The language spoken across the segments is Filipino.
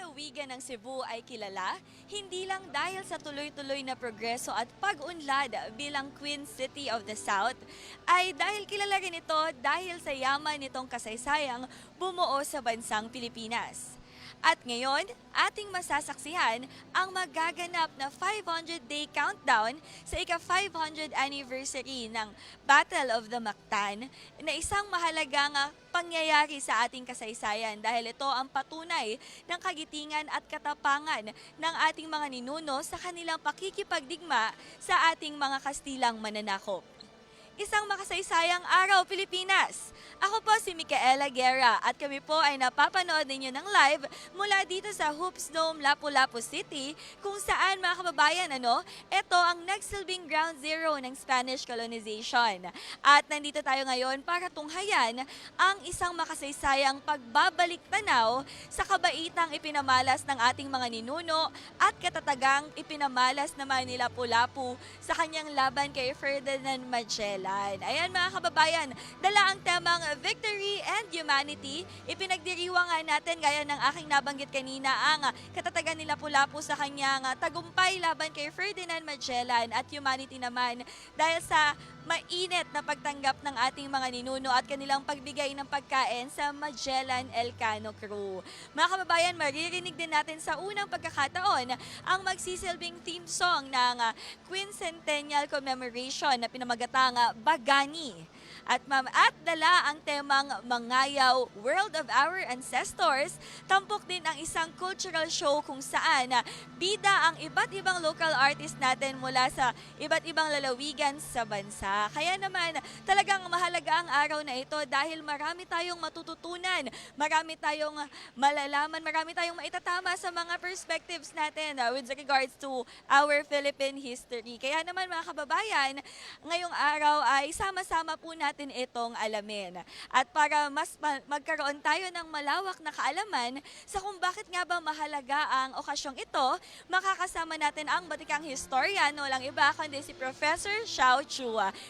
lalawigan ng Cebu ay kilala, hindi lang dahil sa tuloy-tuloy na progreso at pag-unlad bilang Queen City of the South, ay dahil kilala rin ito dahil sa yaman nitong kasaysayang bumuo sa bansang Pilipinas. At ngayon, ating masasaksihan ang magaganap na 500-day countdown sa ika-500 anniversary ng Battle of the Mactan na isang mahalagang pangyayari sa ating kasaysayan dahil ito ang patunay ng kagitingan at katapangan ng ating mga ninuno sa kanilang pakikipagdigma sa ating mga Kastilang mananakop. Isang makasaysayang araw, Pilipinas! Ako po si Micaela Guerra at kami po ay napapanood ninyo ng live mula dito sa Hoops Dome, Lapu-lapu City kung saan mga kababayan, ito ang nagsilbing ground zero ng Spanish colonization. At nandito tayo ngayon para tunghayan ang isang makasaysayang pagbabalik tanaw sa kabaitang ipinamalas ng ating mga ninuno at katatagang ipinamalas naman ni Lapu-lapu sa kanyang laban kay Ferdinand Magellan. Ayan mga kababayan, dala ang temang Victory and Humanity. Ipinagdiriwang nga natin gaya ng aking nabanggit kanina ang katatagan ni Lapu-lapu sa kanyang tagumpay laban kay Ferdinand Magellan at humanity naman dahil sa mainit na pagtanggap ng ating mga ninuno at kanilang pagbigay ng pagkain sa Magellan Elcano crew. Mga kababayan, maririnig din natin sa unang pagkakataon ang magsisilbing theme song ng Quincentennial Commemoration na pinamagatang Bagani. At dala ang temang Mangayaw, World of Our Ancestors. Tampok din ang isang cultural show kung saan bida ang iba't ibang local artist natin mula sa iba't ibang lalawigan sa bansa. Kaya naman talagang mahalaga ang araw na ito dahil marami tayong matututunan, marami tayong malalaman, marami tayong maitatama sa mga perspectives natin with regards to our Philippine history. Kaya naman mga kababayan, ngayong araw ay sama-sama po natin itong alamin. At para mas magkaroon tayo ng malawak na kaalaman sa kung bakit nga ba mahalaga ang okasyong ito, makakasama natin ang batikang historian, walang iba kundi si Professor Xiao.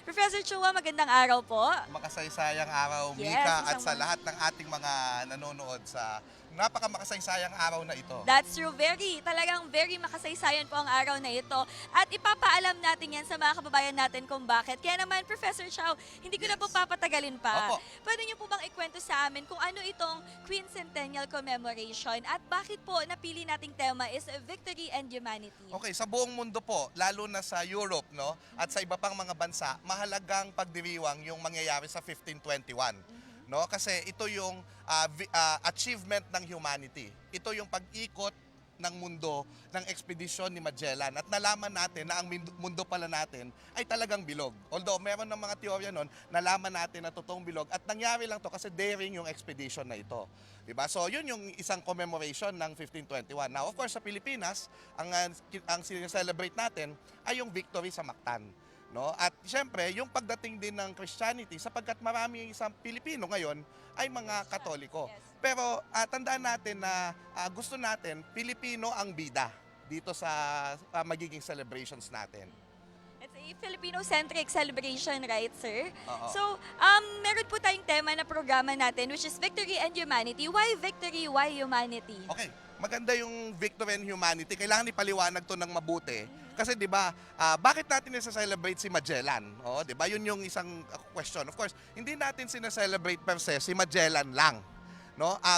Professor Chua, magandang araw po. Makasaysayang araw, Yes, Mika, at sa lahat ng ating mga nanonood sa napaka-makasaysayang araw na ito. That's true. Talagang very makasaysayan po ang araw na ito. At ipapaalam natin yan sa mga kababayan natin kung bakit. Kaya naman, Professor Xiao, hindi ko na po papatagalin pa. Opo. Pwede niyo po bang ikwento sa amin kung ano itong Quincentennial Commemoration at bakit po napili nating tema is Victory and Humanity? Okay, sa buong mundo po, lalo na sa Europe, at sa iba pang mga bansa, mahalagang pagdiriwang yung mangyayari sa 1521. Kasi ito yung achievement ng humanity. Ito yung pag-ikot ng mundo ng ekspedisyon ni Magellan at nalaman natin na ang mundo pala natin ay talagang bilog. Although meron ng mga teorya nun, nalaman natin na totoong bilog at nangyari lang to kasi daring yung expedition na ito. Diba? So yun yung isang commemoration ng 1521. Now of course sa Pilipinas, ang celebrate natin ay yung victory sa Mactan. At siyempre, yung pagdating din ng Christianity sapagkat marami sa Pilipino ngayon ay mga Katoliko. Pero tandaan natin na gusto natin Pilipino ang bida dito sa magiging celebrations natin. It's a Filipino-centric celebration, right, sir? Oo. So, meron po tayong tema na programa natin which is Victory and Humanity. Why Victory? Why Humanity? Okay, maganda yung Victory and Humanity. Kailangan ipaliwanag to ng mabuti. Kasi 'di ba, bakit natin i-celebrate si Magellan? 'Di ba? Yun yung isang question. Of course, hindi natin sineselebrate per se si Magellan lang.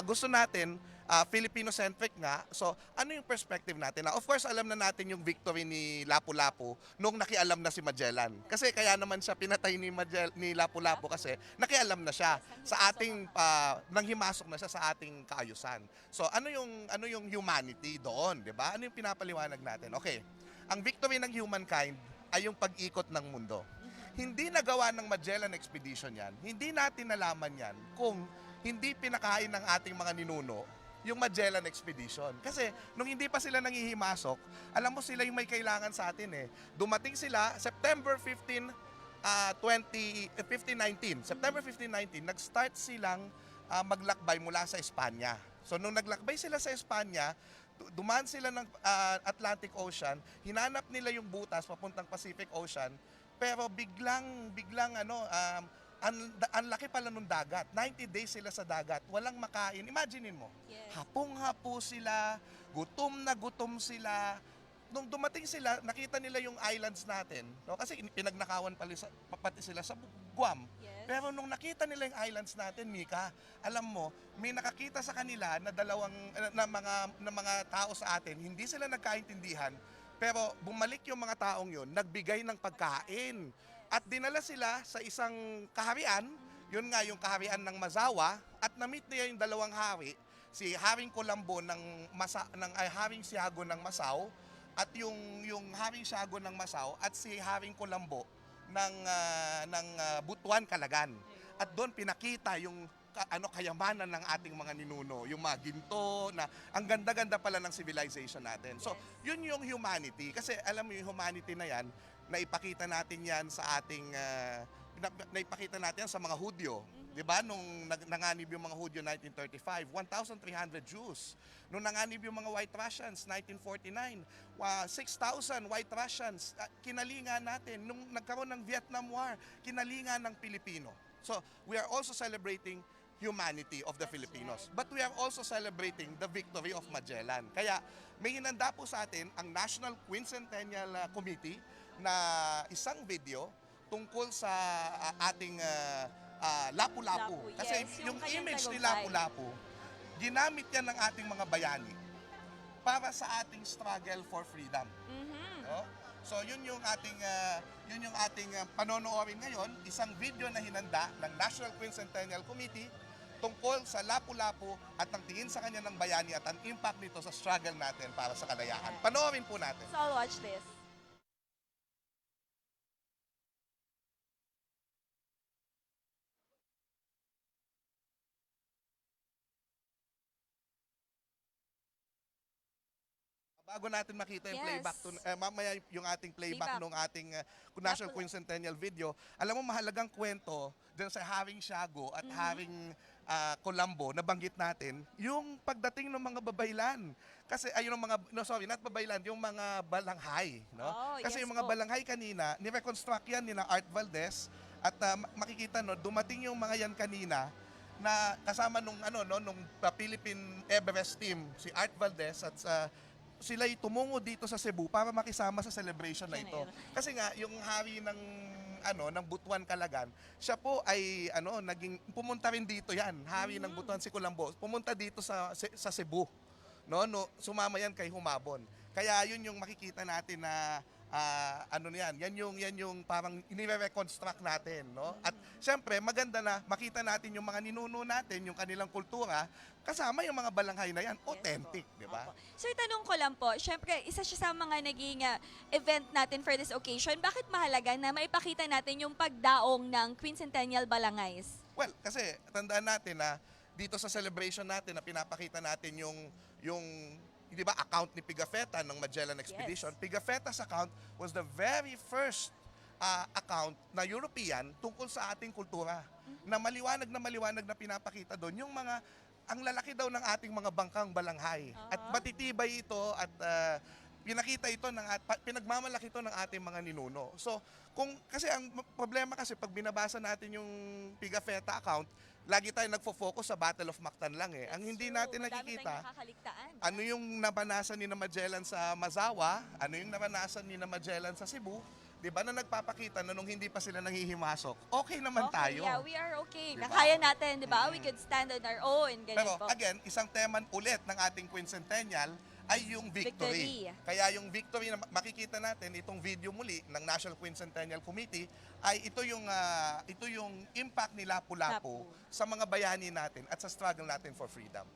Gusto natin Filipino-centric nga. So, ano yung perspective natin? Of course, alam na natin yung victory ni Lapu-lapu nung nakialam na si Magellan. Kasi kaya naman siya pinatay ni Lapu-lapu kasi nakialam na siya sa ating nanghimasok na siya sa ating kaayusan. So, ano yung humanity doon, 'di ba? Ano yung pinapaliwanag natin? Okay. Ang victory ng humankind ay yung pag-ikot ng mundo. Hindi nagawa ng Magellan Expedition yan. Hindi natin nalaman yan kung hindi pinakain ng ating mga ninuno yung Magellan Expedition. Kasi nung hindi pa sila nanghihimasok, alam mo sila yung may kailangan sa atin . Dumating sila September 15, 1519. September 1519, nag-start silang maglakbay mula sa Espanya. So nung naglakbay sila sa Espanya, dumaan sila ng Atlantic Ocean, hinanap nila yung butas papuntang Pacific Ocean, pero biglang ang laki pala nung dagat. 90 days sila sa dagat, walang makain. Imaginein mo, Yes. hapong-hapo sila, gutom na gutom sila. Nung dumating sila, nakita nila yung islands natin, no? Kasi pinagnakawan pati sila sa Guam. Yes. Pero nung nakita nila yung islands natin, Mika, alam mo, may nakakita sa kanila na mga tao sa atin, hindi sila nagkaintindihan, pero bumalik yung mga taong yun, nagbigay ng pagkain. At dinala sila sa isang kaharian, yun nga yung kaharian ng Mazawa, at na-meet niya yung dalawang hari, si Haring Colombo Haring Xiao ng Masao, at yung Haring Xiao ng Masao at si Haring Colombo ng Butuan Calagan. At doon pinakita yung kayamanan ng ating mga ninuno, yung mga ginto na ang ganda-ganda pala ng civilization natin. So, yun yung humanity. Kasi alam mo yung humanity na yan, naipakita natin yan sa ating naipakita natin yan sa mga Hudyo. 'Di ba? Nung nanganib yung mga Hudyo 1935, 1,300 Jews. Nung nanganib yung mga White Russians 1949, 6,000 White Russians. Kinalingan natin nung nagkaroon ng Vietnam War, kinalingan ng Pilipino. So, we are also celebrating humanity of the Filipinos. But we are also celebrating the victory of Magellan. Kaya may hinanda po sa atin ang National Quincentennial Committee na isang video tungkol sa ating Lapu-lapu. Lapu, Kasi yes, yung kanyang image ni tagumpay. Lapu-lapu, ginamit yan ng ating mga bayani para sa ating struggle for freedom. No? So yun yung ating panonoorin ngayon, isang video na hinanda ng National Quincentennial Committee tungkol sa Lapu-lapu at ang tingin sa kanya ng bayani at ang impact nito sa struggle natin para sa kalayaan. Panoorin po natin. So I'll watch this. Bago natin makita yung Yes. playback, mamaya yung ating playback Playback. ng ating National Quincentennial video, alam mo mahalagang kwento dyan sa Haring Xiao at Haring Colombo, nabanggit natin, yung pagdating ng mga babaylan. Kasi ayun ang not babaylan, yung mga balanghay. No? Oh, Kasi yes yung mga po. balanghay kanina, ni-reconstruct yan ni na Art Valdez at makikita no, dumating yung mga yan kanina na kasama nung Philippine Everest team, si Art Valdez at sila'y tumungo dito sa Cebu para makisama sa celebration na ito. Kasi nga yung hari ng Butuan Calagan, siya po ay pumunta rin dito yan. Hari ng Butuan si Colombo, pumunta dito sa Cebu. No, sumama yan kay Humabon. Kaya yun yung makikita natin na yan yung parang inire-reconstruct natin, no? At syempre maganda na makita natin yung mga ninuno natin, yung kanilang kultura, kasama yung mga balanghay na yan, authentic, di ba? Sir, tanong ko lang po, syempre, isa siya sa mga naging event natin for this occasion. Bakit mahalaga na maipakita natin yung pagdaong ng Quincentennial Balangays? Well, kasi tandaan natin na dito sa celebration natin na pinapakita natin yung di ba, account ni Pigafetta ng Magellan Expedition. Yes. Pigafetta's account was the very first account na European tungkol sa ating kultura. Na maliwanag na pinapakita doon yung ang lalaki daw ng ating mga bangkang balanghay. At matitibay ito at pinakita ito pinagmamalaki ito ng ating mga ninuno. So, kasi ang problema kasi pag binabasa natin yung Pigafetta account, lagi tayo nagfo-focus sa Battle of Mactan lang eh. Ang hindi natin nakikita, ano yung nabanasan ni na Magellan sa Mazawa, ano yung nabanasan ni na Magellan sa Cebu, di ba, na nagpapakita na nung hindi pa sila nanghihimasok, okay naman tayo. Yeah, we are okay. Diba? Nakaya natin, di ba? We could stand on our own. Ganyan Pero po. again, isang tema ulit ng ating Quincentennial ay yung victory. Kaya yung victory na makikita natin, itong video muli ng National Quincentennial Committee, ay ito yung impact ni Lapu-lapu sa mga bayani natin at sa struggle natin for freedom.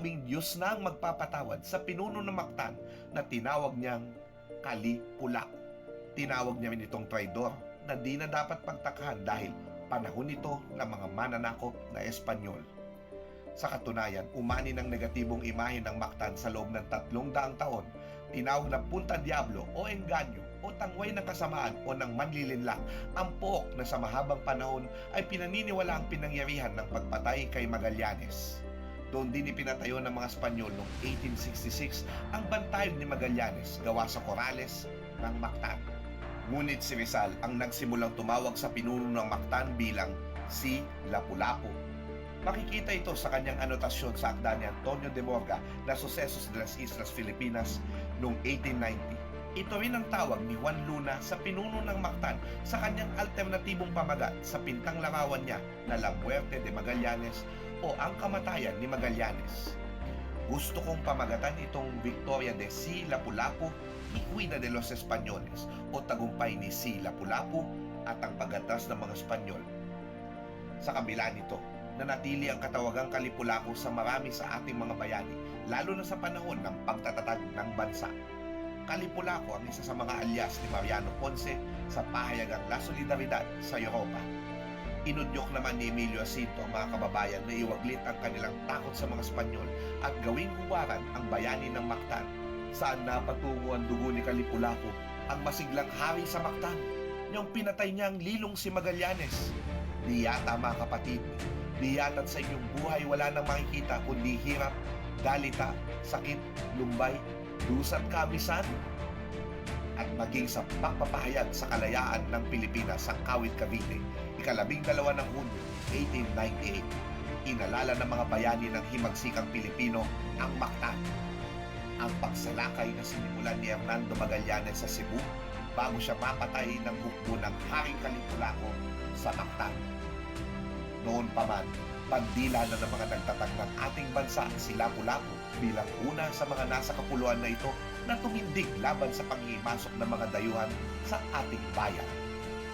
Diyos na ang magpapatawad sa pinuno ng Mactan na tinawag niyang Lapu-lapu. Tinawag niya rin itong traidor na di na dapat pagtakhan dahil panahon ito ng mga mananakop na Espanyol. Sa katunayan, umani ng negatibong imahe ng Mactan sa loob ng 300 taon, tinawag na Punta Diablo o Engganyo o tangway ng kasamaan o ng manlilinlang ang pook na sa mahabang panahon ay pinaniniwala ang pinangyarihan ng pagpatay kay Magallanes. Doon din ipinatayo ng mga Espanyol noong 1866 ang bantayog ni Magallanes gawa sa korales ng Mactan. Ngunit si Rizal ang nagsimulang tumawag sa pinuno ng Mactan bilang si Lapu-lapu. Makikita ito sa kanyang anotasyon sa akda ni Antonio de Morga na Sucesos de las Islas Filipinas noong 1890. Ito rin ang tawag ni Juan Luna sa pinuno ng Mactan sa kanyang alternatibong pamagat sa pintang larawan niya na La Muerte de Magallanes o ang kamatayan ni Magallanes. Gusto kong pamagatan itong Victoria de si Lapu-lapu, Iquina de los Españoles o tagumpay ni si Lapu-lapu at ang pag-atras ng mga Espanyol. Sa kabila nito, nanatili ang katawagang Lapu-lapu sa marami sa ating mga bayani, lalo na sa panahon ng pagtatatag ng bansa. Lapu-lapu ang isa sa mga alias ni Mariano Ponce sa pahayagang La Solidaridad sa Europa. Inudyok naman ni Emilio Jacinto ang mga kababayan na iwaglit ang kanilang takot sa mga Espanyol at gawing huwaran ang bayani ng Mactan. Saan napatungo ang dugo ni Lapu-lapu, ang masiglang hari sa Mactan, niyang pinatay niya ang lilong si Magallanes. Di yata mga kapatid, di yata't sa inyong buhay wala nang makikita kundi hirap, dalita, sakit, lumbay, dusat kamisan, at maging sa pagpapahayag sa kalayaan ng Pilipinas sa Kawit Cavite, 12 ng Hunyo, 1898. Inalala ng mga bayani ng himagsikang Pilipino ang Mactan. Ang pagsalakay na sinimulan ni Hernando Magallanes sa Cebu bago siya mapatay ng hukbo ng Haring Lapu-lapu sa Mactan. Noon pa man, pandila na ng mga nagtatag ng ating bansa si Lapu-lapu bilang una sa mga nasa kapuluan na ito na tumindig laban sa panghimasok ng mga dayuhan sa ating bayan.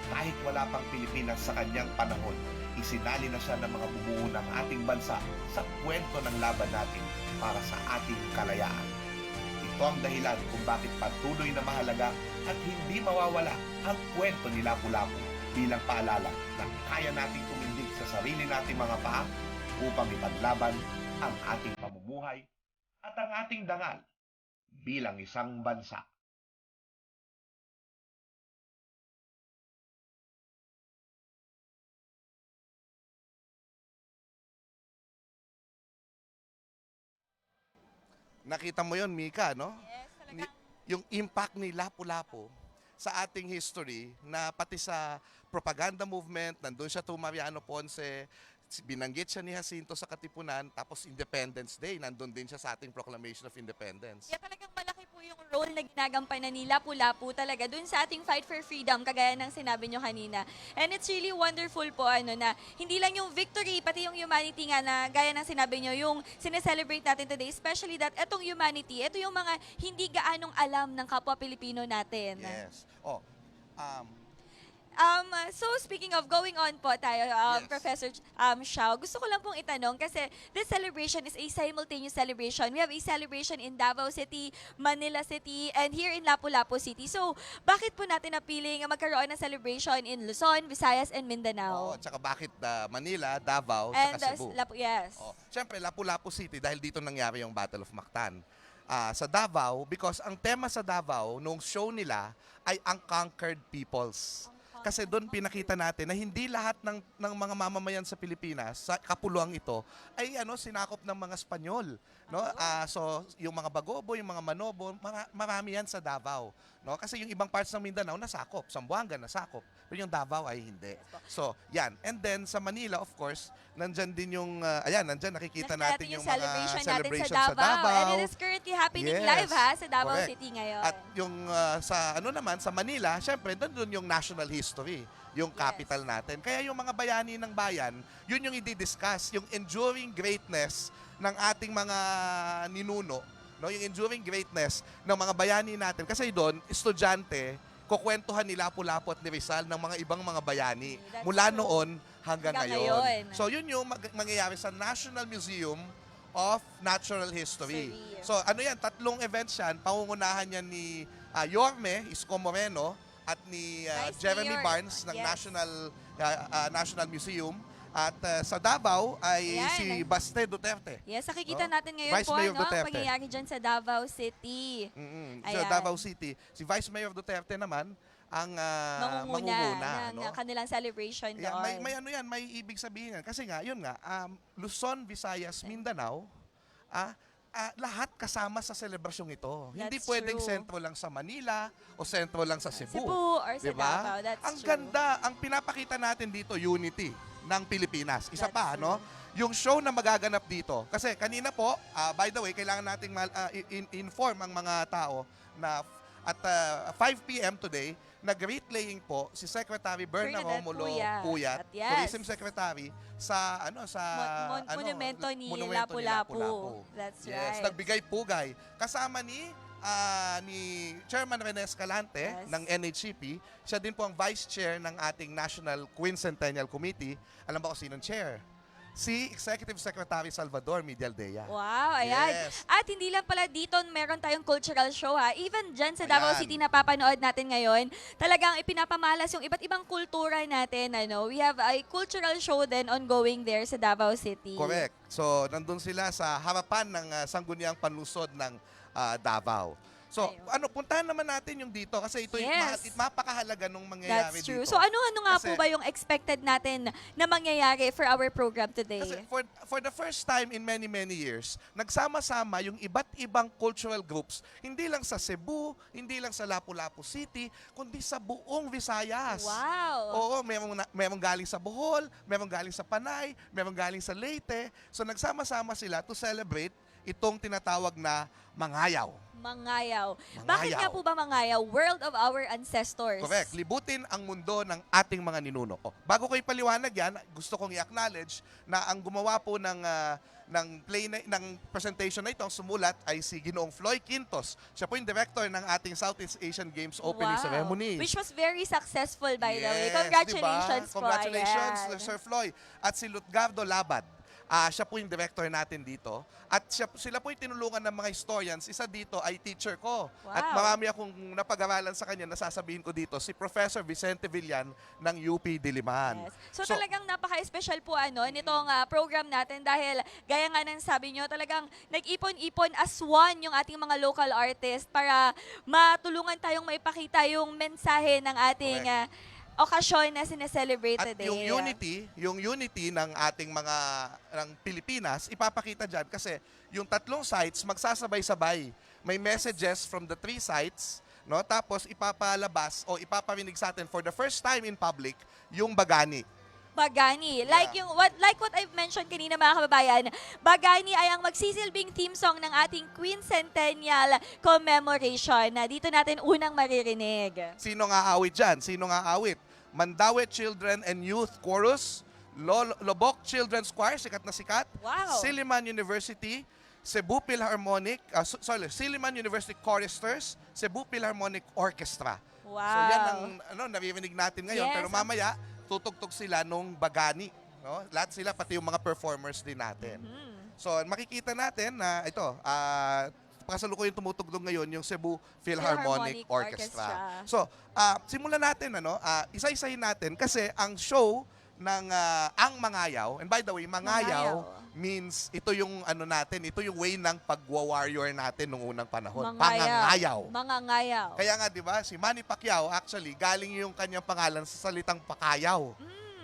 Kahit wala pang Pilipinas sa kanyang panahon, isinali na siya ng mga bumuo ng ating bansa sa kwento ng laban natin para sa ating kalayaan. Ito ang dahilan kung bakit patuloy na mahalaga at hindi mawawala ang kwento ni Lapu-lapu bilang paalala na kaya nating tumindig sa sarili nating mga paa upang ipaglaban ang ating pamumuhay at ang ating dangal bilang isang bansa. Nakita mo yon, Mika, no? Yes, talagang Yung impact ni Lapu-lapu sa ating history na pati sa propaganda movement, nandun siya to Mariano Ponce, binanggit siya ni Jacinto sa Katipunan, tapos Independence Day, nandun din siya sa ating Proclamation of Independence. kaya talagang malaki po yung role na ginagampanan ni Lapu-lapu talaga dun sa ating fight for freedom, kagaya ng sinabi nyo kanina. And it's really wonderful po na hindi lang yung victory, pati yung humanity nga na gaya ng sinabi nyo, yung sineselebrate natin today, especially that etong humanity, ito yung mga hindi gaanong alam ng kapwa Pilipino natin. Yes. So speaking of going on po tayo, Yes. Professor Xiao, gusto ko lang pong itanong kasi this celebration is a simultaneous celebration. We have a celebration in Davao City, Manila City, and here in Lapu-lapu City. So bakit po natin napiling magkaroon ng celebration in Luzon, Visayas, and Mindanao? At saka bakit Manila, Davao, And saka Cebu? yes. Siyempre, Lapu-lapu City dahil dito nangyari yung Battle of Mactan. Sa Davao, because ang tema sa Davao nung show nila ay Unconquered Peoples. Kasi doon pinakita natin na hindi lahat ng mga mamamayan sa Pilipinas, sa kapuluang ito, ay sinakop ng mga Espanyol. No? So, yung mga Bagobo, yung mga Manobo, marami yan sa Davao. No? Kasi yung ibang parts ng Mindanao nasakop, Zamboanga nasakop, pero yung Davao ay hindi. So, yan. And then sa Manila, of course, nandyan din yung, nandyan nakikita natin yung mga celebration sa Davao. And it is currently happening Yes, live sa Davao correct. City ngayon. At yung sa Manila, syempre, doon yung national history, yung capital natin. Kaya yung mga bayani ng bayan, yun yung i-discuss, yung enduring greatness ng ating mga ninuno, no? Yung enduring greatness ng mga bayani natin. Kasi doon, estudyante, kukwentuhan ni Lapu-lapu at ni Rizal ng mga ibang mga bayani mula noon hanggang ngayon. So yun yung mangyayari sa National Museum of Natural History. History. So ano yan, 3 events yan, pangungunahan yan ni Yorme Isko Moreno at ni Vice Jeremy Mayor. Barnes ng Yes. National Museum. At sa Davao ay Ayan. si Baste Duterte. Yes, nakikita No? natin ngayon Vice po Mayor ang Duterte. pangyayari dyan sa Davao City. Sa Ayan. Davao City. Si Vice Mayor Duterte naman ang mangunguna. ng kanilang celebration Yeah, doon. may ano yan, may ibig sabihin yan. Kasi nga, yun nga, Luzon, Visayas, Mindanao, lahat kasama sa selebrasyong ito. Hindi That's pwedeng true. sentro lang sa Manila o sentro lang sa Cebu. Cebu or sa Diba? Davao, that's Ang true. ganda, ang pinapakita natin dito, unity ng Pilipinas. Isa That's pa, true. no? Yung show na magaganap dito. Kasi kanina po, by the way, kailangan nating inform ang mga tao na at 5 p.m. today, nag-replaying po si Secretary Berna Bernadette Romulo Puyat. Puyat, At yes. Tourism Secretary sa Monumento ni Monumento Lapu-lapu. That's Yes, right. nagbigay pugay kasama ni Chairman Rene Escalante Yes. ng NHCP. Siya din po ang Vice Chair ng ating National Quincentennial Committee. Alam ba kung sinong chair? Si Executive Secretary Salvador Medialdea. Wow, ayan. Yes. At hindi lang pala dito meron tayong cultural show ha. Even dyan sa Davao Ayan. City na papanood natin ngayon, talagang ipinapamalas yung iba't ibang kultura natin. We have a cultural show then ongoing there sa Davao City. Correct. So, nandun sila sa harapan ng Sangguniang Panlusod ng Davao. So, Ayun. puntahan naman natin yung dito kasi ito Yes. mapakahalaga nung mangyayari That's true. dito. So ano nga po Kasi- ba yung expected natin na mangyayari for our program today? Kasi for the first time in many, many years, nagsama-sama yung iba't ibang cultural groups, hindi lang sa Cebu, hindi lang sa Lapu-lapu City, kundi sa buong Visayas. Wow. Oo, merong galing sa Bohol, merong galing sa Panay, merong galing sa Leyte. So nagsama-sama sila to celebrate itong tinatawag na Mangayaw. Mangayaw. Mangayaw. Bakit nga po ba Mangayaw? World of our ancestors. Correct. Libutin ang mundo ng ating mga ninuno. Bago ko ipaliwanag yan, gusto kong i-acknowledge na ang gumawa po ng presentation na ito, ang sumulat ay si Ginoong Floy Quintos. Siya po yung director ng ating Southeast Asian Games opening Wow. ceremony. Which was very successful, by the way. Yes, Congratulations diba? po. Congratulations, Ayan. Sir Floy. At si Lutgardo Labad. Siya po yung director natin dito. At sila po yung tinulungan ng mga historians. Isa dito ay teacher ko. Wow. At marami akong napag-aralan sa kanya na sasabihin ko dito, si Professor Vicente Villan ng UP Diliman. Yes. So talagang napaka-special po nitong program natin dahil gaya nga ng sabi nyo, talagang nag-ipon-ipon as one yung ating mga local artists para matulungan tayong maipakita yung mensahe ng ating okasyon na sineselebrate At today. yung unity ng ating ng Pilipinas, ipapakita dyan kasi yung 3 sites magsasabay-sabay. May messages from the 3 sites, no? Tapos ipapalabas o ipaparinig sa atin for the first time in public yung Bagani. Bagani. Like what I've mentioned kanina mga kababayan, Bagani ay ang magsisilbing theme song ng ating Quincentennial Commemoration na dito natin unang maririnig. Sino nga awit dyan? Sino nga awit? Mandaue Children and Youth Chorus, Lobok Children's Choir, sikat na sikat. Wow. Silliman University, Cebu Philharmonic, Silliman University Choristers, Cebu Philharmonic Orchestra. Wow. So yan ang naririnig natin ngayon. Yes. Pero mamaya, tutugtog sila nung Bagani. No? Lahat sila, pati yung mga performers din natin. So makikita natin na ito, kasalukuyang tumutugtog ngayon yung Cebu Philharmonic Orchestra. So, simulan natin, isa-isahin natin kasi ang show ng ang Mangayaw, and by the way, Mangayaw means ito yung ito yung way ng pagwa-warrior natin nung unang panahon. Pangangayaw. Mangangayaw. Kaya nga, di ba, si Manny Pacquiao, actually, galing yung kanyang pangalan sa salitang pakayaw.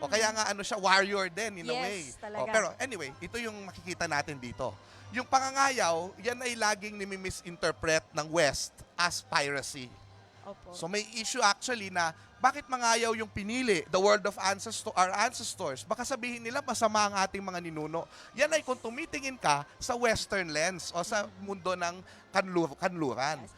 O kaya nga, siya, warrior din, in a way. Talaga. Pero anyway, ito yung makikita natin dito. Yung pangangayaw, yan ay laging nimi-misinterpret ng West as piracy. Opo. So may issue actually na bakit mangayaw yung pinili, the word of our ancestors. Baka sabihin nila masama ang ating mga ninuno. Yan ay kung tumitingin ka sa western lens o sa mundo ng kanluran. Yes.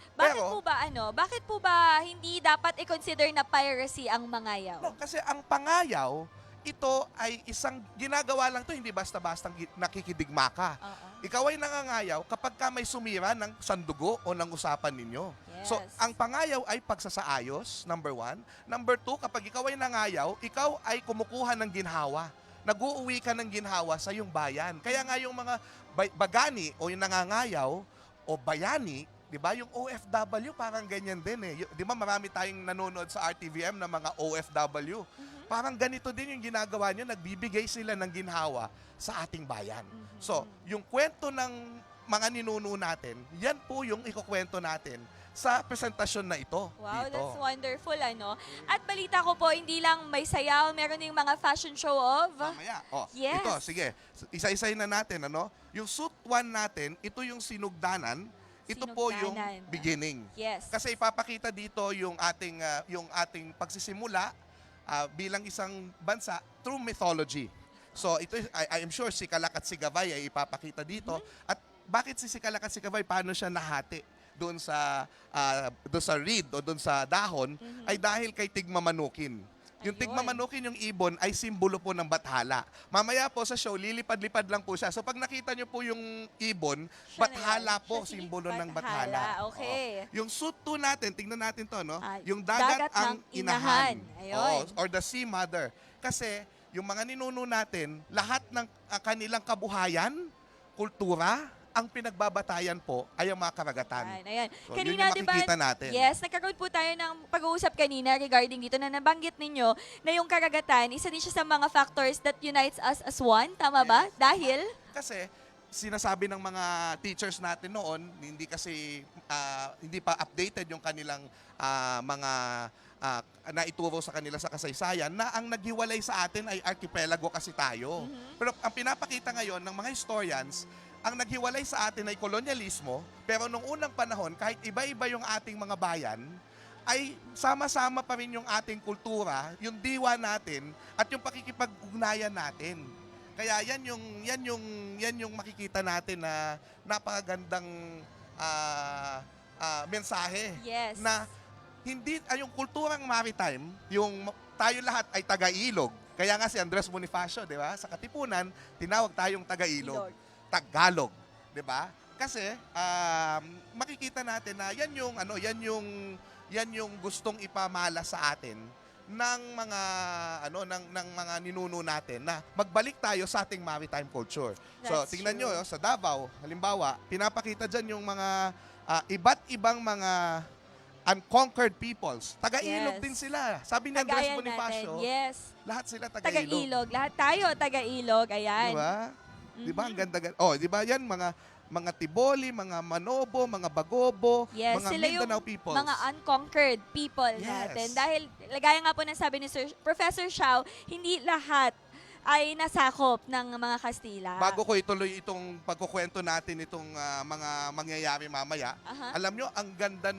Bakit po ba hindi dapat i-consider na piracy ang Mangayaw? No, kasi ang pangayaw, ito ay isang ginagawa lang to, hindi basta-basta nakikidigma ka. Ikaw ay nangangayaw kapag ka may sumira ng sandugo o ng usapan ninyo. Yes. So, ang pangayaw ay pagsasaayos, number 1. Number 2, kapag ikaw ay nangayaw, ikaw ay kumukuha ng ginhawa nag-uuwi ka ng ginhawa sa iyong bayan. Kaya nga yung mga bagani o yung nangangayaw o bayani, di ba, yung OFW parang ganyan din eh. Di ba marami tayong nanonood sa RTVM na mga OFW. Parang ganito din yung ginagawa nyo, nagbibigay sila ng ginhawa sa ating bayan. So, yung kwento ng mga ninuno natin, yan po yung ikukwento natin sa presentasyon na ito. Wow, dito. that's wonderful, ano? At balita ko po, hindi lang may sayaw, meron ding mga fashion show of... Mamaya. Oh, Yes. Ito, sige. Isa-isayin na natin, ano? Yung suit 1 natin, ito yung sinugdanan. Ito po yung Sinugdanan. beginning. Yes. Kasi ipapakita dito yung ating pagsisimula bilang isang bansa through mythology. So ito, I am sure si Kalak at si Gavay ay ipapakita dito. At bakit si Kalak at si Gavay, paano siya nahati doon sa reed o doon sa dahon, ay dahil kay Tigmamanukin. Yung Ayun. Tigmamanukin, yung ibon, ay simbolo po ng bathala. Mamaya po sa show, lilipad-lipad lang po siya. So pag nakita nyo po yung ibon, Siya na bathala yan. po, Siya si simbolo ng Bathala. bathala. Okay. Oo. Yung suit 2 natin, tingnan natin to, no? Ah, Yung dagat ang ng inahan. Ayun. Or the sea mother. Kasi yung mga ninuno natin, lahat ng kanilang kabuhayan, kultura, ang pinagbabatayan po ay ang mga karagatan. Ayan. So, yun Kanina, yung di ba? makikita natin. Yes, nagkaroon po tayo ng pag-uusap kanina regarding dito na nabanggit ninyo na yung karagatan, isa din siya sa mga factors that unites us as one. Tama ba? Yes. Dahil? Kasi sinasabi ng mga teachers natin noon, hindi kasi hindi pa updated yung kanilang mga naituro sa kanila sa kasaysayan na ang naghiwalay sa atin ay archipelago kasi tayo. Pero ang pinapakita ngayon ng mga historians, ang naghiwalay sa atin ay kolonyalismo, pero nung unang panahon, kahit iba-iba yung ating mga bayan, ay sama-sama pa rin yung ating kultura, yung diwa natin, at yung pakikipag-ugnayan natin. Kaya yan yung makikita natin na napakagandang mensahe. Yes. Na hindi yung kulturang maritime, yung tayo lahat ay taga-ilog. Kaya nga si Andres Bonifacio, di ba? Sa Katipunan, tinawag tayong taga-ilog. Tagalog, 'di ba? Kasi makikita natin na yan yung gustong ipamala sa atin ng mga ng mga ninuno natin na magbalik tayo sa ating maritime culture. So That's tingnan true. nyo sa Davao, halimbawa, pinapakita diyan yung mga iba't ibang mga unconquered peoples. Taga-ilog Yes. din sila. Sabi ni Andres Kagayan Bonifacio, natin. Yes. lahat sila taga-ilog. Taga-ilog. Lahat tayo taga-ilog. Ayan. Di ba? Di ba? Ang ganda. Oh, di ba yan? Mga Tiboli, mga Manobo, mga Bagobo, Yes, mga sila yung Mindanao peoples. mga unconquered people Yes. natin. Dahil, gaya nga po ng sabi ni Professor Xiao, hindi lahat ay nasakop ng mga Kastila. Bago ko ituloy itong pagkukwento natin itong mga mangyayari mamaya, Aha. alam nyo, ang ganda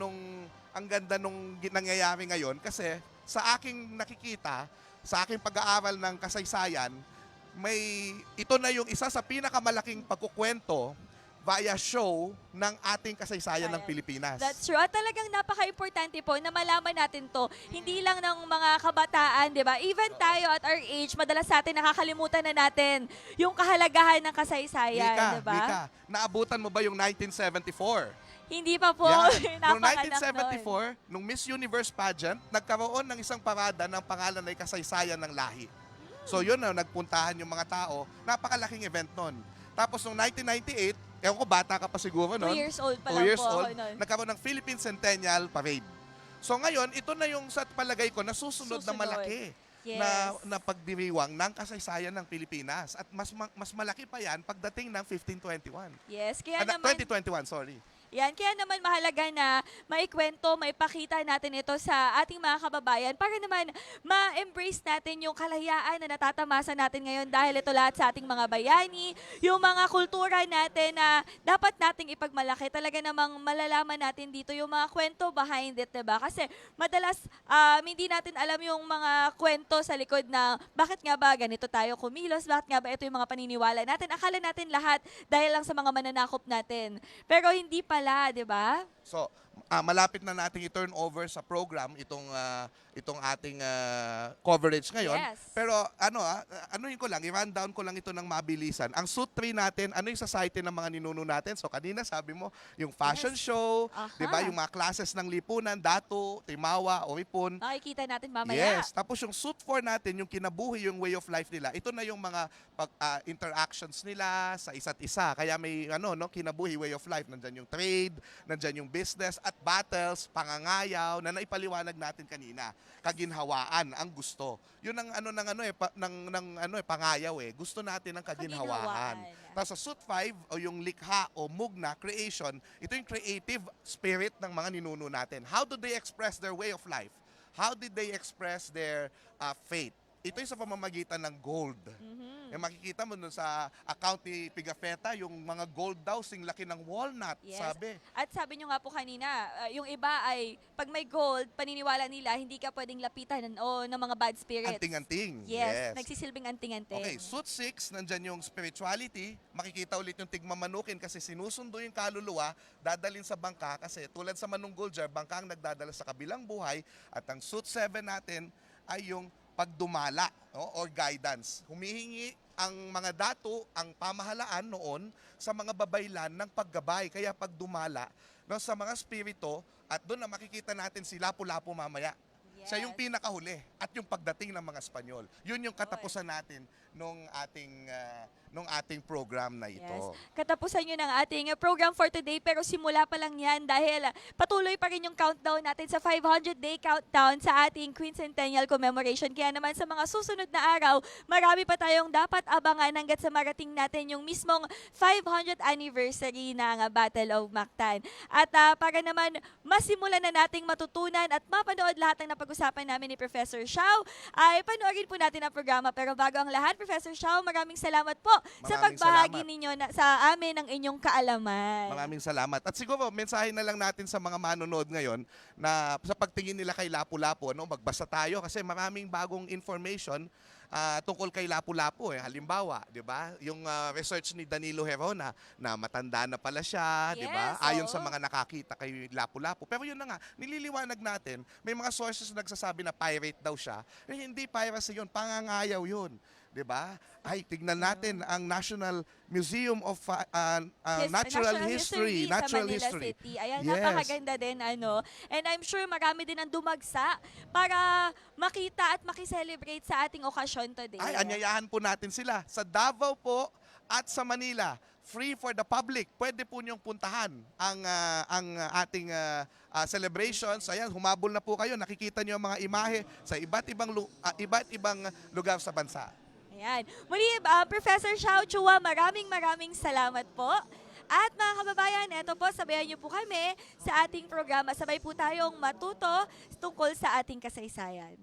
nung nangyayari ngayon kasi sa aking nakikita, sa aking pag-aaral ng kasaysayan, ito na yung isa sa pinakamalaking pagkukwento via show ng ating kasaysayan ng Pilipinas. That's true. At talagang napaka-importante po na malaman natin to. Hindi lang ng mga kabataan, di ba? Even tayo at our age, madalas sa atin nakakalimutan na natin yung kahalagahan ng kasaysayan, di ba? Mika, naabutan mo ba yung 1974? Hindi pa po. Yan. Noong Napanganak nun. 1974, nung Miss Universe pageant, nagkaroon ng isang parada ng pangalan ay kasaysayan ng lahi. So yun na, nagpuntahan yung mga tao. Napakalaking event nun. Tapos noong 1998, ewan ko, bata ka pa siguro 2 nun. years old pa 2 lang years po old, ako nun. nagkaroon ng Philippine Centennial Parade. So ngayon, ito na yung sa palagay ko na susunod na malaki Yes. na pagdiriwang ng kasaysayan ng Pilipinas. At mas malaki pa yan pagdating ng 1521. Yes, kaya naman... 2021, sorry. Yan, kaya naman mahalaga na maikwento, maipakita natin ito sa ating mga kababayan para naman ma-embrace natin yung kalayaan na natatamasa natin ngayon dahil ito lahat sa ating mga bayani, yung mga kultura natin na dapat nating ipagmalaki. Talaga namang malalaman natin dito yung mga kwento behind it, diba? Kasi madalas hindi natin alam yung mga kwento sa likod na bakit nga ba ganito tayo kumilos, bakit nga ba ito yung mga paniniwala natin. Akala natin lahat dahil lang sa mga mananakop natin. Pero hindi pala, di ba? So, malapit na nating i-turn over sa program itong ating coverage ngayon. Yes. Pero anuhin ko lang, i-rundown ko lang ito ng mabilisan. Ang suit 3 natin, ano yung society ng mga ninuno natin? So kanina sabi mo, yung fashion show, Aha. 'di ba? Yung mga classes ng lipunan, dato, timawa, oripon. Makikita natin mamaya. Yes, tapos yung suit 4 natin, yung kinabuhi, yung way of life nila. Ito na yung mga interactions nila sa isa't isa. Kaya may kinabuhi, way of life. Nandiyan yung trade, nandiyan yung business at battles, pangangayaw na naipaliwanag natin kanina. Kaginhawaan ang gusto. Yun ang pangayaw eh. Gusto natin ng kaginhawaan. Tapos sa suit 5 o yung likha o mugna, creation, ito yung creative spirit ng mga ninuno natin. How do they express their way of life? How did they express their faith? Ito yung sa pamamagitan ng gold. Yung makikita mo dun sa account ni Pigafetta, yung mga gold daw, sing laki ng walnut, Yes. sabi. At sabi nyo nga po kanina, yung iba ay, pag may gold, paniniwala nila, hindi ka pwedeng lapitan ng mga bad spirits. Anting-anting. Yes, nagsisilbing anting-anting. Okay, suit 6, nandyan yung spirituality. Makikita ulit yung tigmamanukin kasi sinusundo yung kaluluwa, dadalin sa bangka kasi tulad sa Manunggol Jar, bangka ang nagdadala sa kabilang buhay. At ang suit 7 natin ay yung pagdumala or guidance. Humihingi ang mga dato, ang pamahalaan noon sa mga babaylan ng paggabay. Kaya pagdumala sa mga spirito, at doon na makikita natin si Lapu-lapu mamaya. Yes. Siya yung pinakahuli at yung pagdating ng mga Espanyol. Yun yung katapusan natin nung ating program na ito. Yes. Katapusan nyo ng ating program for today, pero simula pa lang yan dahil patuloy pa rin yung countdown natin sa 500-day countdown sa ating Quincentennial Commemoration. Kaya naman sa mga susunod na araw, marami pa tayong dapat abangan hanggat sa marating natin yung mismong 500th anniversary ng Battle of Mactan. At para naman masimulan na nating matutunan at mapanood lahat ng napag-usapan namin ni Professor Xiao, ay panoorin po natin ang programa. Pero bago ang lahat, Professor Xiao, maraming salamat po sa pagbahagi ninyo sa amin ng inyong kaalaman. Maraming salamat. At siguro, mensahe na lang natin sa mga manonood ngayon na sa pagtingin nila kay Lapu-lapu, magbasa tayo kasi maraming bagong information tungkol kay Lapu-lapu. Halimbawa, 'di ba? Yung research ni Danilo Herona na matanda na pala siya, 'di ba? Yes, Ayon oo. sa mga nakakita kay Lapu-lapu. Pero yun na nga, nililiwanag natin, may mga sources na nagsasabi na pirate daw siya. Hindi piracy yun, pangangayaw yun. 'Di ba? Ay, tignan natin ang National Museum of Natural History, sa Natural Manila History. City. Ayan, Yes. napakaganda din And I'm sure marami din ang dumagsa para makita at makiselebrate sa ating okasyon today. Ay, anyayahan po natin sila sa Davao po at sa Manila. Free for the public. Pwede po niyong puntahan ang ating celebrations. Ayan, humabol na po kayo. Nakikita niyo ang mga imahe sa iba't ibang lugar sa bansa. Ayan. Muli, Professor Xiao Chua, maraming salamat po. At mga kababayan, eto po, sabayan niyo po kami sa ating programa. Sabay po tayong matuto tungkol sa ating kasaysayan.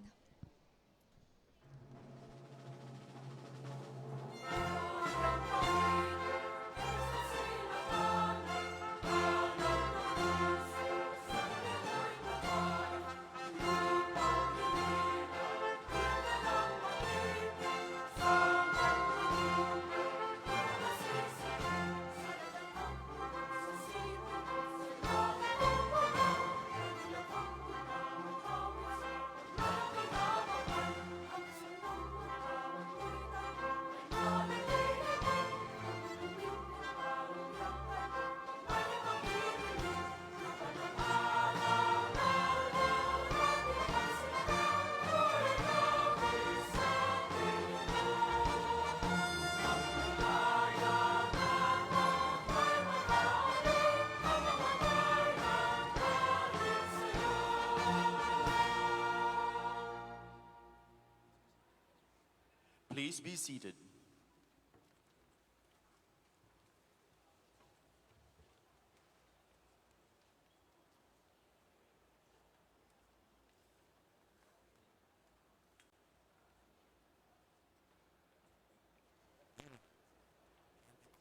Please be seated.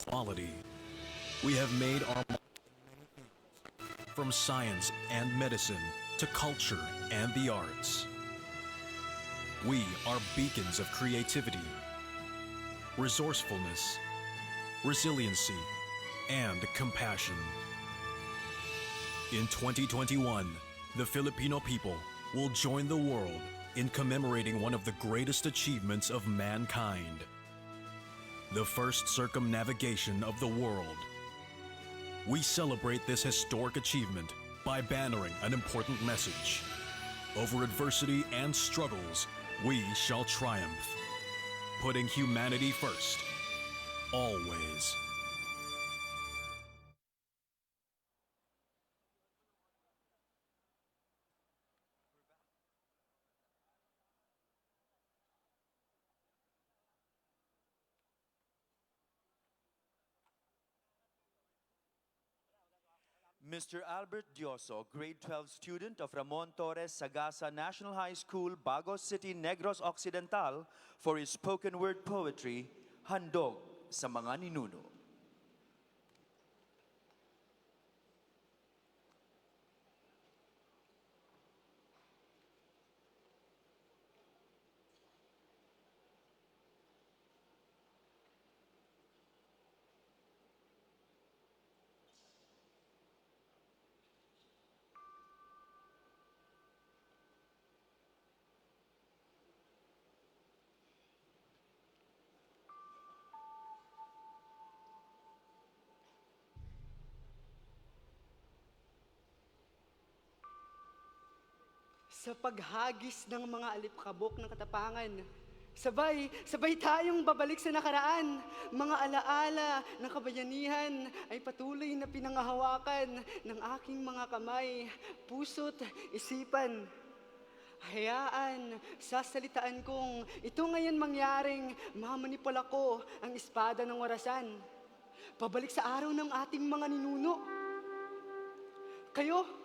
Quality. We have made our from science and medicine to culture and the arts. We are beacons of creativity, resourcefulness, resiliency, and compassion. In 2021, the Filipino people will join the world in commemorating one of the greatest achievements of mankind, the first circumnavigation of the world. We celebrate this historic achievement by bannering an important message. Over adversity and struggles, we shall triumph. Putting humanity first, always. Mr. Albert Dioso, grade 12 student of Ramon Torres Sagasa National High School, Bago City, Negros Occidental, for his spoken word poetry, Handog sa Mga Ninuno. Sa paghagis ng mga alipkabok ng katapangan, sabay tayong babalik sa nakaraan. Mga alaala ng kabayanihan ay patuloy na pinangahawakan ng aking mga kamay, puso't isipan. Hayaan, sasalitaan kong ito ngayon mangyaring mamanipol ako ang espada ng orasan. Pabalik sa araw ng ating mga ninuno. Kayo,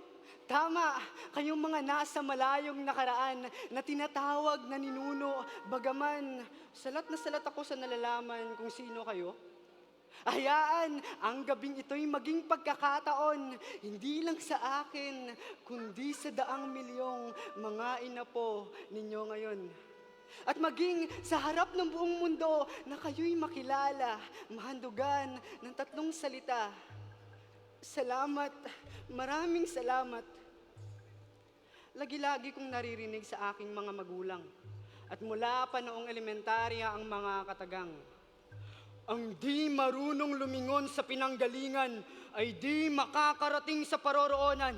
tama, kayong mga nasa malayong nakaraan na tinatawag na ninuno, bagaman salat na salat ako sa nalalaman kung sino kayo. Hayaan, ang gabing ito'y maging pagkakataon, hindi lang sa akin, kundi sa daang milyong mga inapo ninyo ngayon. At maging sa harap ng buong mundo na kayo'y makilala, mahandugan ng tatlong salita. Salamat, maraming salamat. Lagi-lagi kong naririnig sa aking mga magulang at mula pa noong elementarya ang mga katagang. Ang di marunong lumingon sa pinanggalingan ay di makakarating sa paroroonan.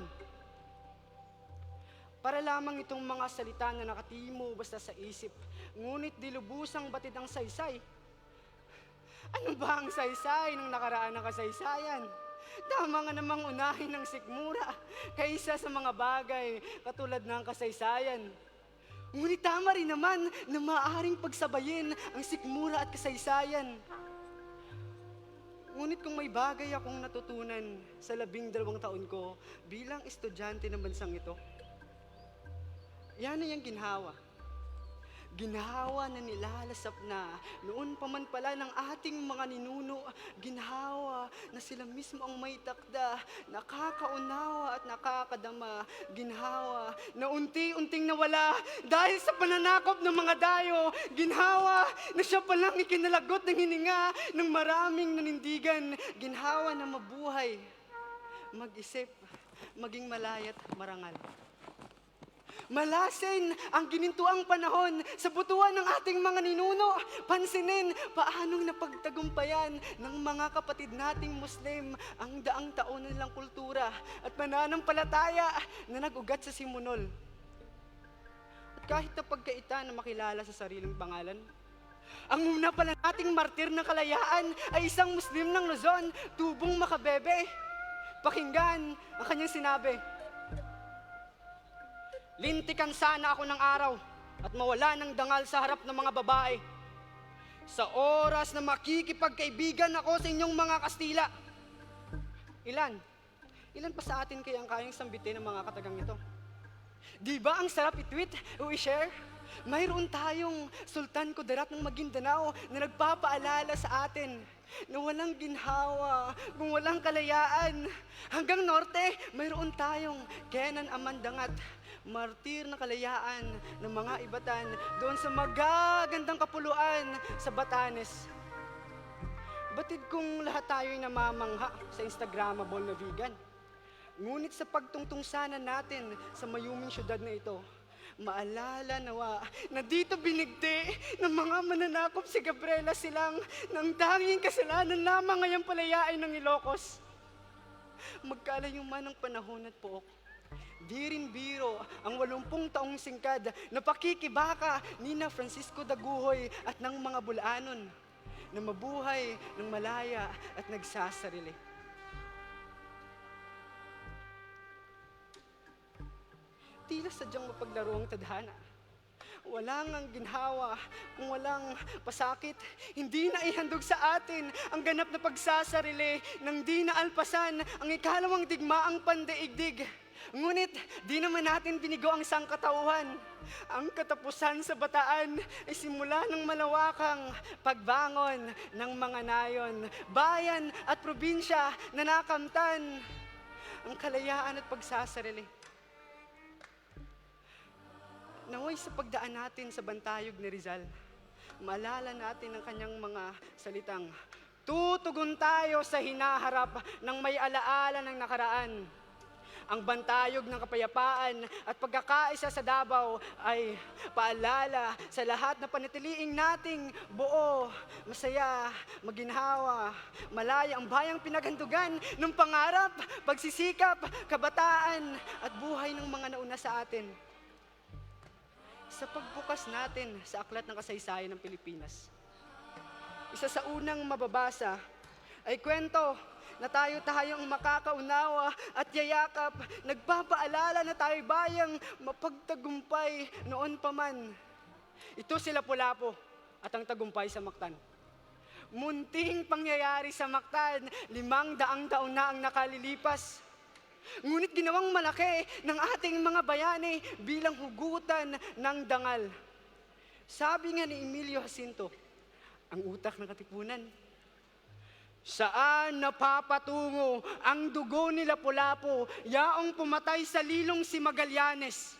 Para lamang itong mga salita na nakatimo basta sa isip, ngunit di lubusang batid ang saysay. Ano ba ang saysay ng nakaraan ng kasaysayan? Tama nga namang unahin ng sikmura kaysa sa mga bagay katulad ng kasaysayan. Ngunit tama rin naman na maaaring pagsabayin ang sikmura at kasaysayan. Ngunit kung may bagay akong natutunan sa 12 taon ko bilang estudyante ng bansang ito, yan ay ang ginhawa. Ginhawa na nilalasap na noon pa man pala ng ating mga ninuno. Ginhawa na sila mismo ang may takda, nakakaunawa at nakakadama. Ginhawa na unti-unting nawala dahil sa pananakop ng mga dayo. Ginhawa na siya palang ikinalagot ng hininga ng maraming nanindigan. Ginhawa na mabuhay, mag-isip, maging malayat marangal. Malasin ang ginintuang panahon sa butuan ng ating mga ninuno. Pansinin paanong napagtagumpayan ng mga kapatid nating Muslim ang daang taon nilang kultura at pananampalataya na nag-ugat sa simunol. At kahit na pagkaita na makilala sa sariling pangalan, ang una pala nating martir ng kalayaan ay isang Muslim ng Luzon, Tubong Makabebe. Pakinggan ang kanyang sinabi. Lintikan sana ako ng araw at mawala ng dangal sa harap ng mga babae. Sa oras na makikipagkaibigan ako sa inyong mga Kastila. Ilan pa sa atin kaya ang kayang sambitin ng mga katagang ito? Di ba ang sarap i-tweet o i-share? Mayroon tayong Sultan Kudarat ng Maguindanao na nagpapaalala sa atin na walang ginhawa kung walang kalayaan. Hanggang norte, mayroon tayong Kenan Amandangat, martir na kalayaan ng mga Ibatan doon sa magagandang kapuluan sa Batanes. Batid kung lahat tayo'y namamangha sa Instagrammable na vegan. Ngunit sa pagtungtungsanan natin sa mayuming syudad na ito, maalala nawa na dito binigti ng mga mananakop si Gabriela silang ng tanging kasalanan lamang ngayong palayain ng Ilocos. Magkalayo man ang panahon at pook, di rin biro ang 80 taong singkad na pakikibaka ni na Francisco Daguhoy at ng mga Bulanon na mabuhay ng malaya at nagsasarili. Tila sadyang mapaglaro ang tadhana. Walang ang ginhawa kung walang pasakit. Hindi na ihandog sa atin ang ganap na pagsasarili nang di na alpasan ang ikalawang digmaang pandaigdig. Ngunit di naman natin binigo ang sangkatauhan. Ang katapusan sa Bataan ay simula ng malawakang pagbangon ng mga nayon, bayan at probinsya na nakamtan ang kalayaan at pagsasarili. Naway sa pagdaan natin sa bantayog ni Rizal, maalala natin ang kanyang mga salitang, tutugon tayo sa hinaharap ng may alaala ng nakaraan. Ang bantayog ng kapayapaan at pagkakaisa sa Davao ay paalala sa lahat na panatiliing nating buo, masaya, maginhawa, malaya ang bayang pinaghandugan ng pangarap, pagsisikap, kabataan at buhay ng mga nauna sa atin. Sa pagbukas natin sa aklat ng kasaysayan ng Pilipinas, isa sa unang mababasa ay kwento na tayo-tayong makakaunawa at yayakap, nagpapaalala na tayo bayang mapagtagumpay noon pa man. Ito si Lapu-lapu at ang tagumpay sa Mactan. Munting pangyayari sa Mactan, 500 taon na ang nakalilipas. Ngunit ginawang malaki ng ating mga bayani bilang hugutan ng dangal. Sabi nga ni Emilio Jacinto, ang utak ng katipunan, saan napapatungo ang dugo ni Lapu-lapu, yaong pumatay sa lilong si Magallanes?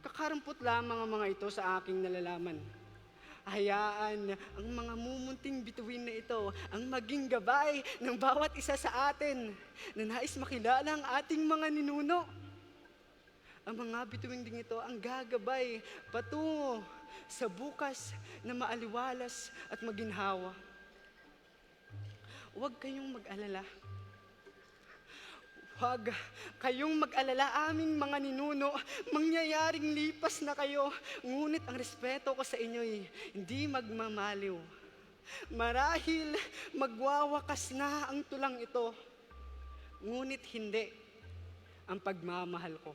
Kakarampot lamang ang mga ito sa aking nalalaman. Hayaan ang mga mumunting bituin na ito ang maging gabay ng bawat isa sa atin na nais makilala ang ating mga ninuno. Ang mga bituin ding ito ang gagabay patungo sa bukas na maaliwalas at maginhawa. Huwag kayong mag-alala. Huwag kayong mag-alala, aming mga ninuno, mangyayaring lipas na kayo, ngunit ang respeto ko sa inyo'y hindi magmamaliw. Marahil magwawakas na ang tulang ito, ngunit hindi ang pagmamahal ko.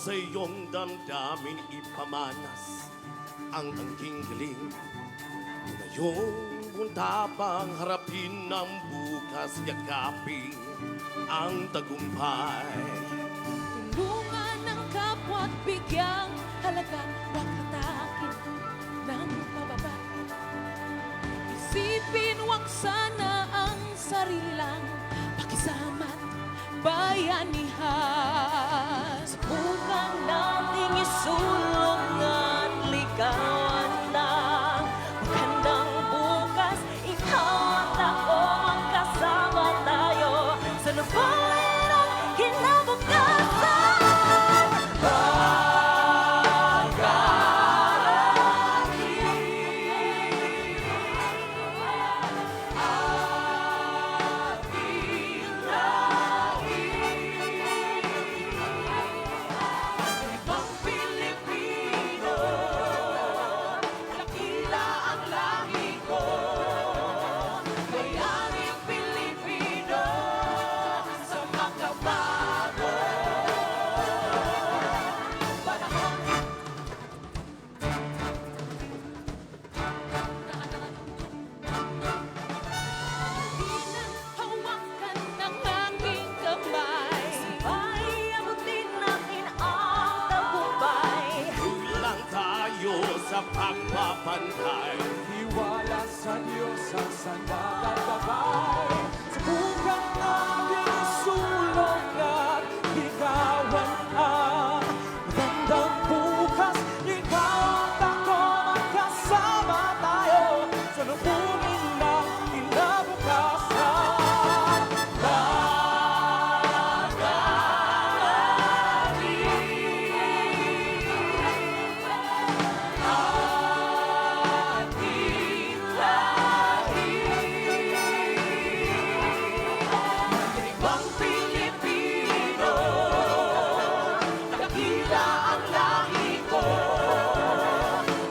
sa iyong damdamin ipamanas ang angking galing. Ngayong buntabang harapin ng bukas, yakapin ang tagumpay. Tulungan ng kapwa at bigyang halaga, huwag hatakin ng pababa. Isipin huwag sana ang sarili lang, pakisama't bayanihan. Subukan nating isulong at ligawan ng magandang bukas. Ikaw at ako magkasama tayo sa lupain at kinabukasan. Hawakan ng aking kamay, sabay abutin natin ang tagumpay. Kulang tayo sa pagpapantay. Iwala sa Diyos ang sandat at gabay. Subukan natin sulong at ligawan ang magandang bukas. Ikaw at ako magkasama tayo sa lupunin ng kinabukasan. Ibang Pilipino, dakila ang lahi ko.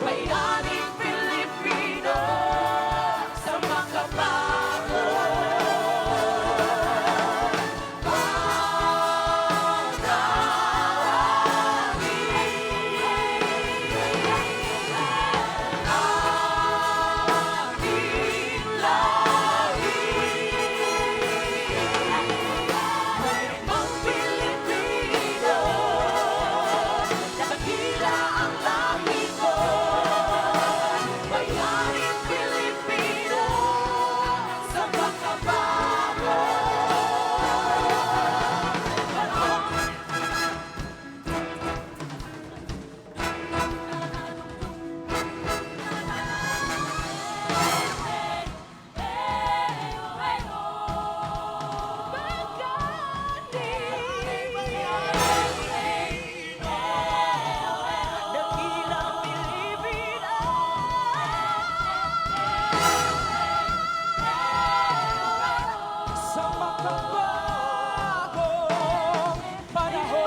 Bayaning Pilipino, sa makabago. Ibang Pilipino, dakila ang lahi ko. Bayaning Pilipino, sa makabago. Dakilang Pilipino, Sa makabagong panahon.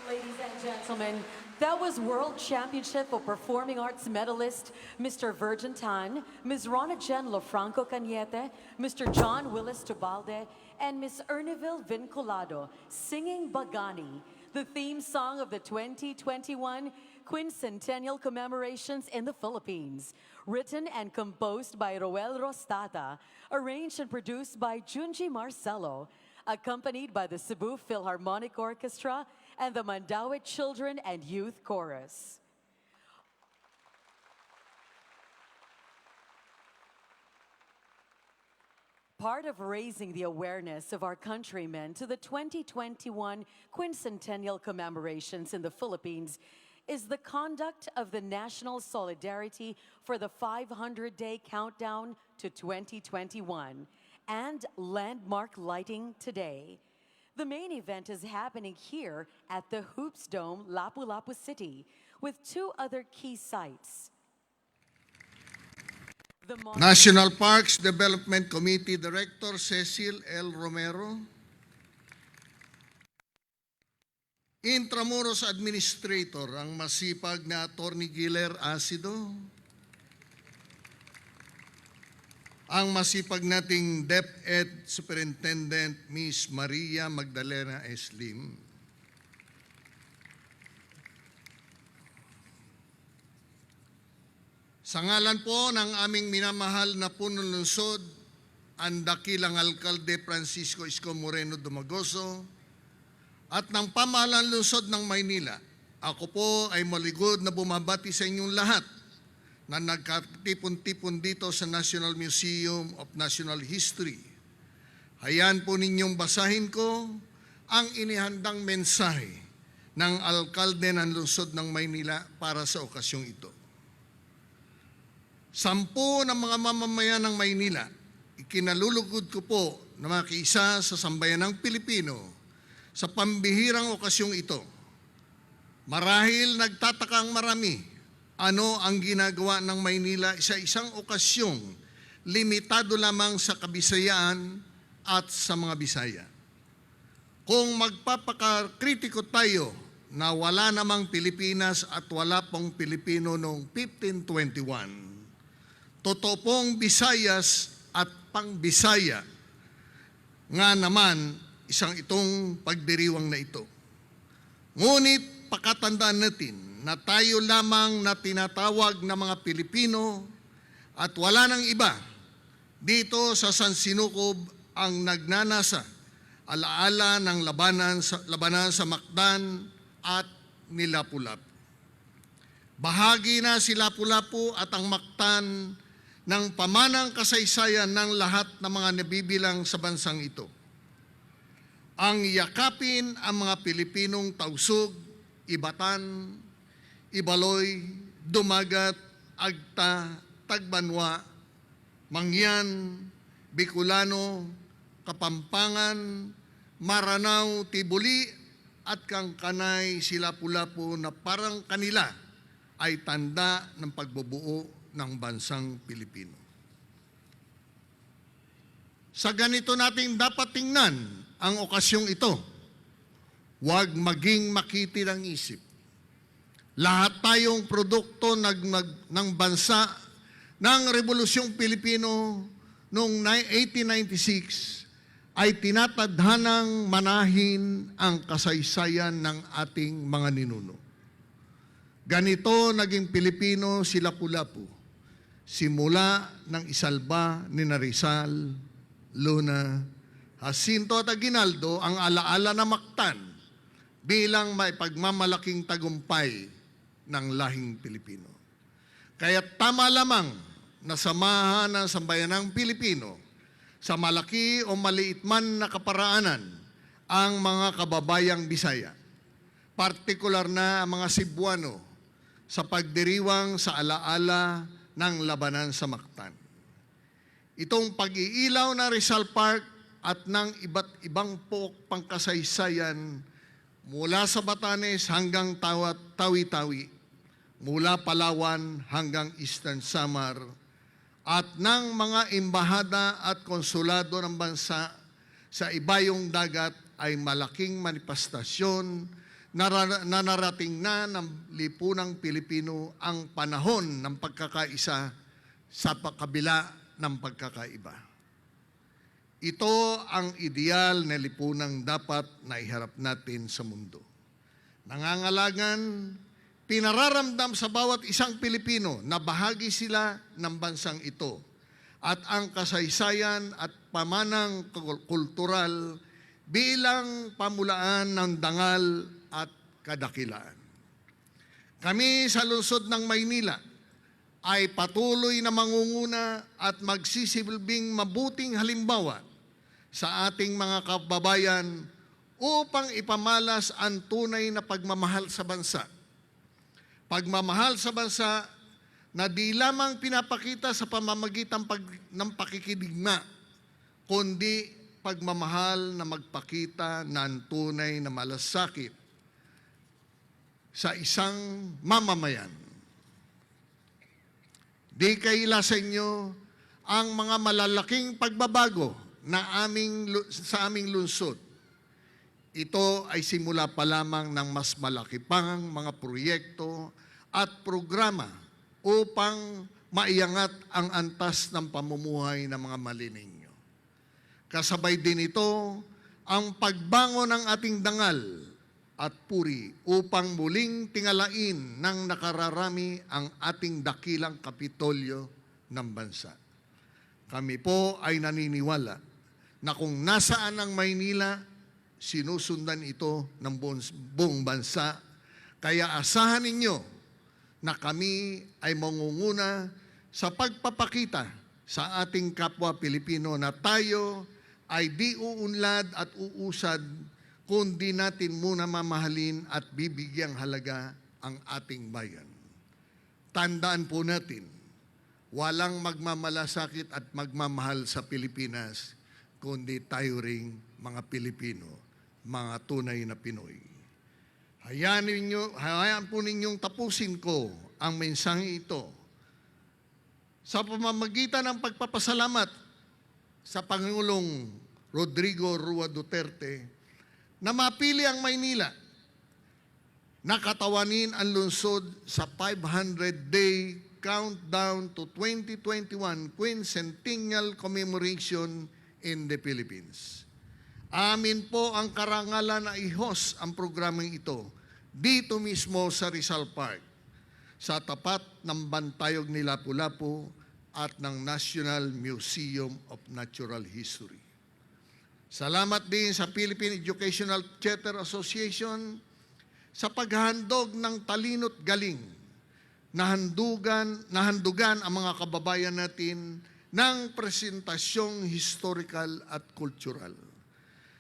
Ladies and gentlemen, that was World Championship of Performing Arts medalist Mr. Virgin Tan, Ms. Rona Jen Lofranco Cañete, Mr. John Willis Tubalde, and Ms. Erneville Vinculado singing Bagani, the theme song of the 2021 Quincentennial Commemorations in the Philippines. Written and composed by Roel Rostata, arranged and produced by Junji Marcelo, accompanied by the Cebu Philharmonic Orchestra and the Mandaue Children and Youth Chorus. Part of raising the awareness of our countrymen to the 2021 Quincentennial Commemorations in the Philippines is the conduct of the National Solidarity for the 500-day countdown to 2021 and landmark lighting today. The main event is happening here at the Hoops Dome, Lapu-lapu City, with two other key sites. National Parks Development Committee Director Cecil L. Romero, Intramuros Administrator ang masipag na Attorney Giler Acido, ang masipag nating DepEd Superintendent Miss Maria Magdalena S. Lim, sa ngalan po ng aming minamahal na punong lungsod, ang dakilang Alkalde Francisco Isko Moreno Dumagoso, at ng pamahalaan lungsod ng Maynila, ako po ay maligod na bumabati sa inyong lahat na nagkatipon-tipon dito sa National Museum of National History. Hayaan po ninyong basahin ko ang inihandang mensahe ng Alkalde ng lungsod ng Maynila para sa okasyong ito. 10 ng mga mamamayan ng Maynila, ikinalulugod ko po na makiisa sa sambayanang Pilipino sa pambihirang okasyong ito. Marahil nagtataka ang marami, ano ang ginagawa ng Maynila sa isang okasyong limitado lamang sa Kabisayaan at sa mga Bisaya. Kung magpapakritiko tayo na wala namang Pilipinas at wala pong Pilipino noong 1521, totoo pong Bisayas at pang-Bisaya nga naman isang itong pagdiriwang na ito. Ngunit pakatandaan natin na tayo lamang na tinatawag na mga Pilipino at wala nang iba dito sa San Sinukob ang nagnanasa alaala ng labanan sa Mactan at ni Lapu-lapu. Bahagi na si Lapu-lapu at ang Mactan ng pamanang kasaysayan ng lahat ng mga nabibilang sa bansang ito. Ang yakapin ang mga Pilipinong Tausug, Ibatan, Ibaloy, Dumagat, Agta, Tagbanwa, Mangyan, Bicolano, Kapampangan, Maranao, Tibuli at Kangkanay si Lapu-lapu na parang kanila ay tanda ng pagbubuo ng bansang Pilipino. Sa ganito nating dapat tingnan ang okasyong ito. Huwag maging makiti ng isip. Lahat tayong produkto ng bansa ng Rebolusyong Pilipino noong 1896 ay tinatadhanang manahin ang kasaysayan ng ating mga ninuno. Ganito naging Pilipino si Lapu-lapu. Simula ng isalba ni Rizal, Luna, Jacinto at Aguinaldo ang alaala na Mactan bilang may pagmamalaking tagumpay ng lahing Pilipino. Kaya tama lamang na samahan ng sambayanang Pilipino sa malaki o maliit man na kaparaanan ang mga kababayang Bisaya, partikular na ang mga Cebuano sa pagdiriwang sa alaala ng labanan sa Mactan. Itong pag-iilaw na Rizal Park at ng iba't ibang pangkasaysayan mula sa Batanes hanggang Tawi-Tawi, mula Palawan hanggang Eastern Samar, at ng mga embahada at konsulado ng bansa sa ibayong dagat ay malaking manifestasyon na narating na ng lipunang Pilipino ang panahon ng pagkakaisa sa kabila ng pagkakaiba. Ito ang ideal na lipunang dapat na iharap natin sa mundo. Nangangalagan, pinararamdam sa bawat isang Pilipino na bahagi sila ng bansang ito at ang kasaysayan at pamanang kultural bilang pamulaan ng dangal at kadakilaan. Kami sa lungsod ng Maynila ay patuloy na mangunguna at magsisilbing mabuting halimbawa sa ating mga kababayan upang ipamalas ang tunay na pagmamahal sa bansa. Pagmamahal sa bansa na di lamang pinapakita sa pamamagitan ng pakikidigma, kundi pagmamahal na magpakita ng tunay na malasakit sa isang mamamayan. Di kaila sa inyo ang mga malalaking pagbabago na sa aming lungsod. Ito ay simula pa lamang ng mas malaki pang mga proyekto at programa upang maiangat ang antas ng pamumuhay ng mga malininyo. Kasabay din ito ang pagbangon ng ating dangal at puri upang muling tingalain ng nakararami ang ating dakilang kapitolyo ng bansa. Kami po ay naniniwala na kung nasaan ang Maynila, sinusundan ito ng buong bansa. Kaya asahan ninyo na kami ay mangunguna sa pagpapakita sa ating kapwa Pilipino na tayo ay di uunlad at uusad kundi natin muna mamahalin at bibigyang halaga ang ating bayan. Tandaan po natin, walang magmamalasakit at magmamahal sa Pilipinas kundi tayo ring mga Pilipino, mga tunay na Pinoy. Hayaan po ninyong tapusin ko ang mensahe ito sa pamamagitan ng pagpapasalamat sa Pangulong Rodrigo Roa Duterte na mapili ang Maynila na katawanin ang lungsod sa 500-day countdown to 2021 Quincentennial Commemoration in the Philippines. Amin po ang karangalan na i-host ang programang ito dito mismo sa Rizal Park, sa tapat ng bantayog ni Lapu-lapu at ng National Museum of Natural History. Salamat din sa Philippine Educational Theater Association sa paghandog ng talino't galing na handugan ang mga kababayan natin ng presentasyong historical at cultural.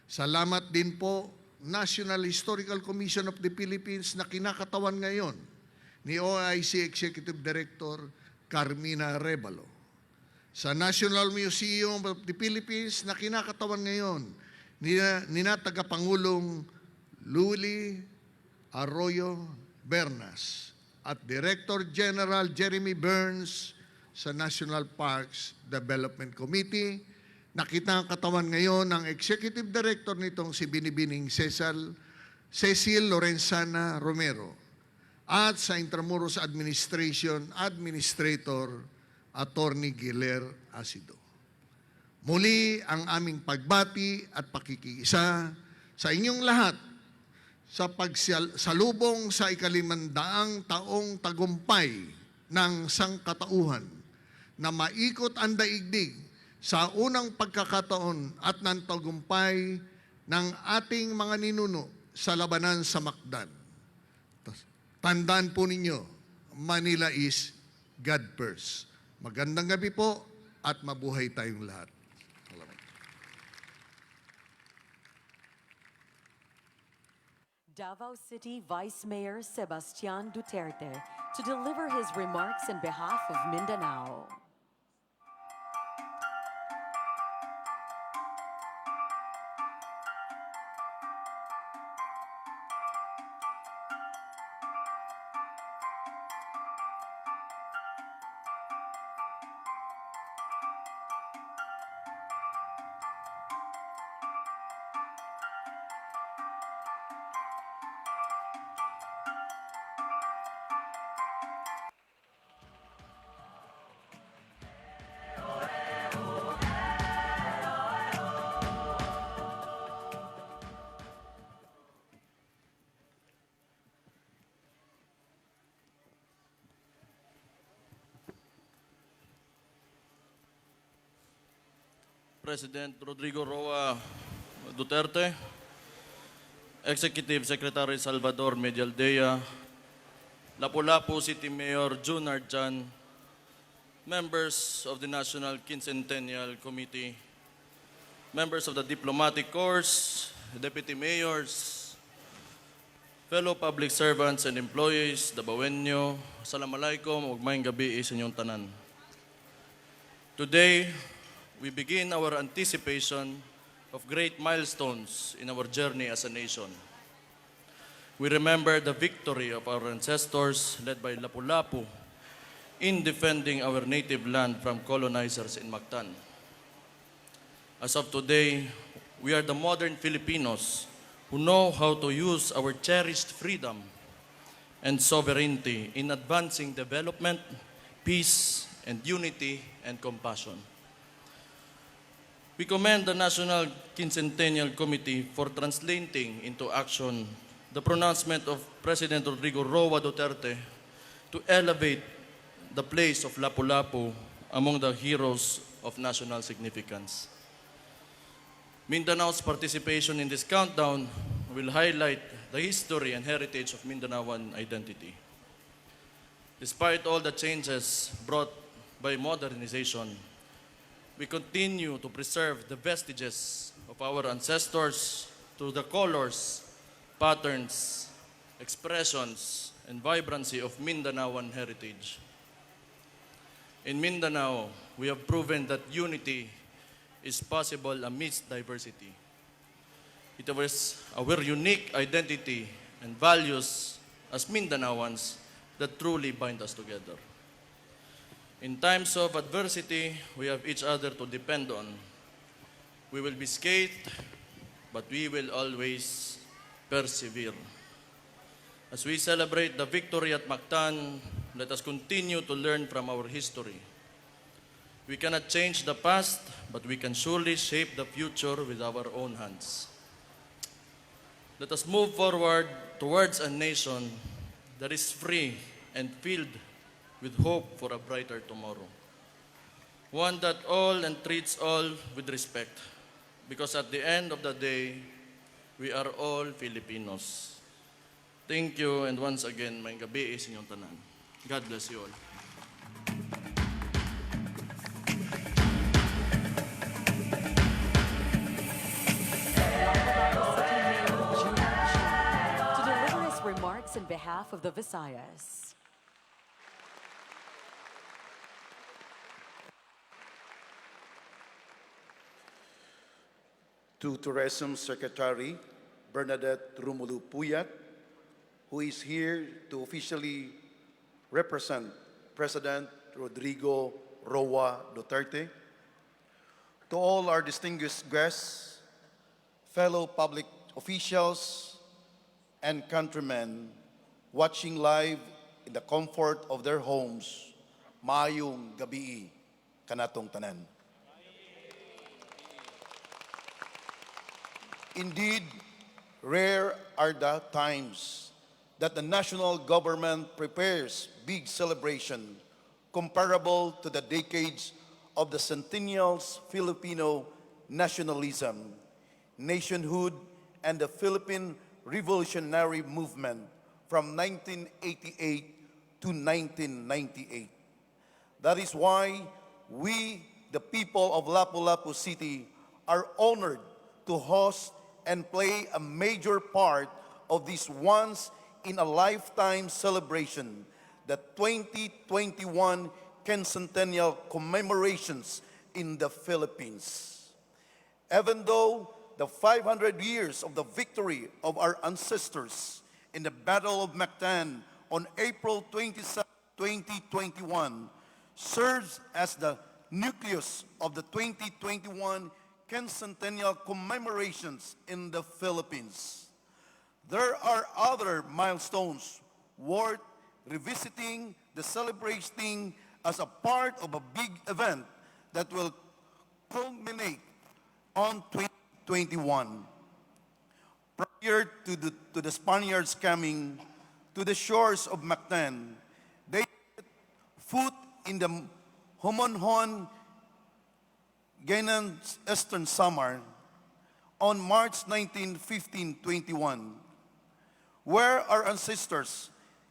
Salamat din po National Historical Commission of the Philippines na kinakatawan ngayon ni OIC Executive Director Carmina Arevalo. Sa National Museum of the Philippines na kinakatawan ngayon ni Tagapangulong Luli Arroyo Bernas at Director General Jeremy Burns sa National Parks Development Committee na kinakatawan ngayon ng Executive Director nitong si Binibining Cecil Lorenzana Romero at sa Intramuros Administration Administrator Attorney Giler Asido. Muli ang aming pagbati at pakikiisa sa inyong lahat sa pagsalubong sa ika-500 taong tagumpay ng sangkatauhan na maikot ang daigdig sa unang pagkakataon at ng tagumpay ng ating mga ninuno sa labanan sa Mactan. Tandaan po ninyo, Manila is God first. Magandang gabi po at mabuhay tayong lahat. Salamat. Davao City Vice Mayor Sebastian Duterte to deliver his remarks on behalf of Mindanao. President Rodrigo Roa Duterte, Executive Secretary Salvador Medialdea, Lapu-lapu City Mayor Junard, members of the National Quincentennial Committee, members of the Diplomatic Corps, Deputy Mayors, fellow public servants and employees, Davaoenyo, Assalamualaikum, ug maayong gabi sa inyong tanan. Today, we begin our anticipation of great milestones in our journey as a nation. We remember the victory of our ancestors led by Lapu-lapu in defending our native land from colonizers in Mactan. As of today, we are the modern Filipinos who know how to use our cherished freedom and sovereignty in advancing development, peace, and unity and compassion. We commend the National Quincentennial Committee for translating into action the pronouncement of President Rodrigo Roa Duterte to elevate the place of Lapu-lapu among the heroes of national significance. Mindanao's participation in this countdown will highlight the history and heritage of Mindanaoan identity. Despite all the changes brought by modernization, we continue to preserve the vestiges of our ancestors through the colors, patterns, expressions, and vibrancy of Mindanaoan heritage. In Mindanao, we have proven that unity is possible amidst diversity. It was our unique identity and values as Mindanaoans that truly bind us together. In times of adversity, we have each other to depend on. We will be scathed, but we will always persevere. As we celebrate the victory at Mactan, let us continue to learn from our history. We cannot change the past, but we can surely shape the future with our own hands. Let us move forward towards a nation that is free and filled with hope for a brighter tomorrow. One that all and treats all with respect, because at the end of the day, we are all Filipinos. Thank you, and once again, maayong gabi sa inyong tanan. God bless you all. To deliver his remarks in behalf of the Visayas. To Tourism Secretary Bernadette Rumulu Puyat, who is here to officially represent President Rodrigo Roa Duterte. To all our distinguished guests, fellow public officials, and countrymen watching live in the comfort of their homes, maayong gabi kanatong tanan. Indeed, rare are the times that the national government prepares big celebration comparable to the decades of the centennial's Filipino nationalism, nationhood, and the Philippine revolutionary movement from 1988 to 1998. That is why we, the people of Lapu-lapu City, are honored to host and play a major part of this once-in-a-lifetime celebration, the 2021 Quincentennial commemorations in the Philippines. Even though the 500 years of the victory of our ancestors in the Battle of Mactan on April 27, 2021 serves as the nucleus of the 2021 Quincentennial commemorations in the Philippines. There are other milestones worth revisiting the celebrating as a part of a big event that will culminate on 2021. Prior to the Spaniards coming to the shores of Mactan, they set foot in the Homonhon Gainan's Eastern Samar on March 19, 1521, where our ancestors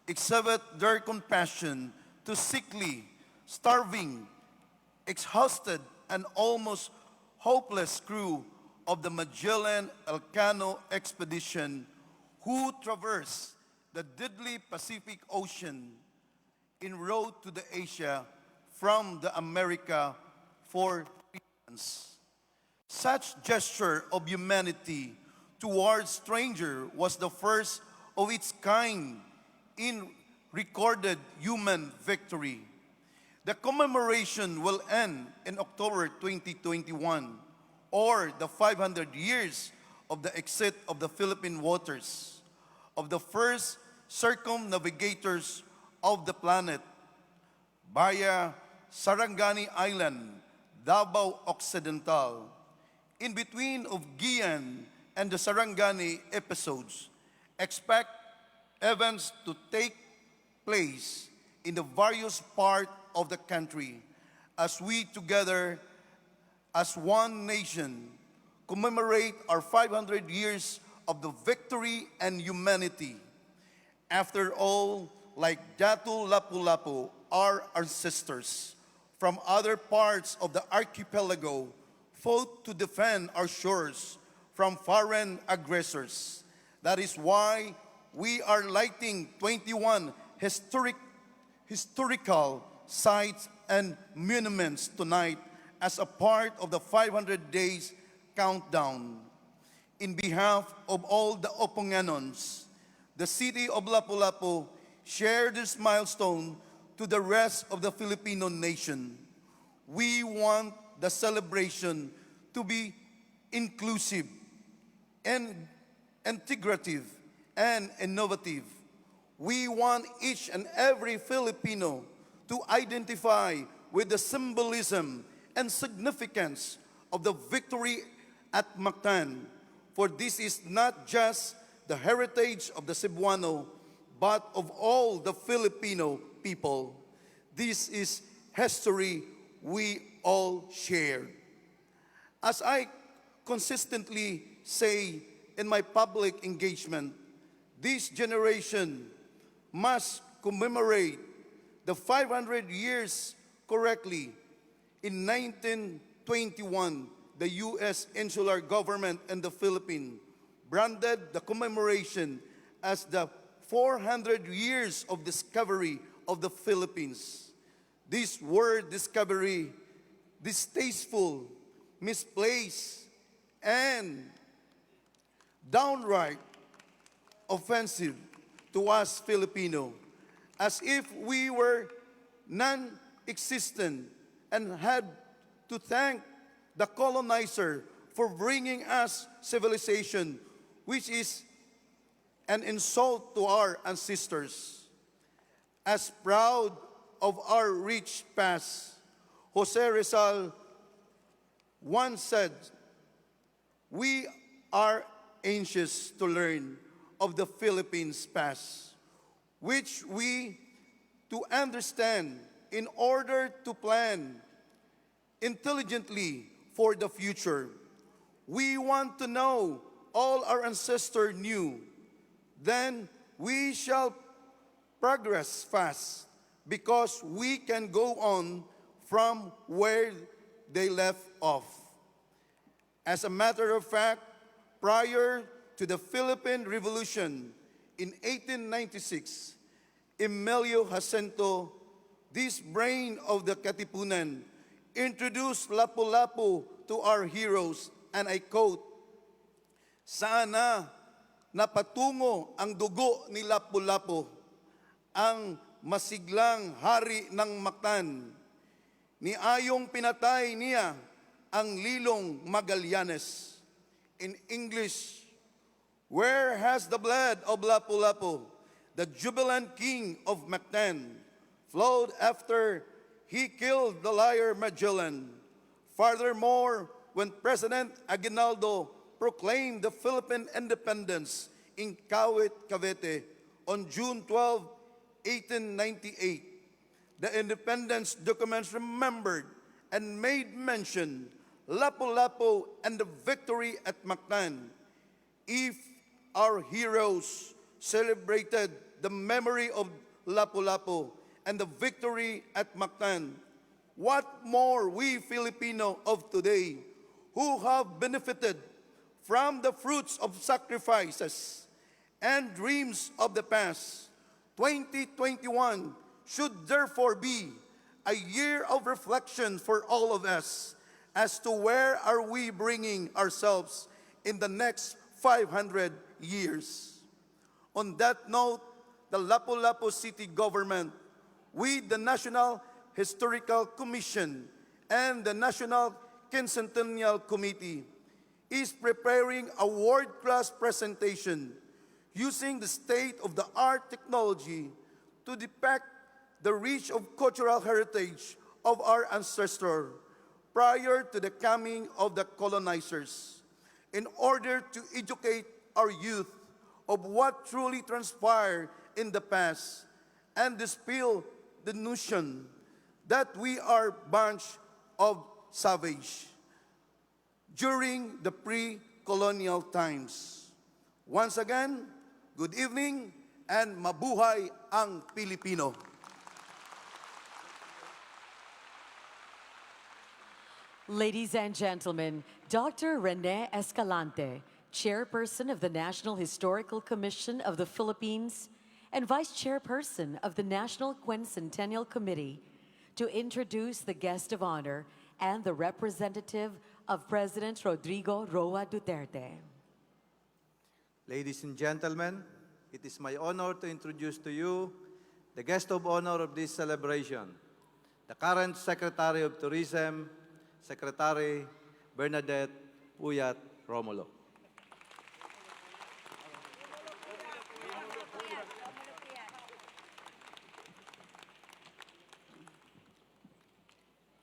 exhibit their compassion to sickly, starving, exhausted, and almost hopeless crew of the Magellan Elcano expedition who traversed the deadly Pacific Ocean en route to the Asia from the America for treatments. Such gesture of humanity towards stranger was the first of its kind in recorded human victory. The commemoration will end in October 2021, or the 500 years of the exit of the Philippine waters, of the first circumnavigators of the planet, via Sarangani Island, Davao Occidental. In between of Gian and the Sarangani episodes, expect events to take place in the various parts of the country as we together, as one nation, commemorate our 500 years of the victory and humanity. After all, like Datu Lapu-lapu, our ancestors from other parts of the archipelago fought to defend our shores from foreign aggressors. That is why we are lighting 21 historical sites and monuments tonight as a part of the 500 days countdown. In behalf of all the Oponganons, the city of Lapu-lapu share this milestone to the rest of the Filipino nation. We want the celebration to be inclusive and integrative and innovative. We want each and every Filipino to identify with the symbolism and significance of the victory at Mactan, for this is not just the heritage of the Cebuano, but of all the Filipino people. This is history we all share. As I consistently say in my public engagement, this generation must commemorate the 500 years correctly. In 1921, the U.S. Insular Government and the Philippines branded the commemoration as the 400 years of discovery of the Philippines. This word discovery, distasteful, misplaced, and downright offensive to us Filipino, as if we were non-existent and had to thank the colonizer for bringing us civilization, which is an insult to our ancestors. As proud of our rich past, Jose Rizal once said, "We are anxious to learn of the Philippines' past, which we to understand in order to plan intelligently for the future. We want to know all our ancestors knew. Then we shall progress fast because we can go on from where they left off." As a matter of fact, prior to the Philippine Revolution in 1896, Emilio Jacinto, this brain of the Katipunan, introduced Lapu-lapu to our heroes, and I quote, "Sana napatungo ang dugo ni Lapu-lapu, ang masiglang hari ng Mactan. Niayong pinatay niya ang Lilong Magallanes." In English, "Where has the blood of Lapu-lapu, the jubilant king of Mactan, flowed after he killed the liar Magellan? Furthermore, when President Aguinaldo proclaimed the Philippine independence in Kawit, Cavite on June 12, 1898, the independence documents remembered and made mention Lapu-lapu and the victory at Mactan. If our heroes celebrated the memory of Lapu-lapu and the victory at Mactan, what more we Filipino of today, who have benefited from the fruits of sacrifices and dreams of the past, 2021 should therefore be a year of reflection for all of us as to where are we bringing ourselves in the next 500 years. On that note, the Lapu-lapu City government, with the National Historical Commission and the National Quincentennial Committee, is preparing a world-class presentation using the state-of-the-art technology to depict the rich of cultural heritage of our ancestors prior to the coming of the colonizers, in order to educate our youth of what truly transpired in the past and dispel the notion that we are a bunch of savage during the pre-colonial times. Once again, good evening and mabuhay ang Pilipino. Ladies and gentlemen, Dr. Rene Escalante, Chairperson of the National Historical Commission of the Philippines and Vice Chairperson of the National Quincentennial Committee, to introduce the guest of honor and the representative of President Rodrigo Roa Duterte. Ladies and gentlemen, it is my honor to introduce to you the guest of honor of this celebration, the current Secretary of Tourism, Secretary Bernadette Puyat Romulo.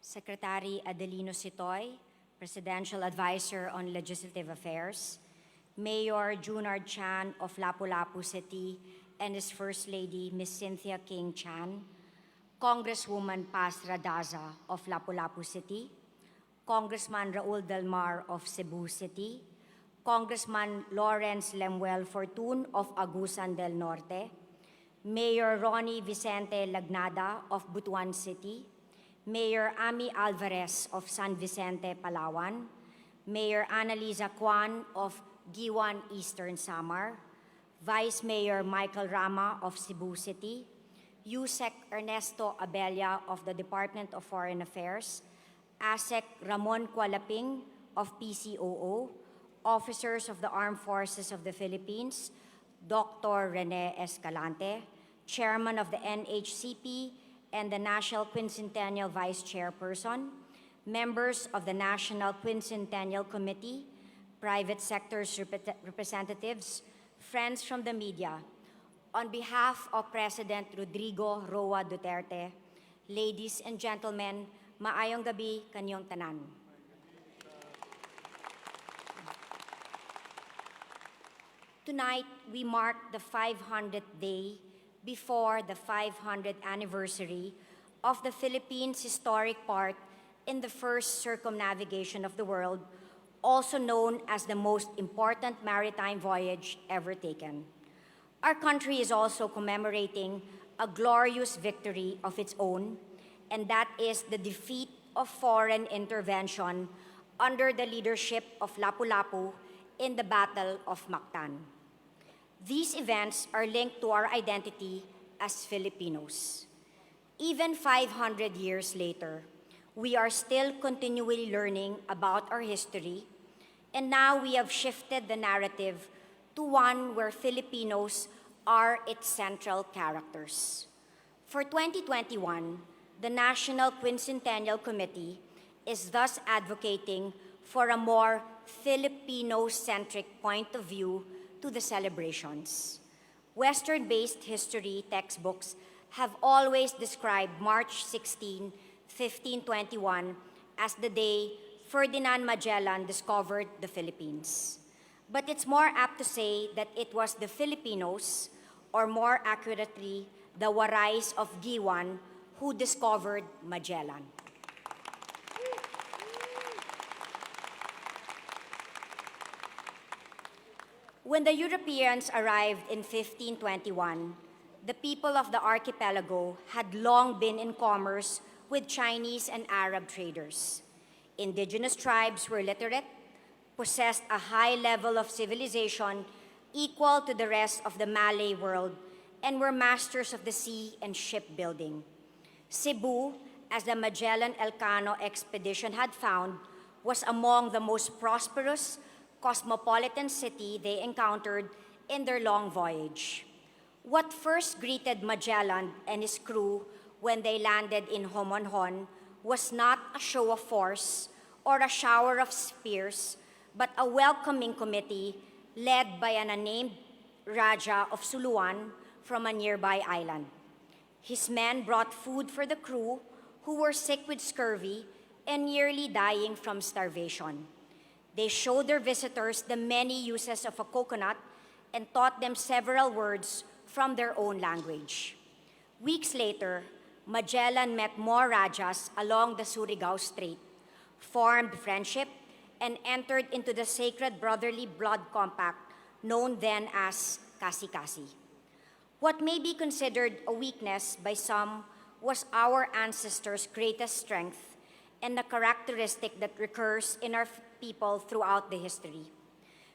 Secretary Adelino Sitoy, Presidential Advisor on Legislative Affairs, Mayor Junard Chan of Lapu-lapu City and his First Lady, Ms. Cynthia King Chan, Congresswoman Paz Radaza of Lapu-lapu City, Congressman Raul Delmar of Cebu City, Congressman Lawrence Lemuel Fortun of Agusan del Norte, Mayor Ronnie Vicente Lagnada of Butuan City, Mayor Ami Alvarez of San Vicente, Palawan, Mayor Annalisa Kwan of Giwan Eastern Samar, Vice Mayor Michael Rama of Cebu City, Yusek Ernesto Abella of the Department of Foreign Affairs, ASEC Ramon Kualaping of PCOO, officers of the Armed Forces of the Philippines, Dr. Rene Escalante, Chairman of the NHCP and the National Quincentennial Vice Chairperson, members of the National Quincentennial Committee, private sector's representatives, friends from the media, on behalf of President Rodrigo Roa Duterte, ladies and gentlemen, maayong gabi kanyong tanan. Tonight, we mark the 500th day before the 500th anniversary of the Philippines' historic part in the first circumnavigation of the world, also known as the most important maritime voyage ever taken. Our country is also commemorating a glorious victory of its own, and that is the defeat of foreign intervention under the leadership of Lapu-lapu in the Battle of Mactan. These events are linked to our identity as Filipinos. Even 500 years later, we are still continually learning about our history, and now we have shifted the narrative to one where Filipinos are its central characters. For 2021, the National Quincentennial Committee is thus advocating for a more Filipino-centric point of view to the celebrations. Western-based history textbooks have always described March 16, 1521 as the day Ferdinand Magellan discovered the Philippines. But it's more apt to say that it was the Filipinos, or more accurately, the Warais of Giwan, who discovered Magellan. When the Europeans arrived in 1521, the people of the archipelago had long been in commerce with Chinese and Arab traders. Indigenous tribes were literate, possessed a high level of civilization, equal to the rest of the Malay world, and were masters of the sea and shipbuilding. Cebu, as the Magellan Elcano expedition had found, was among the most prosperous, cosmopolitan city they encountered in their long voyage. What first greeted Magellan and his crew when they landed in Homonhon was not a show of force or a shower of spears, but a welcoming committee led by an unnamed Raja of Suluan from a nearby island. His men brought food for the crew, who were sick with scurvy and nearly dying from starvation. They showed their visitors the many uses of a coconut and taught them several words from their own language. Weeks later, Magellan met more Rajas along the Surigao Strait, formed friendship, and entered into the sacred brotherly blood compact known then as Kasi-Kasi. What may be considered a weakness by some was our ancestors' greatest strength and a characteristic that recurs in our people throughout the history.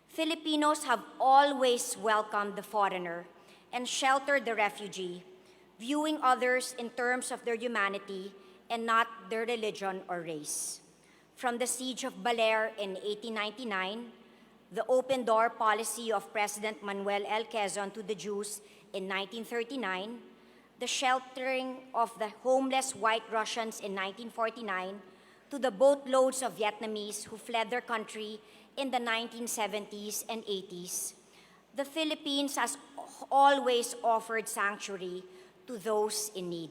Filipinos have always welcomed the foreigner and sheltered the refugee, viewing others in terms of their humanity and not their religion or race. From the siege of Baler in 1899, the open-door policy of President Manuel L. Quezon to the Jews in 1939, the sheltering of the homeless white Russians in 1949, to the boatloads of Vietnamese who fled their country in the 1970s and 80s, the Philippines has always offered sanctuary to those in need.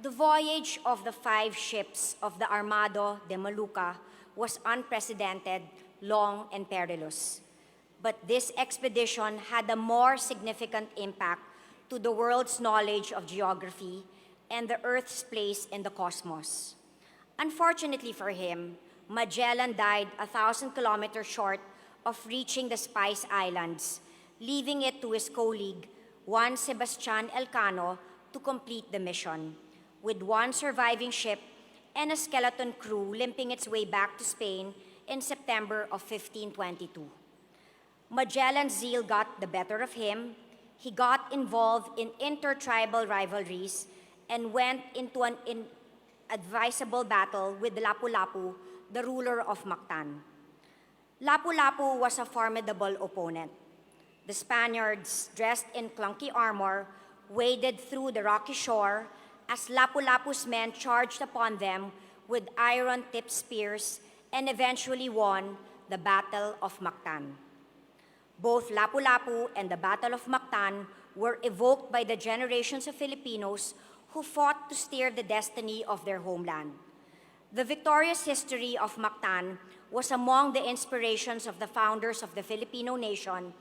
The voyage of the 5 ships of the Armado de Maluca was unprecedented, long, and perilous. But this expedition had a more significant impact to the world's knowledge of geography and the Earth's place in the cosmos. Unfortunately for him, Magellan died 1,000 kilometers short of reaching the Spice Islands, leaving it to his colleague, Juan Sebastian Elcano, to complete the mission, with one surviving ship and a skeleton crew limping its way back to Spain in September of 1522. Magellan's zeal got the better of him. He got involved in intertribal rivalries and went into an inadvisable battle with Lapu-lapu, the ruler of Mactan. Lapu-lapu was a formidable opponent. The Spaniards, dressed in clunky armor, waded through the rocky shore as Lapu-lapu's men charged upon them with iron-tipped spears and eventually won the Battle of Mactan. Both Lapu-lapu and the Battle of Mactan were evoked by the generations of Filipinos who fought to steer the destiny of their homeland. The victorious history of Mactan was among the inspirations of the founders of the Filipino nation,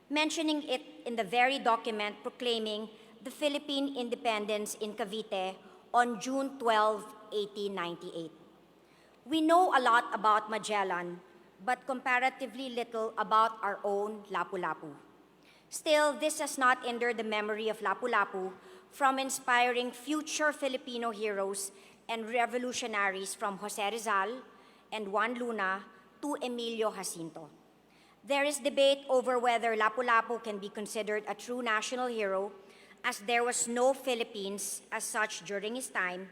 mentioning it in the very document proclaiming the Philippine independence in Cavite on June 12, 1898. We know a lot about Magellan, but comparatively little about our own Lapu-lapu. Still, this has not hindered the memory of Lapu-lapu from inspiring future Filipino heroes and revolutionaries from Jose Rizal and Juan Luna to Emilio Jacinto. There is debate over whether Lapu-lapu can be considered a true national hero, as there was no Philippines as such during his time.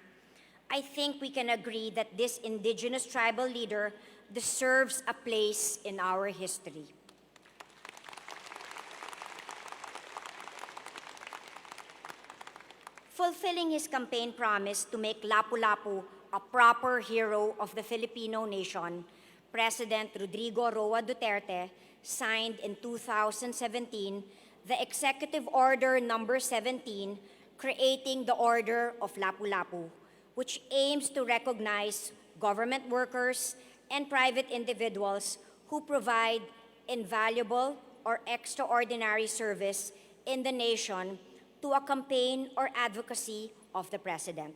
I think we can agree that this indigenous tribal leader deserves a place in our history. Fulfilling his campaign promise to make Lapu-lapu a proper hero of the Filipino nation, President Rodrigo Roa Duterte signed in 2017 the Executive Order Number 17, creating the Order of Lapu-lapu, which aims to recognize government workers and private individuals who provide invaluable or extraordinary service in the nation to a campaign or advocacy of the President.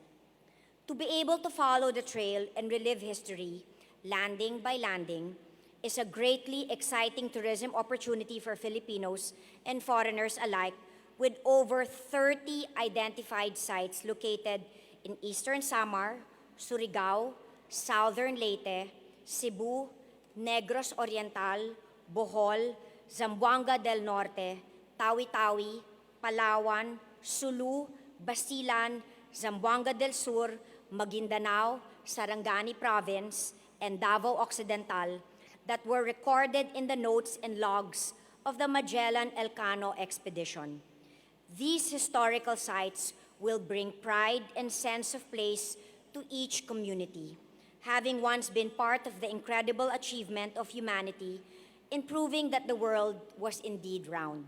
To be able to follow the trail and relive history, landing by landing, is a greatly exciting tourism opportunity for Filipinos and foreigners alike, with over 30 identified sites located in Eastern Samar, Surigao, Southern Leyte, Cebu, Negros Oriental, Bohol, Zamboanga del Norte, Tawi-Tawi, Palawan, Sulu, Basilan, Zamboanga del Sur, Maguindanao, Sarangani Province, and Davao Occidental that were recorded in the notes and logs of the Magellan Elcano expedition. These historical sites will bring pride and sense of place to each community, having once been part of the incredible achievement of humanity in proving that the world was indeed round.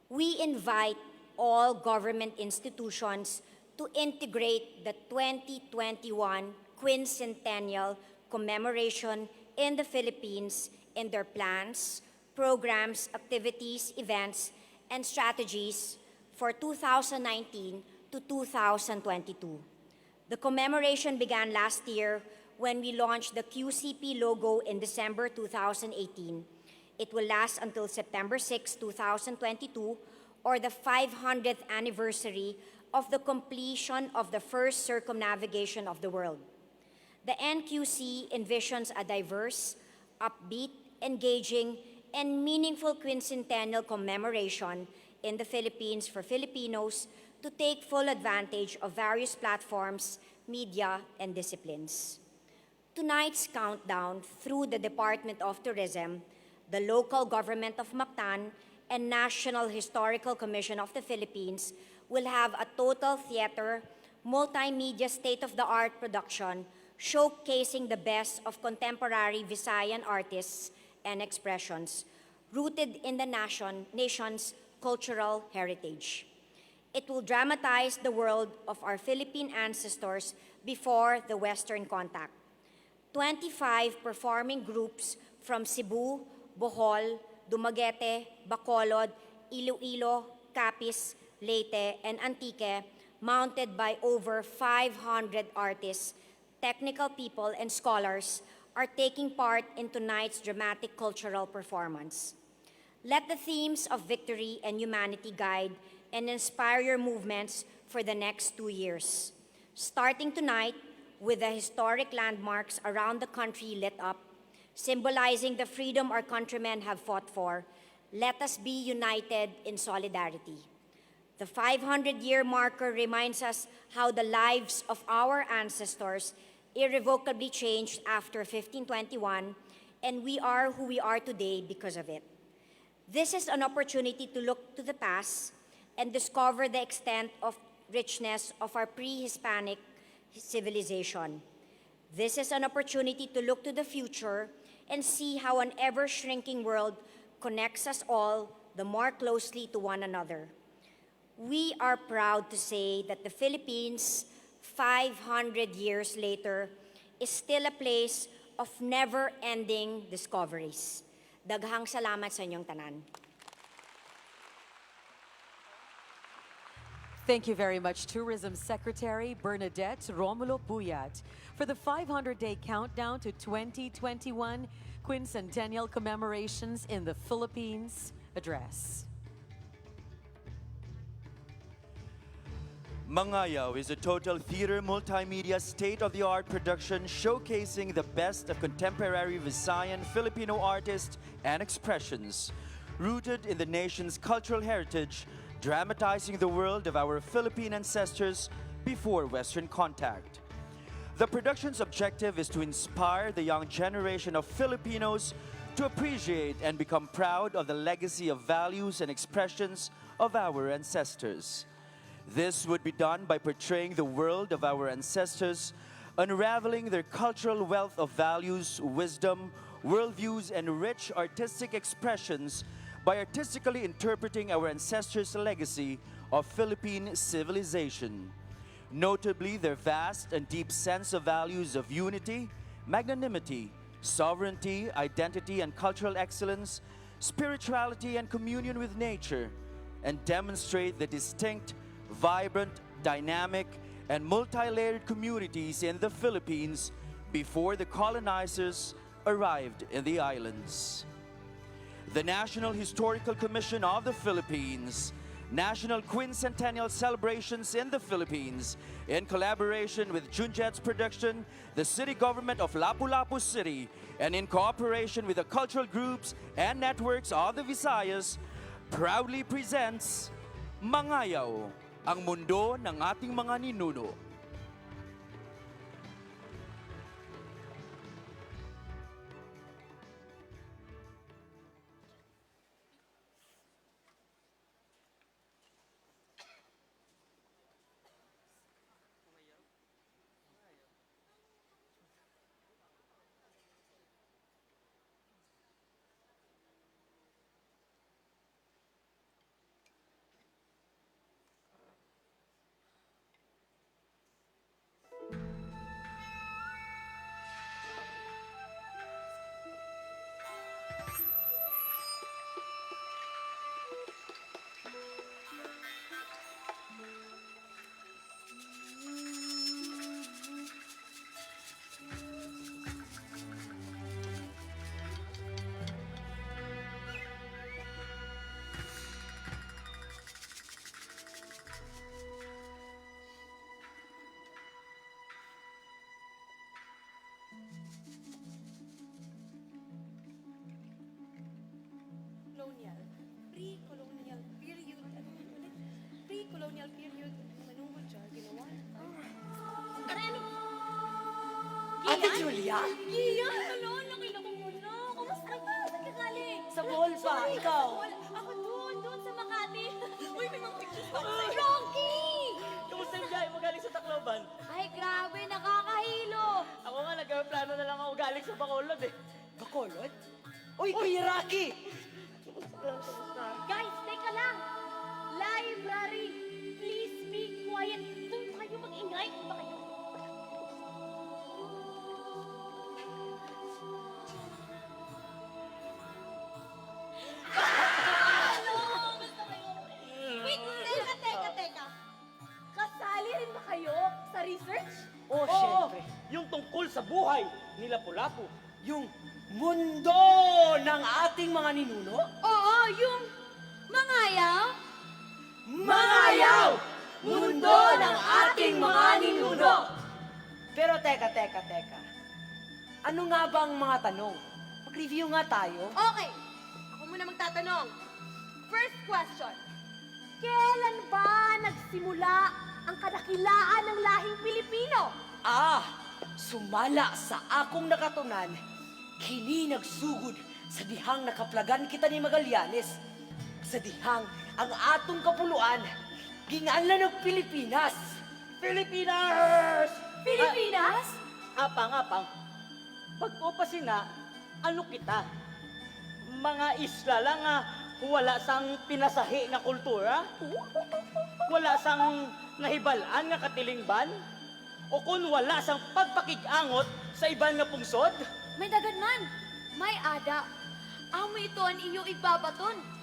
We invite all government institutions to integrate the 2021 Quincentennial Commemoration in the Philippines in their plans, programs, activities, events, and strategies for 2019 to 2022. The commemoration began last year when we launched the QCP logo in December 2018. It will last until September 6, 2022, or the 500th anniversary of the completion of the first circumnavigation of the world. The NQC envisions a diverse, upbeat, engaging, and meaningful quincentennial commemoration in the Philippines for Filipinos to take full advantage of various platforms, media, and disciplines. Tonight's countdown through the Department of Tourism, the local government of Mactan, and National Historical Commission of the Philippines will have a total theater, multimedia state-of-the-art production showcasing the best of contemporary Visayan artists and expressions rooted in the nation's cultural heritage. It will dramatize the world of our Philippine ancestors before the Western contact. 25 performing groups from Cebu, Bohol, Dumaguete, Bacolod, Iloilo, Capiz, Leyte, and Antique, mounted by over 500 artists, technical people, and scholars, are taking part in tonight's dramatic cultural performance. Let the themes of victory and humanity guide and inspire your movements for the next 2 years. Starting tonight, with the historic landmarks around the country lit up, symbolizing the freedom our countrymen have fought for, let us be united in solidarity. The 500-year marker reminds us how the lives of our ancestors irrevocably changed after 1521, and we are who we are today because of it. This is an opportunity to look to the past and discover the extent of richness of our pre-Hispanic civilization. This is an opportunity to look to the future and see how an ever-shrinking world connects us all the more closely to one another. We are proud to say that the Philippines, 500 years later, is still a place of never-ending discoveries. Daghang salamat sa inyong tanan. Thank you very much, Tourism Secretary Bernadette Romulo Puyat, for the 500-day countdown to 2021 Quincentennial Commemorations in the Philippines address. Mangayaw is a total theater multimedia state-of-the-art production showcasing the best of contemporary Visayan Filipino artists and expressions, rooted in the nation's cultural heritage, dramatizing the world of our Philippine ancestors before Western contact. The production's objective is to inspire the young generation of Filipinos to appreciate and become proud of the legacy of values and expressions of our ancestors. This would be done by portraying the world of our ancestors, unraveling their cultural wealth of values, wisdom, worldviews, and rich artistic expressions by artistically interpreting our ancestors' legacy of Philippine civilization. Notably, their vast and deep sense of values of unity, magnanimity, sovereignty, identity, and cultural excellence, spirituality, and communion with nature, and demonstrate the distinct, vibrant, dynamic, and multi-layered communities in the Philippines before the colonizers arrived in the islands. The National Historical Commission of the Philippines, National Quincentennial Celebrations in the Philippines in collaboration with Junjet's production, the city government of Lapu-lapu City, and in cooperation with the cultural groups and networks of the Visayas, proudly presents Mangayaw, ang mundo ng ating mga ninuno. Pre-colonial period, ano yun ulit? Pre-colonial period, manungod siya, ginawa. Ano? Ate Julia? Gian, ano? Nakita ko muna. Kamusta ka? Saan ka galing? Sa mall pa, ikaw? Ako doon sa Makati. Uy, may mga pictures pa sa'yo. Rocky! Kamusta yung biyahe mo galing sa Tacloban? Ay, grabe, nakakahilo. Ako nga, nagplano na lang ako galing sa Bacolod eh. Bacolod? Uy, Kuya Rocky! Guys, teka lang. Library, please be quiet. Doon kayo mag-ingay. Doon ba kayo? Wait, teka. Kasali rin ba kayo sa research? Oh, syempre. Yung tungkol sa buhay ni Lapu-lapu. Yung mundo ng ating mga ninuno? Oo, yung Mangayaw. Mangayaw! Mundo ng ating mga ninuno! Pero teka. Ano nga bang mga tanong? Mag-review nga tayo. Okay, ako muna magtatanong. First question. Kailan ba nagsimula ang kadakilaan ng lahing Pilipino? Sumala sa akong nakatunan, kini nagsugod sa dihang nakaplagan kita ni Magallanes. Sa dihang ang atong kapuluan, ginganlan ng Pilipinas. Pilipinas! Pilipinas? Apang. Pag-upasin na, ano kita? Mga isla lang nga, wala sang pinasahi nga kultura? Wala sang nahibalaan nga katilingban? O kung wala sang pagpakig-angot sa iban nga pungsod? May dagan man. May ada. Amo ito ang iyo igbabaton.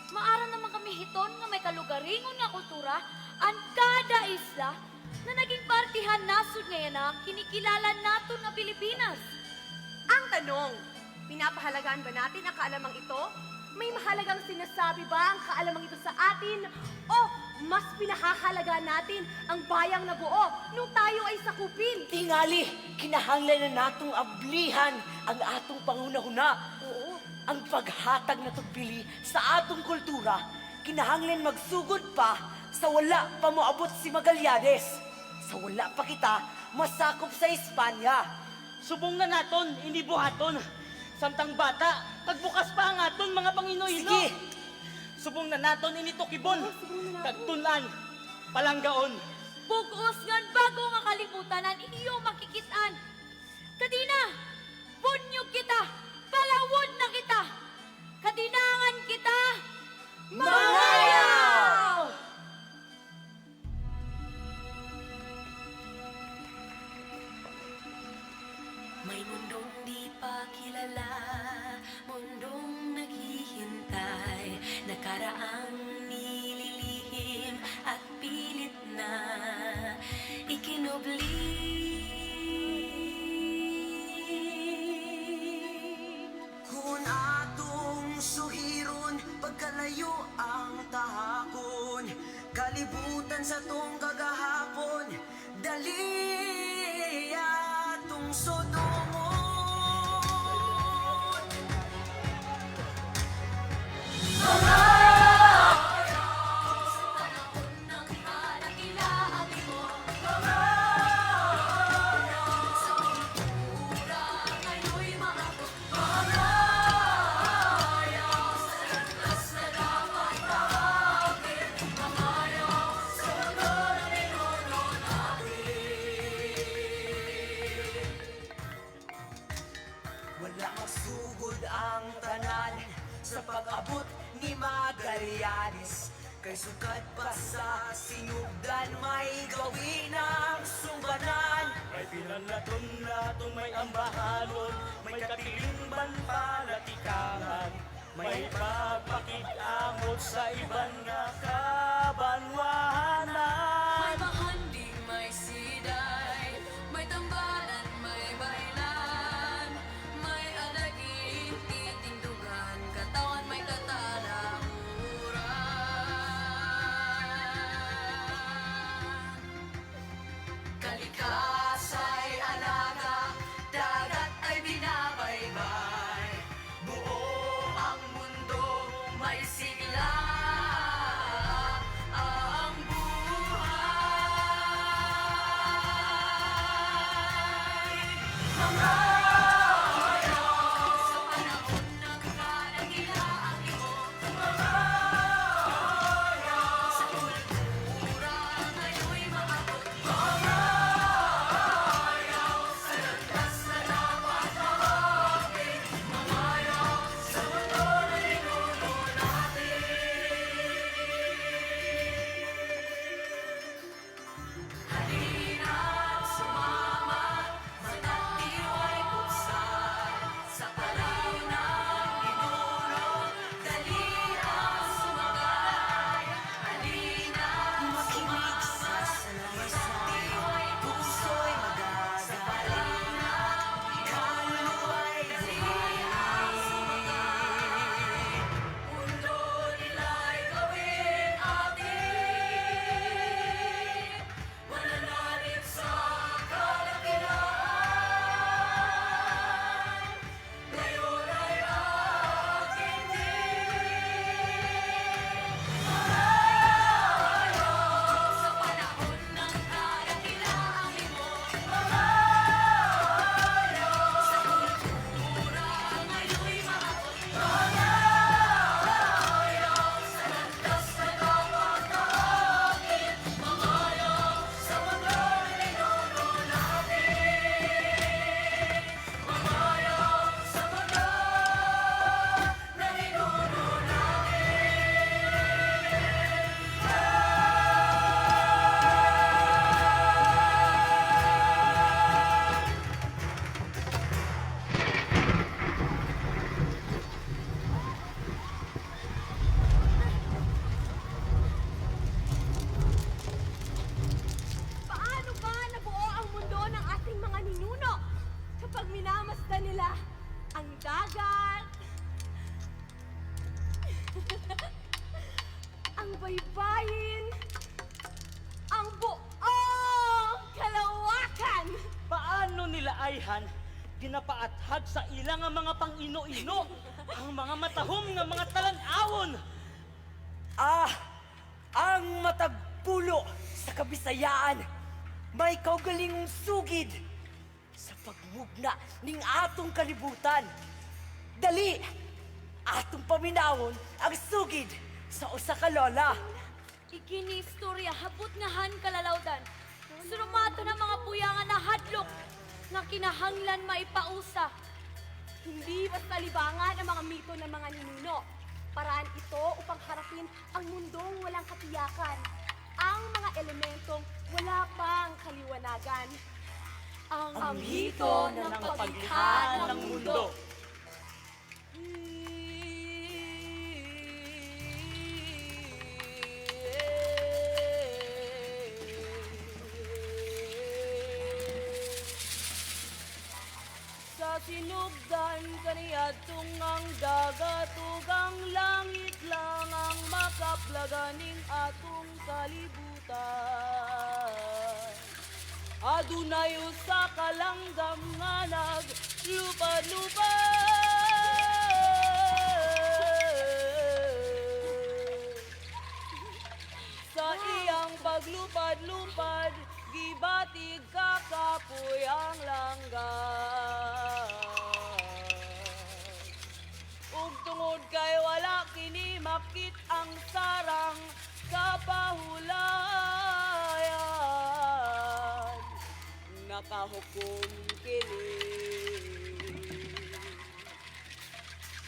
Maara naman kami hiton nga may kalugaringon nga kultura ang kada isla na naging partihan nasod ngayon na kinikilala nato nga Pilipinas. Ang tanong, pinapahalagaan ba natin ang kaalamang ito? May mahalagang sinasabi ba ang kaalamang ito sa atin? O mas pinahahalagaan natin ang bayang nabuo nung tayo ay sakupin? Tingali, kinahanglan na natong ablihan ang atong pangunahuna. Oo. Ang paghatag na tugpili sa atong kultura, kinahanglan magsugod pa sa wala pa moabot si Magallanes. Sa wala pa kita masakop sa Espanya. Subong na naton, inibuhaton. Samtang bata, pagbukas pa ang aton mga Panginoy. Sige! Subong na naton initukibon. Kagtunan, palanggaon. Bugos ngan bago nga kalibutanan iyo makikitaan. Kadina, bunyog kita, palawod na kita. Kadinangan kita, Mangayaw! May mundong di pa kilala, mundong naghihintay, nakaraang nililihim at pilit na ikinubli. Kung atong suhiron, pagkalayo ang tahakon, atong kagahapon, dali atong sudumon. Wala magsugod ang tanan sa pag-abot ni Magallanes. Kay sukad pa sa sinugdan, may gawin ang sumbanan. May pinanlaton-laton, may ambahalon, may katilingban palatikangan, may pagpakit-amot sa iban nga kabanwahanan. May mahanding, may siday, may tambalan, may bailan, may alagin, titindugan, katawan may katalahuran. Kalikasay alaga, dagat ay binabaybay, buo ang mundo may sigla. Ang buhay, mga hayop, sa panahon ng kadakilaan mo, mga hayop, sa kultura ngayon'y maabot, mga hayop, sa landas na dapat mahagin, mga hayop, sa mundo na ninuno natin. Halina't sumama, magtatiway buksan, sa palaw ng ninuno, dalihan sumagay. Halina't makinig sa magtatiway puso'y magagay, sa palaw ng kaluluwa'y dalihan sumagay. Mundo nila'y gawin atin, mananalig sa kalakihan. Ngayon ay akin din. Hayop, sa panahon ng kadakilaan mo, mga hayop, sa kultura ngayon'y maabot, mga hayop, sa landas na dapat mahagin, mga hayop, sa mundo na ninuno natin. Mga hayop, sa mundo na ninuno Paano ba nabuo ang mundo ng ating mga ninuno kapag minamasdan nila ang dagat, ang baybayin, ang buong kalawakan? Paano nila ayhan ginapaathag sa ilang ang mga pang-ino-ino, ang mga matahom nga mga talan-awon? Ang matagpulo sa kabisayaan, may kaugalingong sugid sa pagmugna ning atong kalibutan. Dali, atong paminawon ang sugid sa usa ka lola. Ikinistorya hapot nga han kalalawdan. Surumato na mga puyangan na hadlok nga kinahanglan maipausa. Hindi basta libangan ang mga mito ng mga ninuno. Paraan ito upang harapin ang mundong walang katiyakan. Ang mga elementong wala pang kaliwanagan. Ang mito ng paglikha ng mundo. Sa sinugdan kaniyadtong ang dagat ug ang langit lang ang makaplaganing atong kalibutan. langgam. Adunay usa ka langgam nga naglupad-lupad. Sa iyang paglupad-lupad, gibatig kakapoy ang langgam. Ug tungod kay wala kini makit ang sarang kapahulayan, nakahukom kini.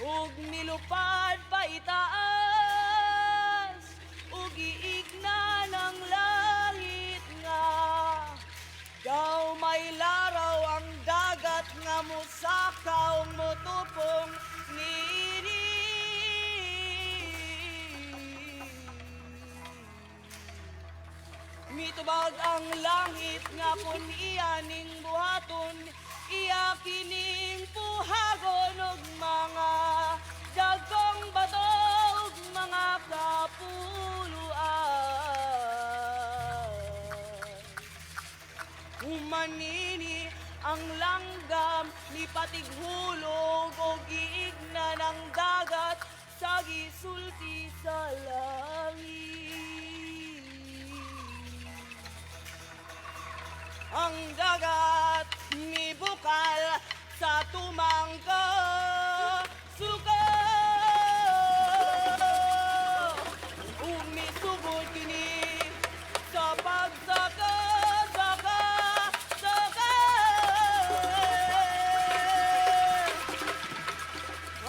Ug nilupad pa itaas, ug giigna ng langit nga daw may laraw ang dagat nga musakaw motupong niini. Mitubag ang langit nga kun iya ning buhaton, iya kining puhagon og mga dagkong bato ug mga kapuluan. Humanini ang langgam ni patighulog o giigna ng dagat sa gisulti sa langit. Ang dagat ni bukal sa tumangka suka. Umisugod kini sa pagsaka.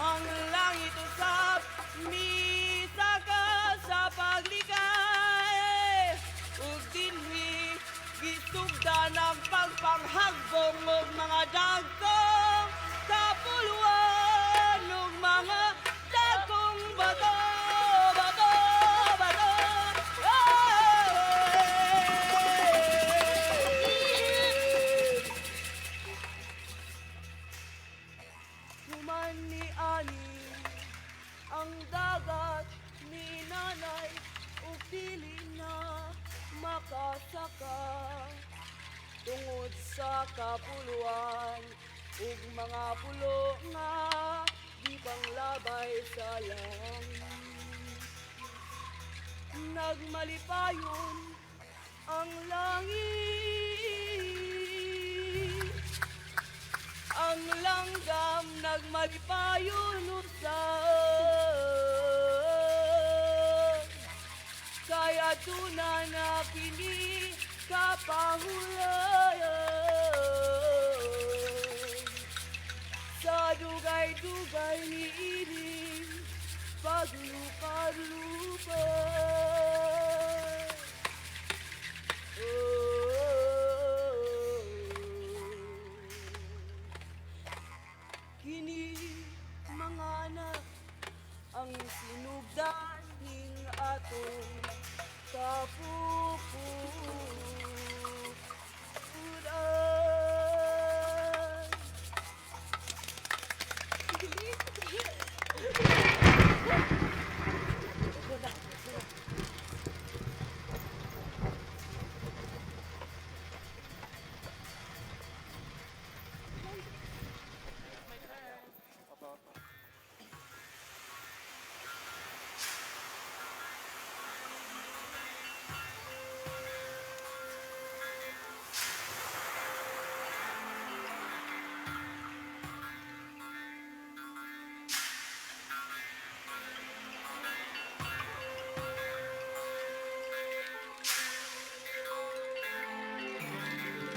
Ang langit usap misaka sa paglikay, ug dinhi gisugdan ang pagpanghagbong og mga dagkong kapuluan ug mga dagkong bato. Human ni ani ang dagat ni nanay ug dili na makasaka tungod sa kapuluan ug mga pulo nga di panglabay sa langit. Nagmalipayon ang langit, ang langgam nagmalipayon usab, kaya tuna na kini kapahulayan. Sa dugay-dugay ni ining paglupad-lupad. Kini mga anak ang sinugdan ning atong kapupudan.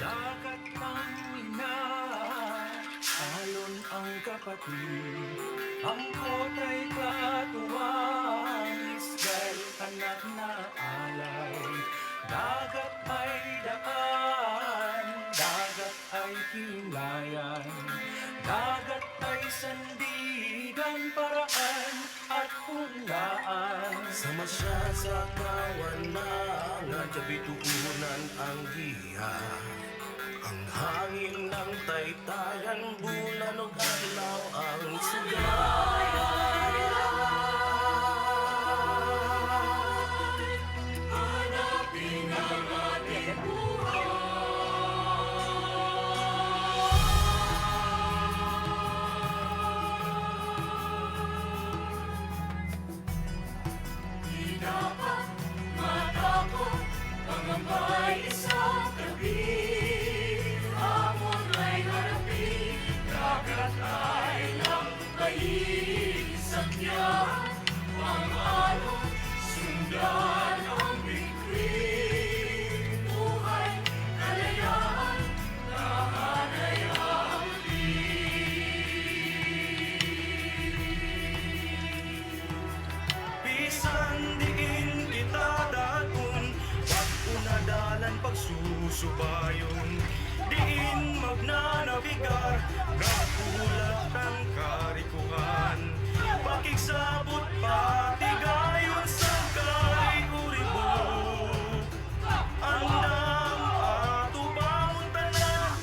Dagat ang ina, alon ang kapatid, ang kota'y katuwang, Israel anak na alay. Dagat ay daan, dagat ay himlayan, dagat ay sandigan, paraan at punlaan. Sama siya sa kawanan, nga bituunan ang giha. Ang hangin ng taytayan, bulan o adlaw ang sugay. Hanapin pagsusubayon, diin magnanabigar, nagulat ang karikuhan, pakigsabot patigayon sa kay-uribok. Andam ato bangon tanan,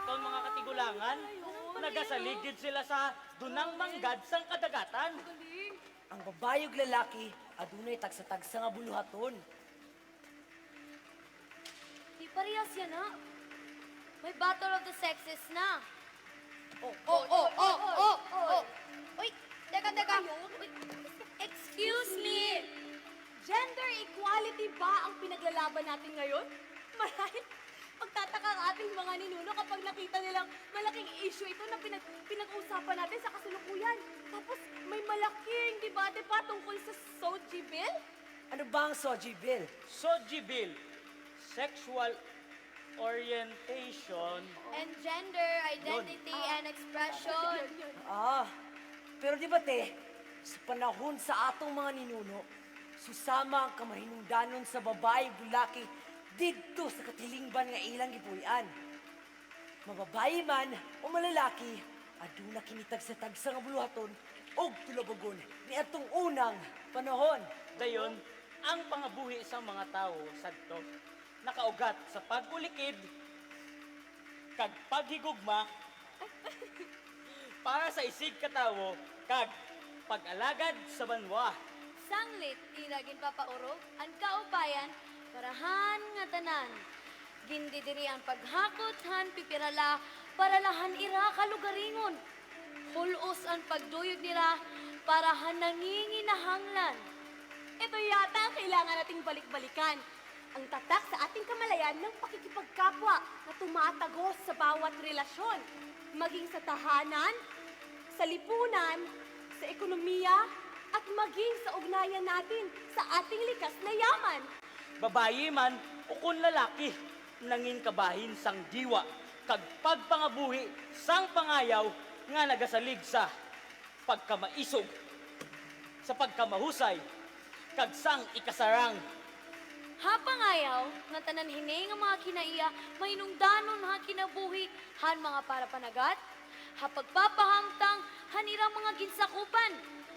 Kaun mga katigulangan, nagasaligid sila sa dunang manggad sang kadagatan. Ang babayog lalaki, adunay tagsa-tagsa nga buluhaton. Di parehas yan ha. May battle of the sexes na. Uy, teka. Excuse me. Gender equality ba ang pinaglalaban natin ngayon? Marahil magtataka ang ating mga ninuno kapag nakita nilang malaking issue ito na pinag-uusapan natin sa kasalukuyan. Tapos may malaking debate pa tungkol sa Soji Bill? Ano ba ang Soji Bill? Soji Bill, sexual orientation. And gender, identity, and expression. Pero di ba te, sa panahon sa atong mga ninuno, susama ang kamahinungdanon sa babae ug lalaki didto sa katilingban nga ilang gipuy-an. Mababae man o malalaki, aduna kinitag sa tagsa nga buluhaton og tulabagon ni atong unang panahon. Dayon, ang pangabuhi sa mga tao sadto nakaugat sa pag-ulikid kag paghigugma para sa isig katawo kag pag-alagad sa banwa. Sanglit, iragin papaurog, ang kaupayan, parahan nga tanan. Gindidiri ang paghakot, han pipirala, para lahan ira kalugaringon. Hulos ang pagduyog nila, para han nanginginahanglan. Ito yata ang kailangan nating balik-balikan. Ang tatak sa ating kamalayan ng pakikipagkapwa na tumatagos sa bawat relasyon. Maging sa tahanan, sa lipunan, sa ekonomiya, at maging sa ugnayan natin sa ating likas na yaman. Babayi man o kung lalaki, nangin kabahin sang diwa, kag pagpangabuhi sang pangayaw nga nagasalig sa pagkamaisog, sa pagkamahusay, kag sang ikasarang. Hapangayaw, nga tanan hini nga mga kinaiya, mainungdanon ha kinabuhi, han mga para panagat, ha pagpapahamtang, hanirang mga ginsakupan,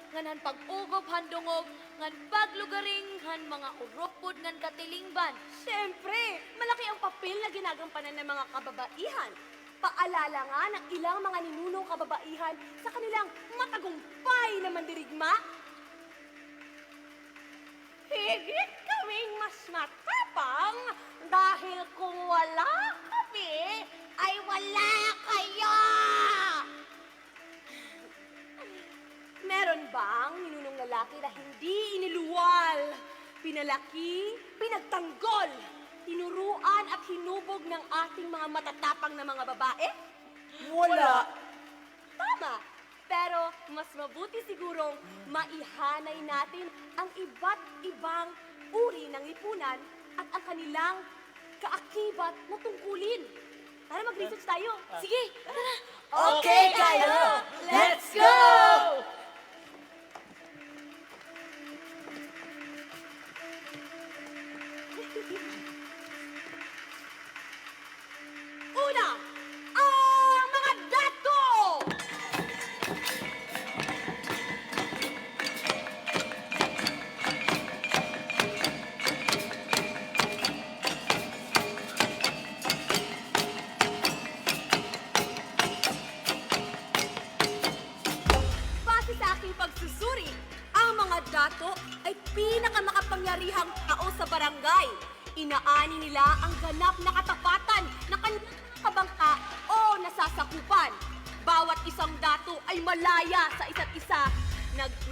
ngan pag-ugop handungog, ngan paglugaring, han mga urupod ngan katilingban. Siyempre, malaki ang papel na ginagampanan ng mga kababaihan. Paalala nga ng ilang mga ninunong kababaihan sa kanilang matagumpay na mandirigma. Higit kaming mas matapang dahil kung wala kami, ay wala kayo! Meron bang ninunong lalaki na hindi iniluwal, Pinalaki, pinagtanggol, tinuruan at hinubog ng ating mga matatapang na mga babae? Wala. Tama. Pero mas mabuti sigurong maihanay natin ang iba't ibang uri ng lipunan at ang kanilang kaakibat na tungkulin. Tara, mag-research tayo. Sige, tara. Okay, kayo! Let's go! Una, ang mga dato! Base sa aking pagsusuri, ang mga dato ay pinakamakapangyarihang tao sa barangay. Inaani nila ang ganap na katapatan na kanilang kabangka o nasasakupan. Bawat isang dato ay malaya sa isa't isa,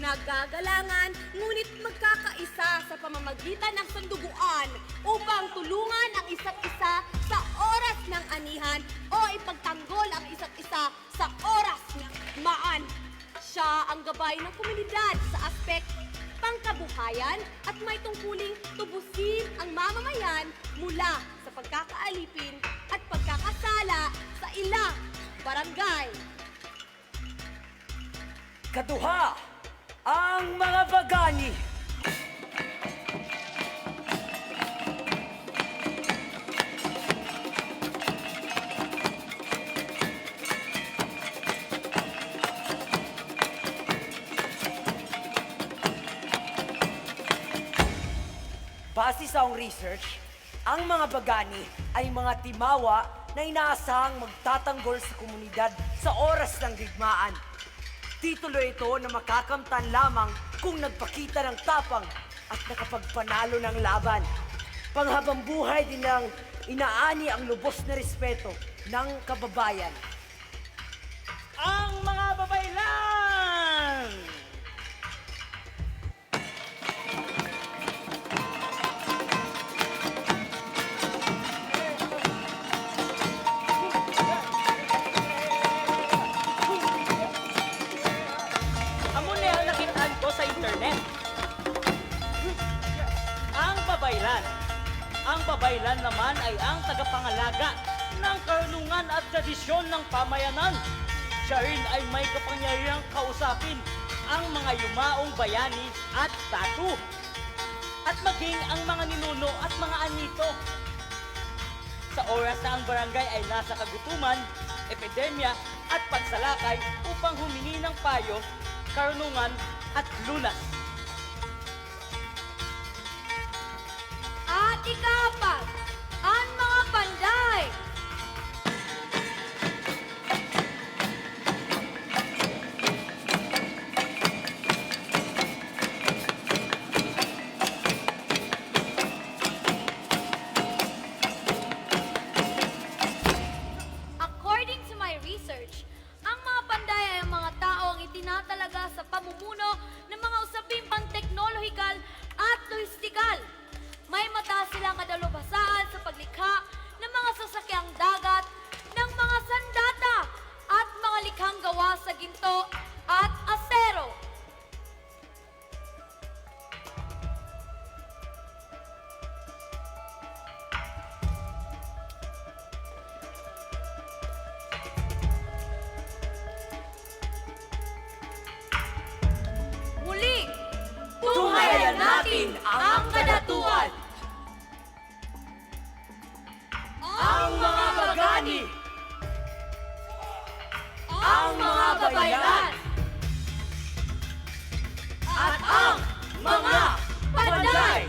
nagagalangan, ngunit magkakaisa sa pamamagitan ng sanduguan upang tulungan ang isa't isa sa oras ng anihan o ipagtanggol ang isa't isa sa oras ng maan. Siya ang gabay ng komunidad sa aspek pangkabuhayan at may tungkuling tubusin ang mamamayan mula sa pagkakaalipin at pagkakasala sa ilang barangay. Kaduha, ang mga bagani. Base sa akong research, ang mga bagani ay mga timawa na inaasahang magtatanggol sa komunidad sa oras ng digmaan. Titulo ito na makakamtan lamang kung nagpakita ng tapang at nakapagpanalo ng laban. Panghabang buhay din lang inaani ang lubos na respeto ng kababayan. Ang mga babaylan! Amo na ang nakitaan ko sa internet. Ang babaylan. Ang babaylan naman ay ang tagapangalaga ng karunungan at tradisyon ng pamayanan. Siya rin ay may kapangyarihang kausapin ang mga yumaong bayani at tatu. At maging ang mga ninuno at mga anito. Sa oras na ang barangay ay nasa kagutuman, epidemya at pagsalakay upang humingi ng payo, karunungan at lunas. At ikapat, ang mga panday. According to my research, ang mga panday ay ang mga taong itinatalaga sa pamumuno ng mga usaping pang-teknolohikal at lohistikal. May mataas silang kadalubhasaan sa paglikha ng mga sasakyang dagat, ng mga sandata at mga likhang gawa sa ginto at asero. Muli, tunghayan natin ang kadatuan. Ang mga bagani. Ang mga babaylan. At ang mga panday.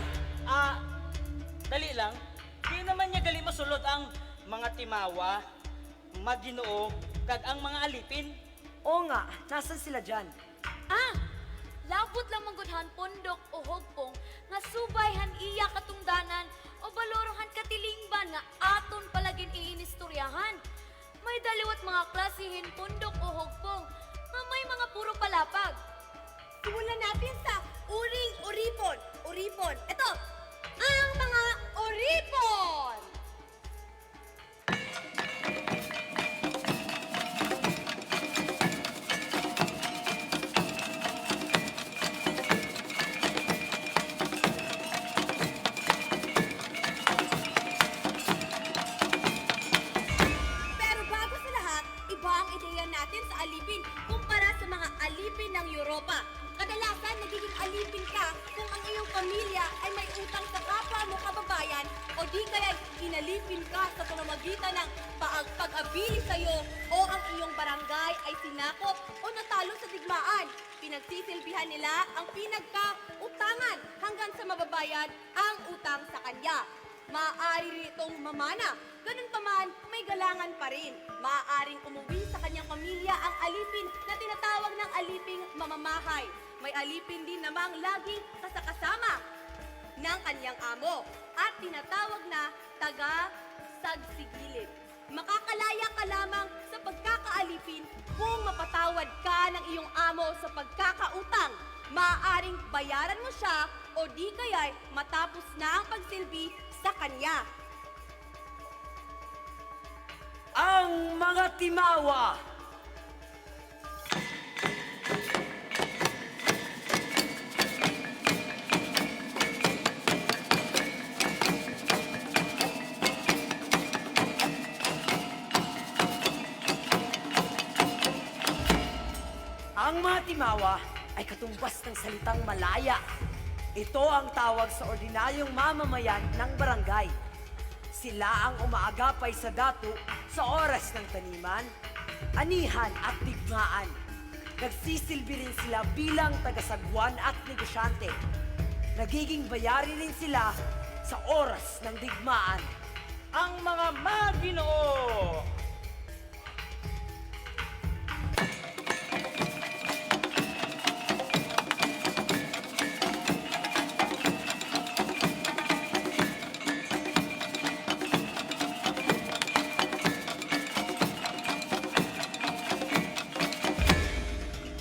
Dali lang. Di naman niya gali masulod ang mga timawa, maginoo, kag ang mga alipin. Oo nga, nasan sila dyan? Labot lang manggudhan pondok o hugpong nga subayhan iya katungdanan o balorohan katilingban nga aton palagin iinistoryahan. May daliwat mga klasihin pondok o hugpong nga may mga puro palapag. Simulan natin sa uring uripon. Uripon. oripon. Ito, ang mga oripon. Pero bago sa lahat, iba ang ideya natin sa alipin kumpara sa mga alipin ng Europa. Kadalasan, nagiging alipin ka kung ang iyong pamilya ay may utang sa kapwa mo kababayan o di kaya inalipin ka sa pamamagitan ng pag-abili sa'yo o ang iyong barangay ay sinakop o natalo sa digmaan. Pinagsisilbihan nila ang pinagkautangan hanggang sa mababayad ang utang sa kanya. Maaari itong mamana. Ganun pa man, may galangan pa rin. Maaaring umuwi sa kanyang pamilya ang alipin na tinatawag ng aliping mamamahay. May alipin din namang laging kasakasama ng kanyang amo at tinatawag na taga-sagsigilid. Makakalaya ka lamang sa pagkakaalipin kung mapatawad ka ng iyong amo sa pagkakautang. Maaaring bayaran mo siya o di kaya'y matapos na ang pagsilbi sa kanya. Ang mga timawa. Ang mga timawa ay katumbas ng salitang malaya. Ito ang tawag sa ordinaryong mamamayan ng barangay. Sila ang umaagapay sa datu sa oras ng taniman, anihan at digmaan. Nagsisilbi rin sila bilang tagasagwan at negosyante. Nagiging bayari rin sila sa oras ng digmaan. Ang mga Maginoo.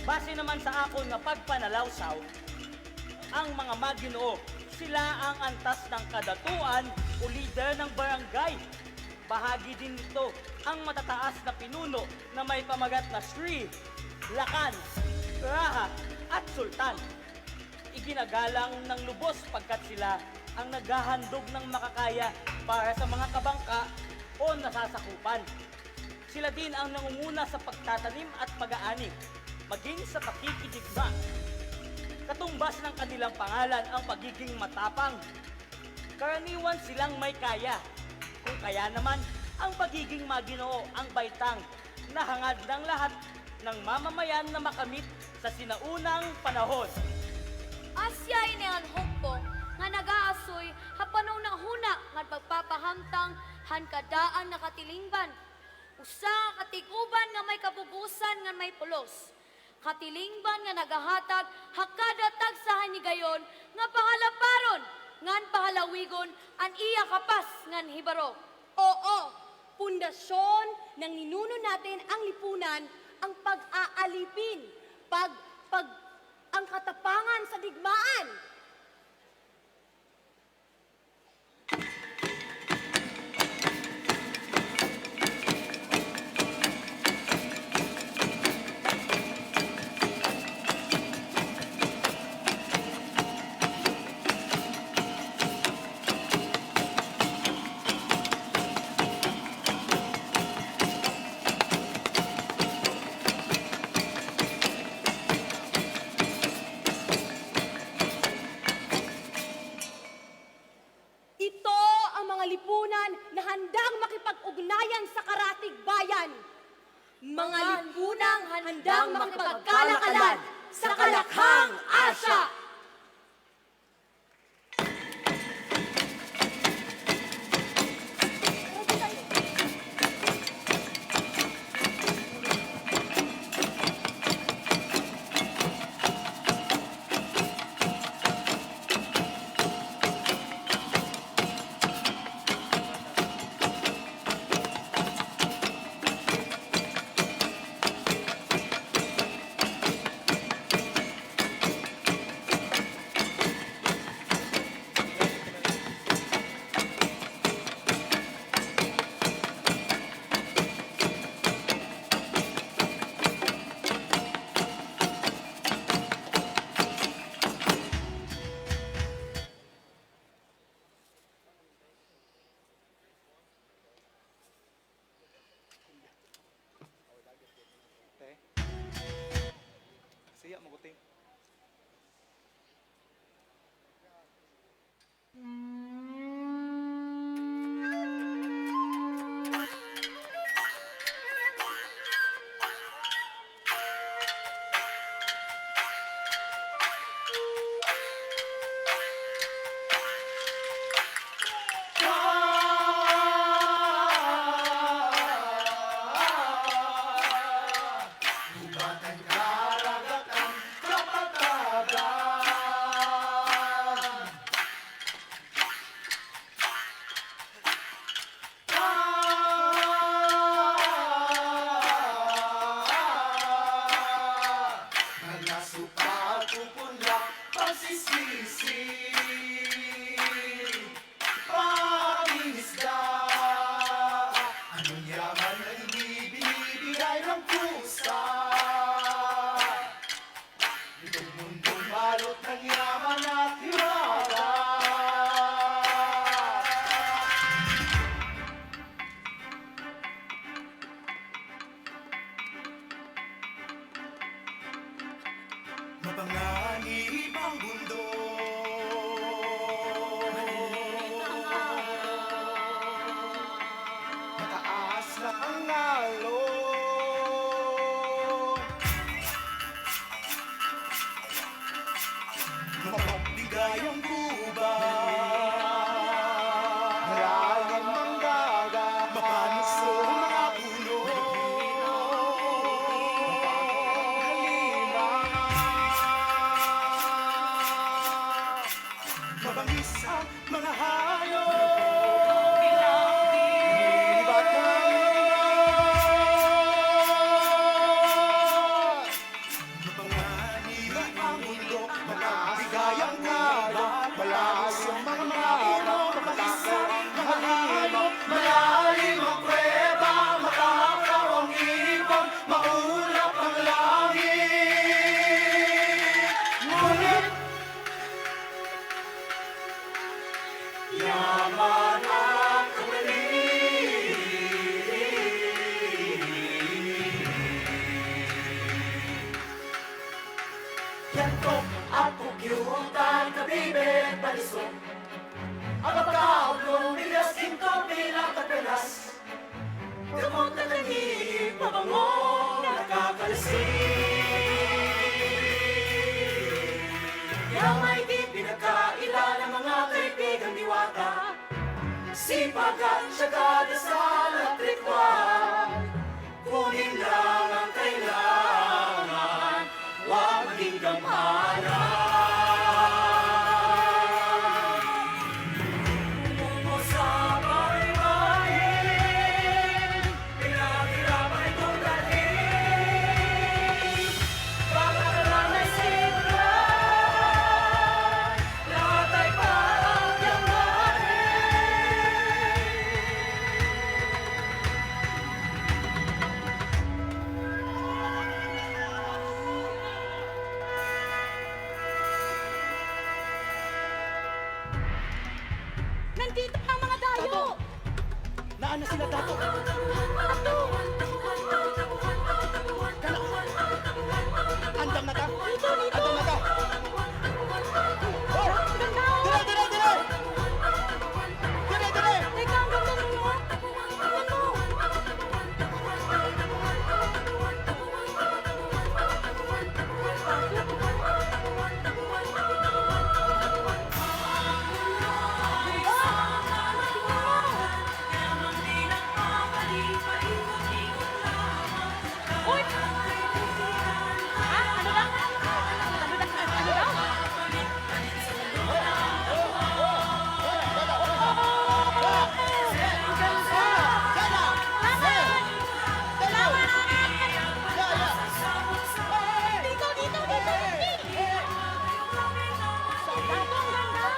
Base naman sa akon na pagpanalawsaw, ang mga Maginoo, sila ang antas ng kadatuan o leader ng barangay. Bahagi din nito ang matataas na pinuno na may pamagat na Sri, Lakan, Raha at Sultan. Iginagalang ng lubos pagkat sila ang naghahandog ng makakaya para sa mga kabangka o nasasakupan. Sila din ang nangunguna sa pagtatanim at pag-aani, maging sa pakikidigma. Katumbas ng kanilang pangalan ang pagiging matapang. Karaniwan silang may kaya. Kung kaya naman, ang pagiging Maginoo ang baitang na hangad ng lahat ng mamamayan na makamit sa sinaunang panahon. Asya inian hukpong nga nagaasoy hapanaw ng huna nga pagpapahamtang hankadaan na katilingban. Usa katiguban nga may kabubusan nga may pulos. Katilingban nga nagahatag hakada tagsahan ni gayon nga pahalaparon ngan pahalawigon an iya kapas ngan hibaro. Oo, pundasyon ng ninuno natin ang lipunan ang pag-aalipin, ang katapangan sa digmaan. Na handang makipag-ugnayan sa karatig bayan. Mga lipunang handang makipagkalakalan sa Kalakhang Asya. mga hayop, libat ng mga hila ang mundo, mga bigayang kalap, malayo mga maraw, mapakisang mga hayop, malalim ang kuweba, makakaw ang ibon, maulap ang langit. Ngunit yaman at Yantok at pugyutan, kabibig, balisok. Ang pagkaulong, bilas, tingkong, bilang kapelas. Gamot na nangihip, mabango, nakakalasing. Yamay di pinagkaila ng mga kaibigang diwata. Sipag at syaga, dasal at ritual. Kunin lang ang kailangan, huwag maging gamhanan. Umupo sa baybayin, pinaghirapan itong dalhin. Pagkakalan ay sigurad, lahat ay parang Nandito ang mga dayo! Naan na sila, Dato? Andam na ta? Andam na ta? Oh! Dire, dire, dire! Dire, dire! Teka, ang ganda nun, no? Ano? Uy! Ah, ano daw? Ano daw? Dito, dito, dito! Dato, ang ganda!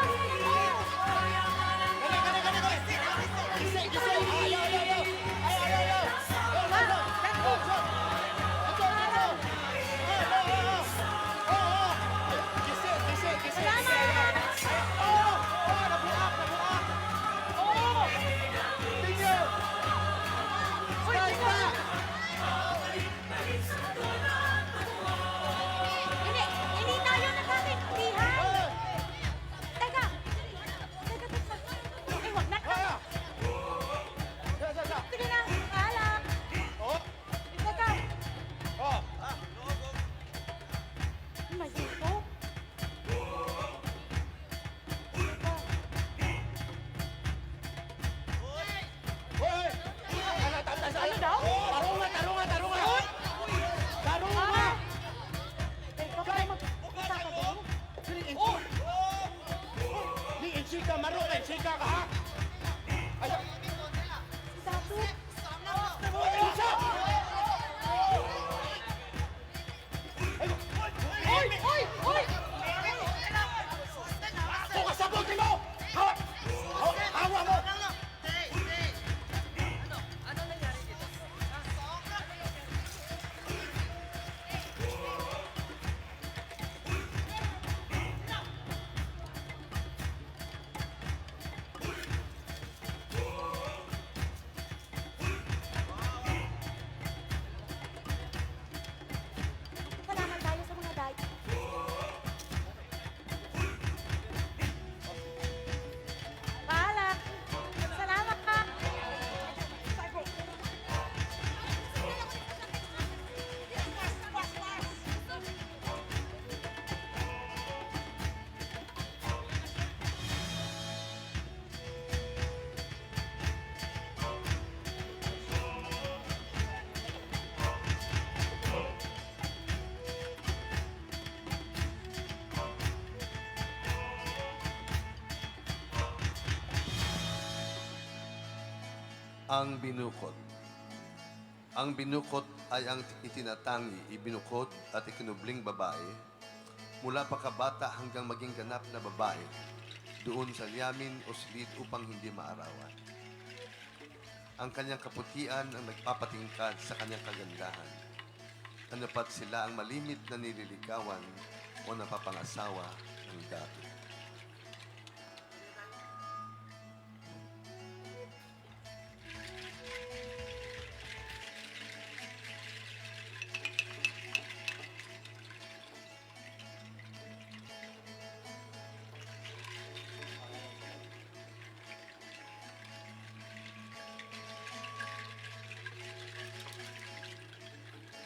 Hindi tayo nagkakintihan! Teka! Teka, teka! Eh, wag na! Sige na! Alak! Teka! May dito? Ano daw? Tarunga, tarunga, tarunga! Tarunga! Teka, baka magkita ka doon? Ni Insika, maro ka, Insika ka, ha? Ay, Si Dato! Isa! Oy! Oy! Oy! Ako ka sa buti mo! Hawa! Hawa mo! Ang binukod. Ang binukod ay ang itinatangi, ibinukod at ikinubling babae mula pagkabata hanggang maging ganap na babae doon sa liyamin o silid upang hindi maarawan. Ang kanyang kaputian ang nagpapatingkad sa kanyang kagandahan. Anapat sila ang malimit na nililigawan o napapangasawa ng dati.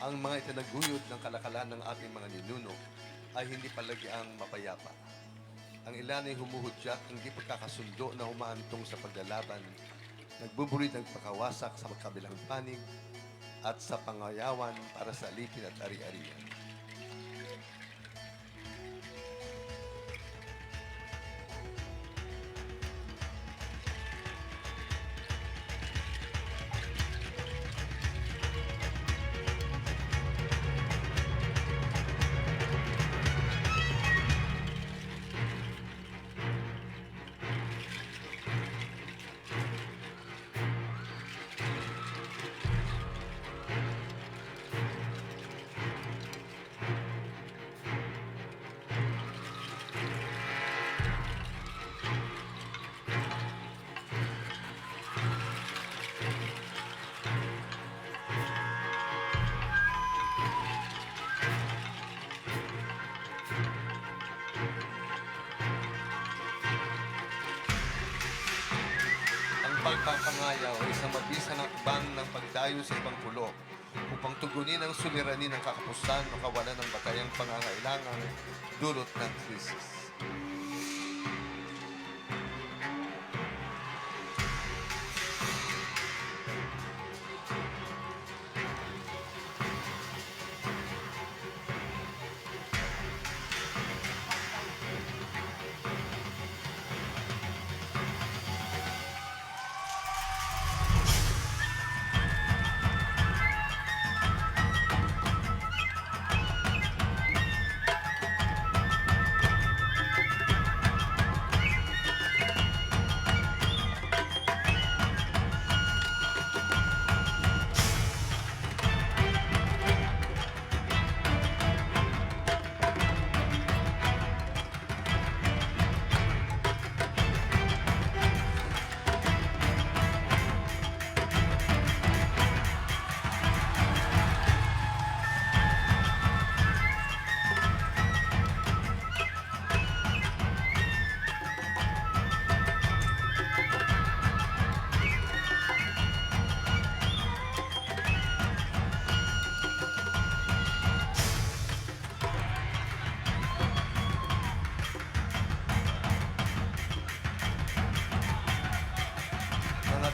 Ang mga itinaguyod ng kalakalan ng ating mga ninuno ay hindi palagi ang mapayapa. Ang ilan ay humuhudyak ang di pagkakasundo na humahantong sa paglalaban, nagbuburid ng pagkawasak sa magkabilang panig at sa pangayawan para sa alipin at ari-arian. Pagpapangayaw ay isang mabisang akbang ng pagdayo sa ibang pulo upang tugunin ang suliranin ng kakapusan o kawalan ng batayang pangangailangang dulot ng krisis.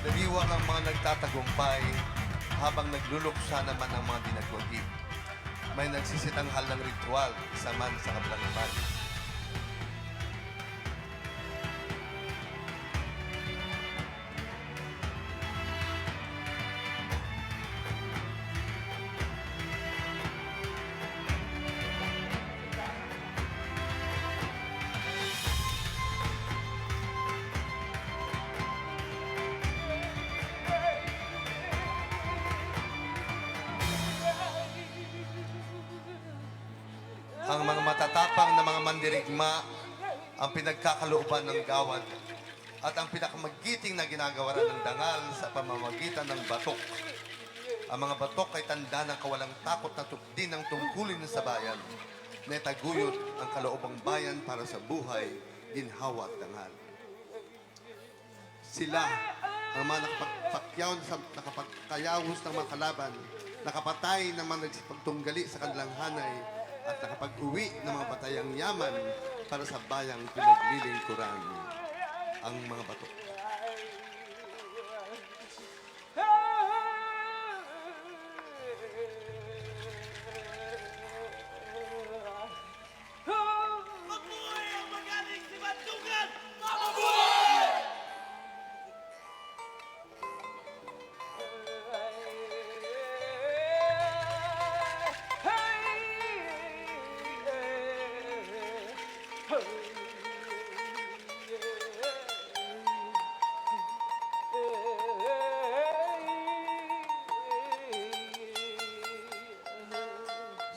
Diriwang ang mga nagtatagumpay habang nagluluksa naman ang mga dinagwagip. May nagsisitanghal ng ritual, isa man sa kabilang panig. Ang mga matatapang na mga mandirigma ang pinagkakalooban ng gawad at ang pinakamagiting na ginagawaran ng dangal sa pamamagitan ng batok. Ang mga batok ay tanda ng kawalang takot na tukdi ng tungkulin sa bayan na itaguyod ang kaloobang bayan para sa buhay, ginhawa at dangal. Sila ang mga nakapagkayawos ng mga kalaban, nakapatay ng mga nagsipagtunggali sa kanilang hanay, at nakapag-uwi ng mga batayang yaman para sa bayang pinaglilingkuran ang mga batok. Mabuhay ang magaling si Bantugan! Mabuhay!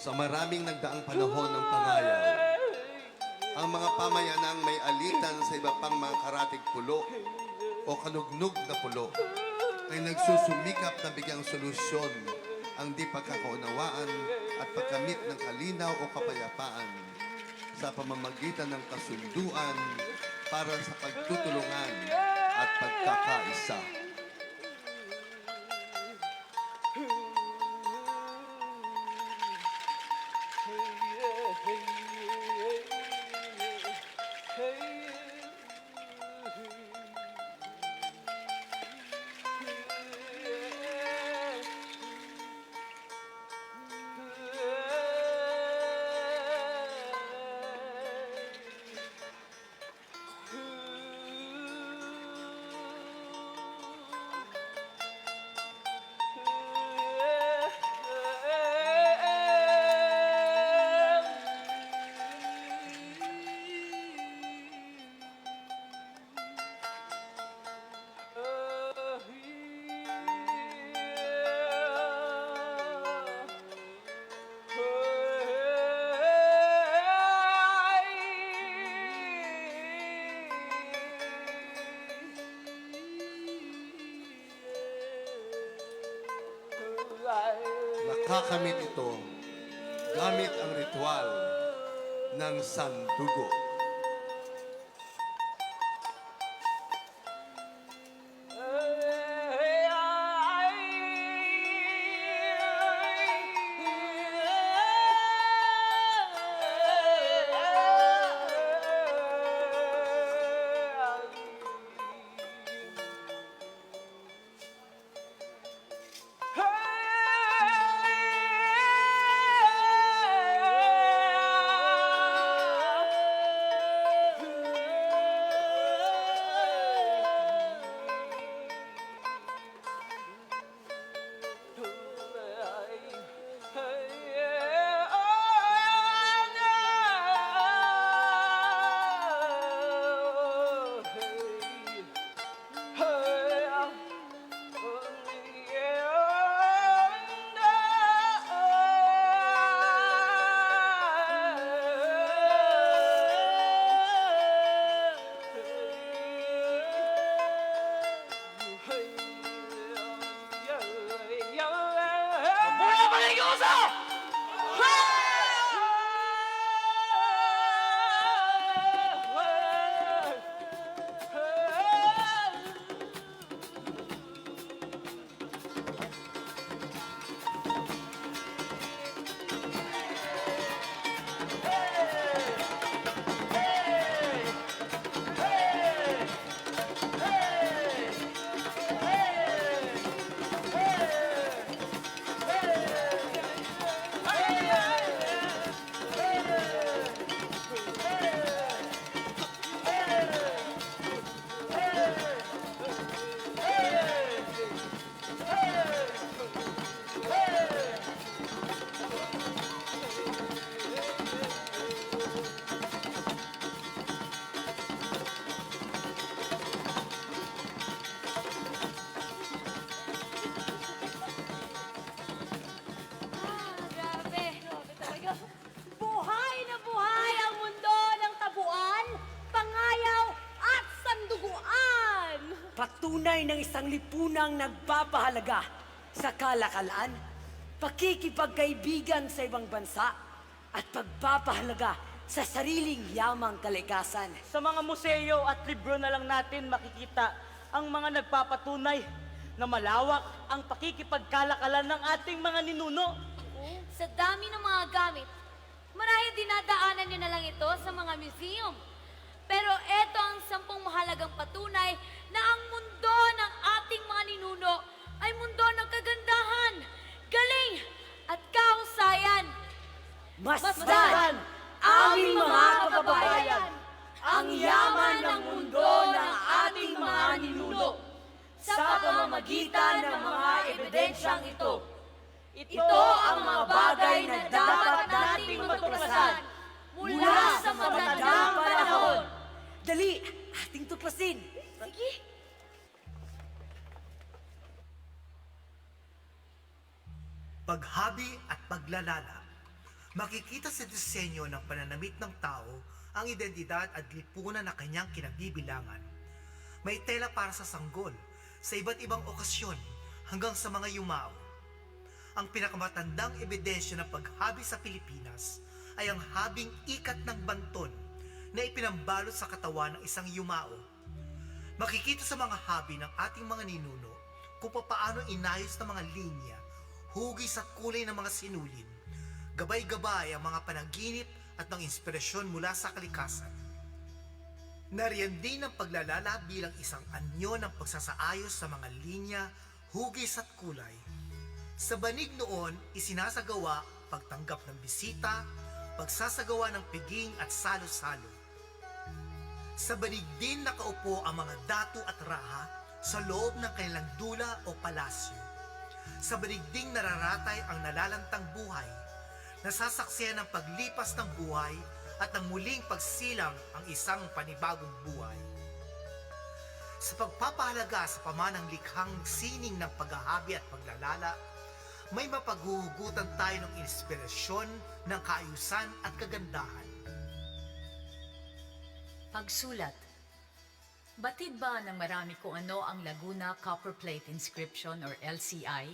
Sa maraming nagdaang panahon ng pangayaw, ang mga pamayanang may alitan sa iba pang mga karatig pulo o kanugnog na pulo ay nagsusumikap na bigyang solusyon ang di pagkakaunawaan at pagkamit ng kalinaw o kapayapaan sa pamamagitan ng kasunduan para sa pagtutulungan at pagkakaisa. Nakakamit ito gamit ang ritual ng sandugo. Patunay ng isang lipunang nagpapahalaga sa kalakalan, pakikipagkaibigan sa ibang bansa, at pagpapahalaga sa sariling yamang kalikasan. Sa mga museo at libro na lang natin makikita ang mga nagpapatunay na malawak ang pakikipagkalakalan ng ating mga ninuno. Sa dami ng mga gamit, marahil dinadaanan nyo na lang ito sa mga museum. Pero eto ang 10 mahalagang patunay na ang mundo ng ating mga ninuno ay mundo ng kagandahan, galing, at kahusayan. Masdan, aming mga kababayan, ang yaman ng mundo ng ating mga ninuno sa pamamagitan ng mga ebidensyang ito. Ito ang mga bagay na dapat nating matuklasan mula sa matandang panahon. Dali, ating tuklasin. Sige. Paghabi at paglalala. Makikita sa disenyo ng pananamit ng tao ang identidad at lipunan na kanyang kinabibilangan. May tela para sa sanggol, sa iba't ibang okasyon hanggang sa mga yumao. Ang pinakamatandang ebidensya ng paghabi sa Pilipinas ay ang habing ikat ng banton na ipinambalot sa katawan ng isang yumao. Makikita sa mga habi ng ating mga ninuno kung paano inayos ng mga linya, hugis at kulay ng mga sinulid. Gabay-gabay ang mga panaginip at ng inspirasyon mula sa kalikasan. Nariyan din ang paglalala bilang isang anyo ng pagsasaayos sa mga linya, hugis at kulay. Sa banig noon, isinasagawa pagtanggap ng bisita, pagsasagawa ng piging at salo-salo. Sa banig din nakaupo ang mga datu at raha sa loob ng kanilang dula o palasyo. Sa banig ding nararatay ang nalalantang buhay, nasasaksihan ng paglipas ng buhay at ng muling pagsilang ang isang panibagong buhay. Sa pagpapahalaga sa pamanang likhang sining ng paghahabi at paglalala, may mapaghuhugutan tayo ng inspirasyon ng kaayusan at kagandahan. Pagsulat. Batid ba ng marami kung ano ang Laguna Copper Plate Inscription or LCI?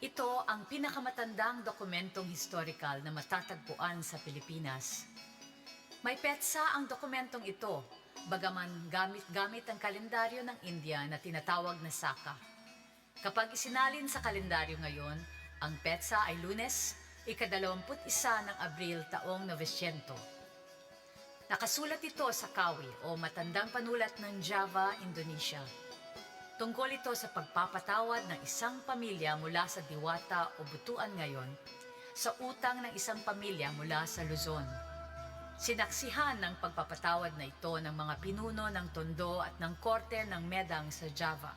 Ito ang pinakamatandang dokumentong historical na matatagpuan sa Pilipinas. May petsa ang dokumentong ito, bagaman gamit ang kalendaryo ng India na tinatawag na Saka. Kapag isinalin sa kalendaryo ngayon, ang petsa ay Lunes, ika-21 ng Abril taong 900. Nakasulat ito sa Kawi o matandang panulat ng Java, Indonesia. Tungkol ito sa pagpapatawad ng isang pamilya mula sa Diwata o Butuan ngayon sa utang ng isang pamilya mula sa Luzon. Sinaksihan ng pagpapatawad na ito ng mga pinuno ng Tondo at ng Korte ng Medang sa Java.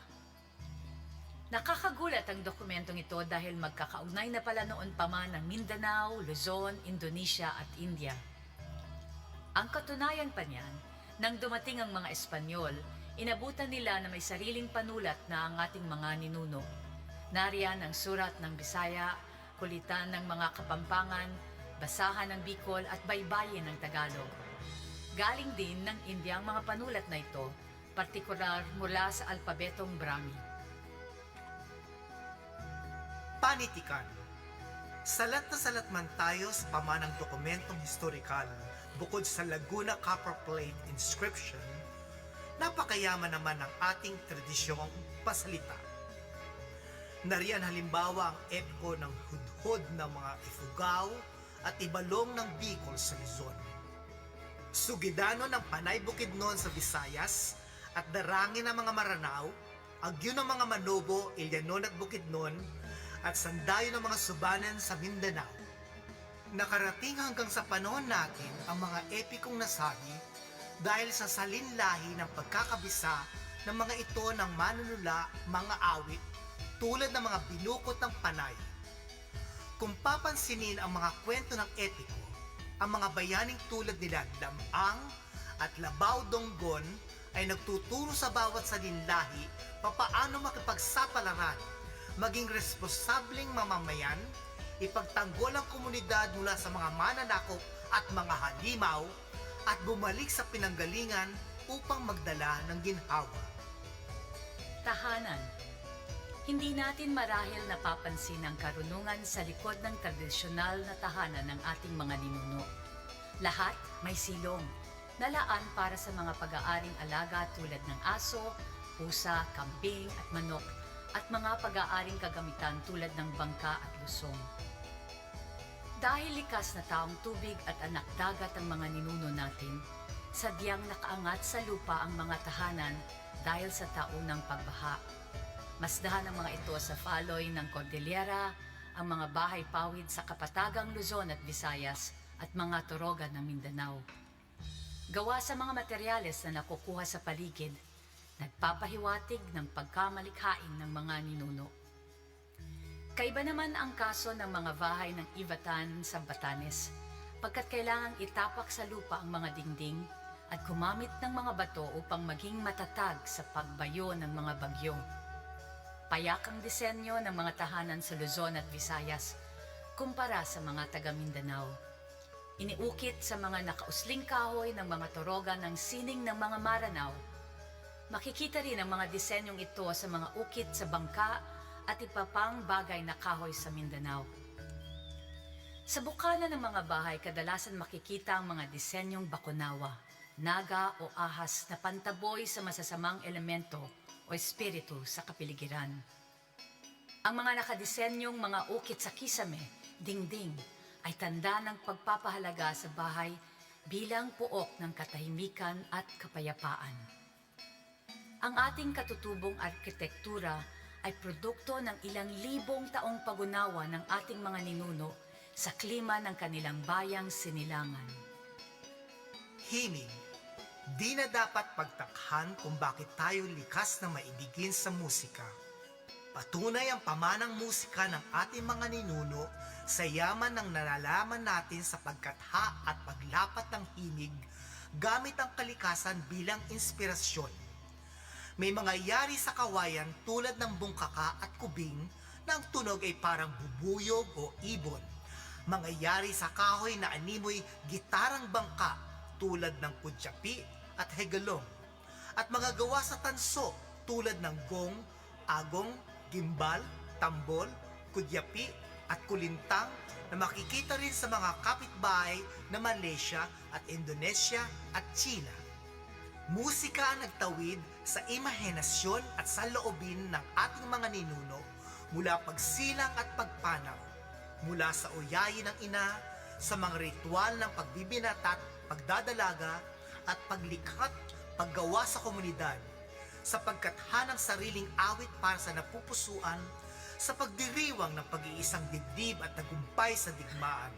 Nakakagulat ang dokumentong ito dahil magkakaugnay na pala noon pa man ng Mindanao, Luzon, Indonesia at India. Ang katunayan pa niyan, nang dumating ang mga Espanyol, inabutan nila na may sariling panulat na ang ating mga ninuno. Nariyan ang surat ng Bisaya, kulitan ng mga Kapampangan, basahan ng Bicol at baybayin ng Tagalog. Galing din ng India ang mga panulat na ito, partikular mula sa alpabetong Brahmi. Panitikan. Salat na salat man tayo sa pamanang dokumentong historikal bukod sa Laguna Copper Plate Inscription, napakayaman naman ng ating tradisyong pasalita. Nariyan halimbawa ang epiko ng hudhod ng mga Ifugao at Ibalong ng Bicol sa Luzon. Sugidano ng Panay Bukidnon sa Visayas at darangin ng mga Maranao, agyo ng mga Manobo, Ilianon at Bukidnon at sandayo ng mga Subanen sa Mindanao. Nakarating hanggang sa panahon natin ang mga epikong nasabi dahil sa salinlahi ng pagkakabisa ng mga ito ng manunula, mga awit, tulad ng mga binukot ng Panay. Kung papansinin ang mga kwento ng epiko, ang mga bayaning tulad nila Lamang at Labaw Donggon ay nagtuturo sa bawat salinlahi papaano makipagsapalaran, maging responsableng mamamayan, ipagtanggol ang komunidad mula sa mga mananakop at mga halimaw at bumalik sa pinanggalingan upang magdala ng ginhawa. Tahanan. Hindi natin marahil napapansin ang karunungan sa likod ng tradisyonal na tahanan ng ating mga ninuno. Lahat may silong, nalaan para sa mga pag-aaring alaga tulad ng aso, pusa, kambing at manok, at mga pag-aaring kagamitan tulad ng bangka at lusong. Dahil likas na taong tubig at anak dagat ang mga ninuno natin, sadyang nakaangat sa lupa ang mga tahanan dahil sa taunang pagbaha. Masdahan ang mga ito sa faloy ng Cordillera, ang mga bahay pawid sa Kapatagang Luzon at Visayas at mga torogan ng Mindanao. Gawa sa mga materyales na nakukuha sa paligid, nagpapahiwatig ng pagkamalikhain ng mga ninuno. Kaiba naman ang kaso ng mga bahay ng Ivatan sa Batanes, pagkat kailangang itapak sa lupa ang mga dingding at gumamit ng mga bato upang maging matatag sa pagbayo ng mga bagyo. Payak ang disenyo ng mga tahanan sa Luzon at Visayas, kumpara sa mga taga Mindanao. Iniukit sa mga nakausling kahoy ng mga toroga ng sining ng mga Maranao. Makikita rin ang mga disenyong ito sa mga ukit sa bangka at iba pang bagay na kahoy sa Mindanao. Sa bukana ng mga bahay, kadalasan makikita ang mga disenyong bakunawa, naga o ahas na pantaboy sa masasamang elemento o espiritu sa kapiligiran. Ang mga nakadisenyong mga ukit sa kisame, dingding, ay tanda ng pagpapahalaga sa bahay bilang puok ng katahimikan at kapayapaan. Ang ating katutubong arkitektura ay produkto ng ilang libong taong pagunawa ng ating mga ninuno sa klima ng kanilang bayang sinilangan. Himig, di na dapat pagtakhan kung bakit tayo likas na maibigin sa musika. Patunay ang pamanang musika ng ating mga ninuno sa yaman ng nalalaman natin sa pagkatha at paglapat ng himig gamit ang kalikasan bilang inspirasyon. May mga yari sa kawayan tulad ng bungkaka at kubing na ang tunog ay parang bubuyog o ibon. Mga yari sa kahoy na animoy gitarang bangka tulad ng kudyapi at hegalong. At mga gawa sa tanso tulad ng gong, agong, gimbal, tambol, kudyapi at kulintang na makikita rin sa mga kapitbahay na Malaysia at Indonesia at China. Musika ang nagtawid sa imahinasyon at sa loobin ng ating mga ninuno mula pagsilang at pagpanaw, mula sa uyayin ng ina, sa mga ritual ng pagbibinata at pagdadalaga at paglikat, paggawa sa komunidad, sa pagkatha ng sariling awit para sa napupusuan, sa pagdiriwang ng pag-iisang dibdib at tagumpay sa digmaan,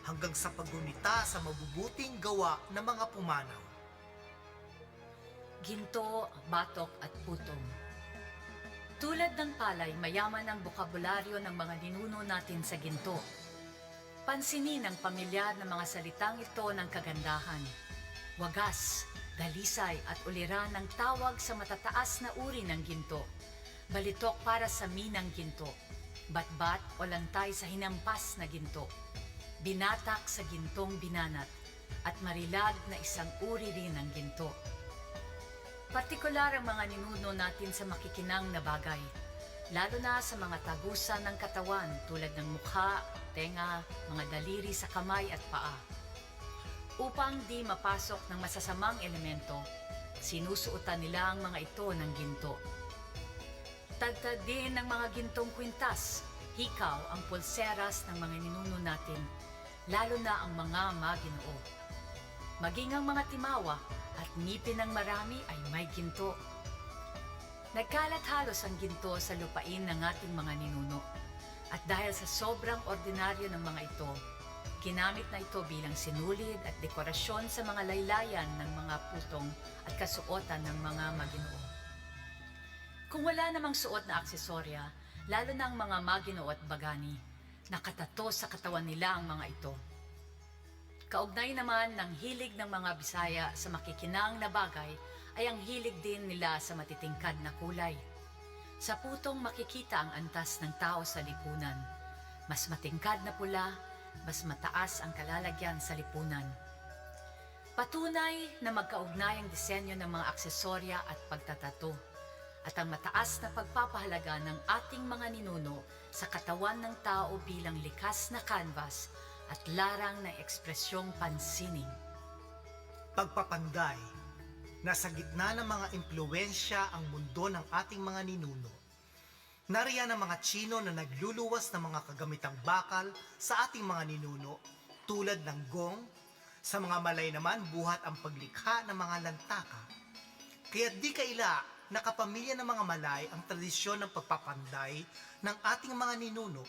hanggang sa paggunita sa mabubuting gawa ng mga pumanaw. Ginto, batok at putong. Tulad ng palay, mayaman ang bokabularyo ng mga ninuno natin sa ginto. Pansinin ang pamilyar na mga salitang ito ng kagandahan. Wagas, dalisay at uliran ng tawag sa matataas na uri ng ginto. Balitok para sa minang ginto. Batbat o lantay sa hinampas na ginto. Binatak sa gintong binanat. At marilag na isang uri rin ng ginto. Partikular ang mga ninuno natin sa makikinang na bagay, lalo na sa mga tagusan ng katawan tulad ng mukha, tenga, mga daliri sa kamay at paa. Upang di mapasok ng masasamang elemento, sinusuotan nila ang mga ito ng ginto. Tagtad din ng mga gintong kwintas, hikaw ang pulseras ng mga ninuno natin, lalo na ang mga maginoo. Maging ang mga timawa at ngipin ng marami ay may ginto. Nagkalat halos ang ginto sa lupain ng ating mga ninuno. At dahil sa sobrang ordinaryo ng mga ito, ginamit na ito bilang sinulid at dekorasyon sa mga laylayan ng mga putong at kasuotan ng mga maginoo. Kung wala namang suot na aksesorya, lalo na ang mga maginoo at bagani, nakatato sa katawan nila ang mga ito. Kaugnay naman ng hilig ng mga Bisaya sa makikinang na bagay ay ang hilig din nila sa matitingkad na kulay. Sa putong makikita ang antas ng tao sa lipunan. Mas matingkad na pula, mas mataas ang kalalagyan sa lipunan. Patunay na magkaugnay ang disenyo ng mga aksesorya at pagtatato at ang mataas na pagpapahalaga ng ating mga ninuno sa katawan ng tao bilang likas na canvas at larang na ekspresyong pansining. Pagpapanday, nasa gitna ng mga impluensya ang mundo ng ating mga ninuno. Nariyan ang mga Tsino na nagluluwas ng mga kagamitang bakal sa ating mga ninuno tulad ng gong. Sa mga Malay naman, buhat ang paglikha ng mga lantaka. Kaya di kaila nakapamilya ng mga Malay ang tradisyon ng pagpapanday ng ating mga ninuno.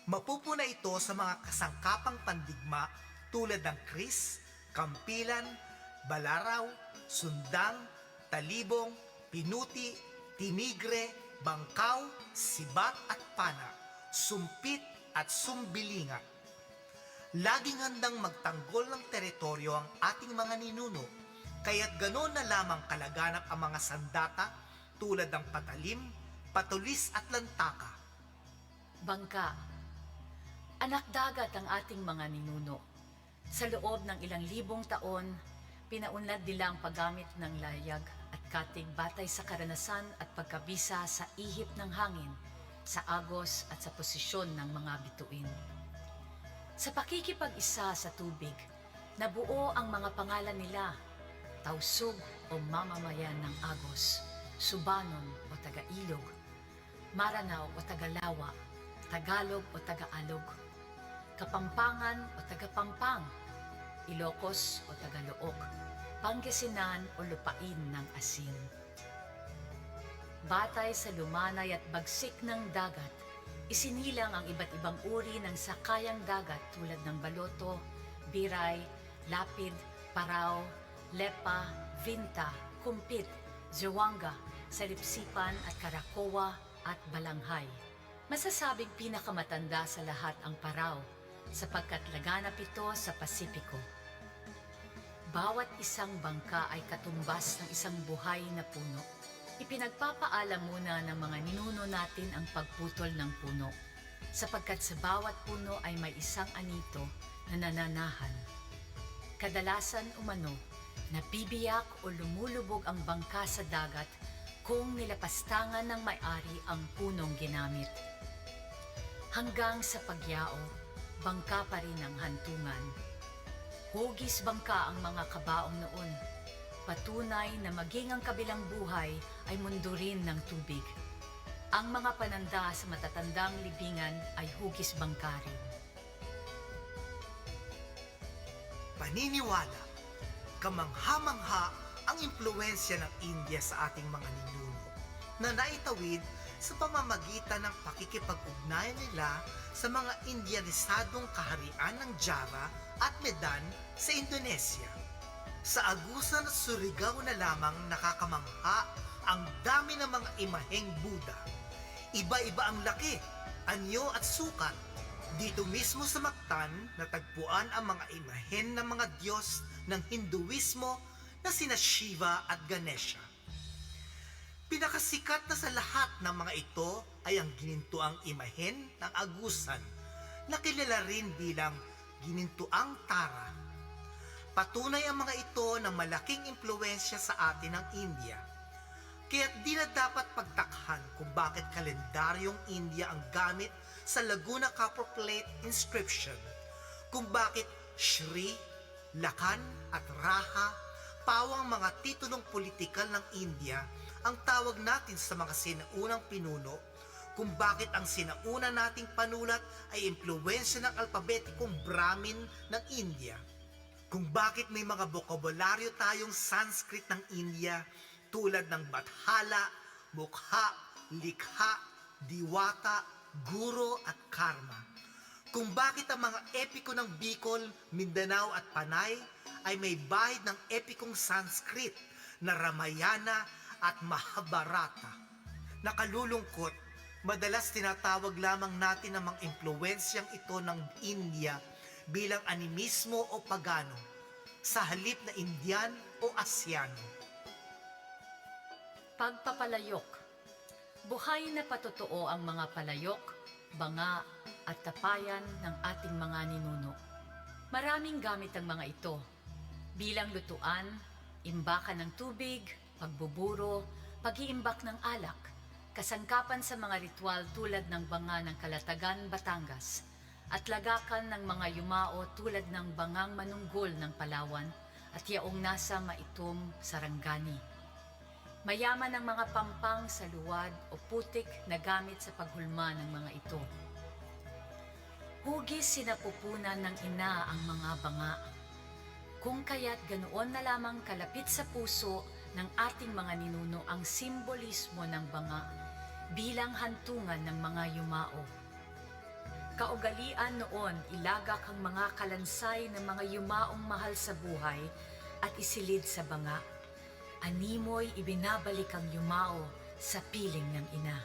Mapupuna ito sa mga kasangkapang pandigma tulad ng kris, kampilan, balaraw, sundang, talibong, pinuti, tinigre, bangkaw, sibat at pana, sumpit at sumbilinga. Laging handang magtanggol ng teritoryo ang ating mga ninuno, kaya't ganoon na lamang kalaganap ang mga sandata tulad ng patalim, patulis at lantaka. Bangka. Anak dagat ang ating mga ninuno. Sa loob ng ilang libong taon, pinaunlad nila ang paggamit ng layag at katig batay sa karanasan at pagkabisa sa ihip ng hangin, sa agos at sa posisyon ng mga bituin. Sa pakikipag-isa sa tubig, nabuo ang mga pangalan nila, Tausug o mamamayan ng Agos, Subanon o taga-ilog, Maranao o taga-lawa, Tagalog o taga-alog, Kapampangan o taga-pampang, Ilocos o taga-look, Pangasinan o lupain ng asin. Batay sa lumanay at bagsik ng dagat, isinilang ang iba't ibang uri ng sakayang dagat tulad ng baloto, biray, lapid, paraw, lepa, vinta, kumpit, zewanga, salipsipan at karakowa at balanghay. Masasabing pinakamatanda sa lahat ang paraw sapagkat laganap ito sa Pasipiko. Bawat isang bangka ay katumbas ng isang buhay na puno. Ipinagpapaalam muna ng mga ninuno natin ang pagputol ng puno, sapagkat sa bawat puno ay may isang anito na nananahan. Kadalasan umano, nabibiyak o lumulubog ang bangka sa dagat kung nilapastangan ng may-ari ang punong ginamit. Hanggang sa pagyao, bangka pa rin ang hantungan. Hugis bangka ang mga kabaong noon. Patunay na maging ang kabilang buhay ay mundo rin ng tubig. Ang mga pananda sa matatandang libingan ay hugis bangka rin. Paniniwala, kamangha-mangha ang impluensya ng India sa ating mga ninuno na naitawid sa pamamagitan ng pakikipag-ugnayan nila sa mga Indianisadong kaharian ng Java at Medan sa Indonesia. Sa agusan at Surigao na lamang nakakamangha ang dami ng mga imaheng Buddha. Iba-iba ang laki, anyo at sukat. Dito mismo sa Mactan, natagpuan ang mga imahen ng mga Diyos ng Hinduismo na sina Shiva at Ganesha. Pinakasikat na sa lahat ng mga ito ay ang ginintuang imahen ng agusan na kilala rin bilang ginintuang Tara. Patunay ang mga ito ng malaking impluensya sa atin ng India. Kaya't di na dapat pagtakhan kung bakit kalendaryong India ang gamit sa Laguna Copper Plate inscription, kung bakit Shri, Lakan at Raha, pawang mga titulong politikal ng India, ang tawag natin sa mga sinaunang pinuno, kung bakit ang sinauna nating panulat ay impluwensya ng alpabetikong Brahmin ng India, kung bakit may mga bokabularyo tayong Sanskrit ng India tulad ng Bathala, Mukha, Likha, Diwata, Guro at Karma, kung bakit ang mga epiko ng Bicol, Mindanao at Panay ay may bahid ng epikong Sanskrit na Ramayana at Mahabharata. Nakalulungkot, madalas tinatawag lamang natin ang mga impluensyang ito ng India bilang animismo o pagano, sa halip na Indian o Asyano. Pagpapalayok. Buhay na patotoo ang mga palayok, banga at tapayan ng ating mga ninuno. Maraming gamit ang mga ito, bilang lutuan, imbakan ng tubig, pagbuburo, pag-iimbak ng alak, kasangkapan sa mga ritual tulad ng banga ng Kalatagan, Batangas, at lagakan ng mga yumao tulad ng bangang manunggol ng Palawan at yaong nasa Maitom, Sarangani. Mayaman ang mga pampang sa luwad o putik na gamit sa paghulma ng mga ito. Hugis sinapupunan ng ina ang mga banga, kung kaya't ganoon na lamang kalapit sa puso ng ating mga ninuno ang simbolismo ng banga bilang hantungan ng mga yumao. Kaugalian noon ilagak ang mga kalansay ng mga yumaong mahal sa buhay at isilid sa banga. Animoy ibinabalik ang yumao sa piling ng ina.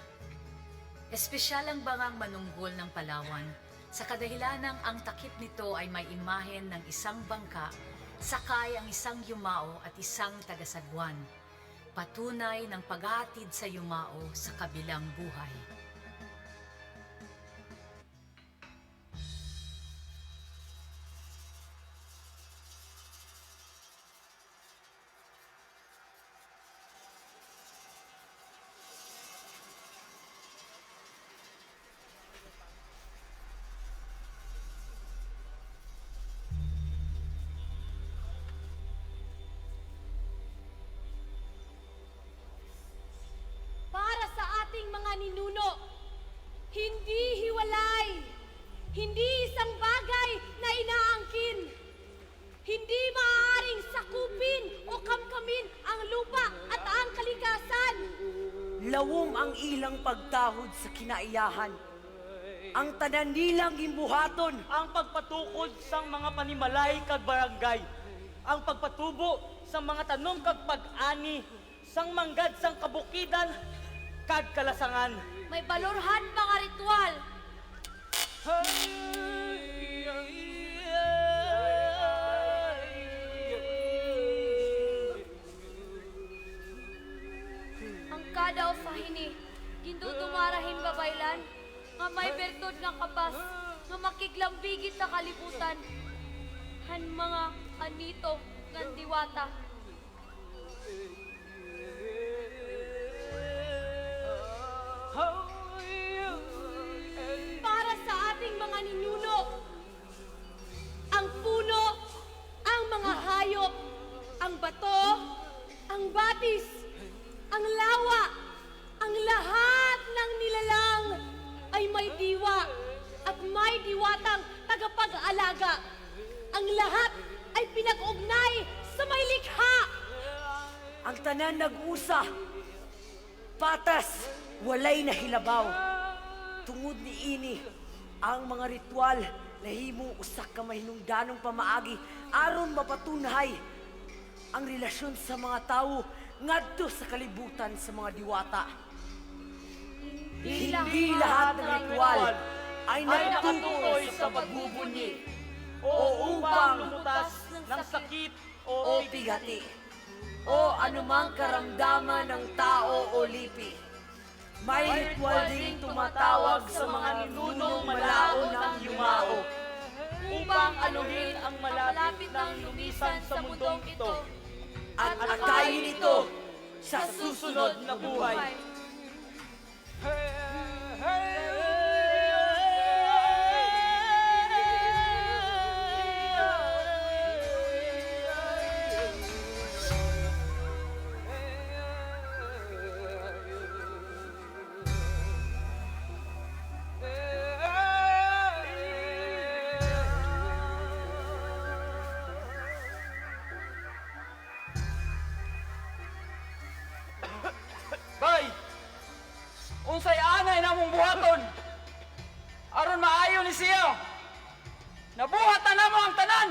Espesyal ang bangang manunggol ng Palawan sa kadahilanang ang takip nito ay may imahen ng isang bangka, sakay ang isang yumao at isang tagasagwan. Patunay ng paghatid sa yumao sa kabilang buhay. Hindi hiwalay. Hindi isang bagay na inaangkin. Hindi maaaring sakupin o kamkamin ang lupa at ang kalikasan. Lawom ang ilang pagtahod sa kinaiyahan. Ang tanan nilang imbuhaton. Ang pagpatukod sa mga panimalay kag barangay. Ang pagpatubo sa mga tanom kag pag-ani. Sang manggad sang kabukidan kag kalasangan. May balorhan mga ritual. Ang kada usahini, gindudumarahin babaylan, nga may bertod nga kabas, nga makiglambigit na kalibutan. Han mga anito ng diwata. Para sa ating mga ninuno, ang puno, ang mga hayop, ang bato, ang batis, ang lawa, ang lahat ng nilalang ay may diwa at may diwatang tagapag-alaga. Ang lahat ay pinag-ugnay sa may likha. Ang tanan nag-usa. Patas, walay nahilabaw. Tungod ni ini, ang mga ritual nahimong usak ka mahinungdanong pamaagi aron mapatunhay ang relasyon sa mga tao ngadto sa kalibutan sa mga diwata. Hindi lahat ng ritual ay nagtukoy sa pagbubunyi o upang lumutas ng sakit o pigati o anumang karamdaman ng tao o lipi. May ritual ding tumatawag sa mga ninunong malaon ng yumao upang aluhin ang malapit ng lumisan sa mundong ito at akayin ito sa susunod na buhay. Bay! Unsay anay namong buhaton? Aron maayo ni Xiao. Nabuhatan namo ang tanan.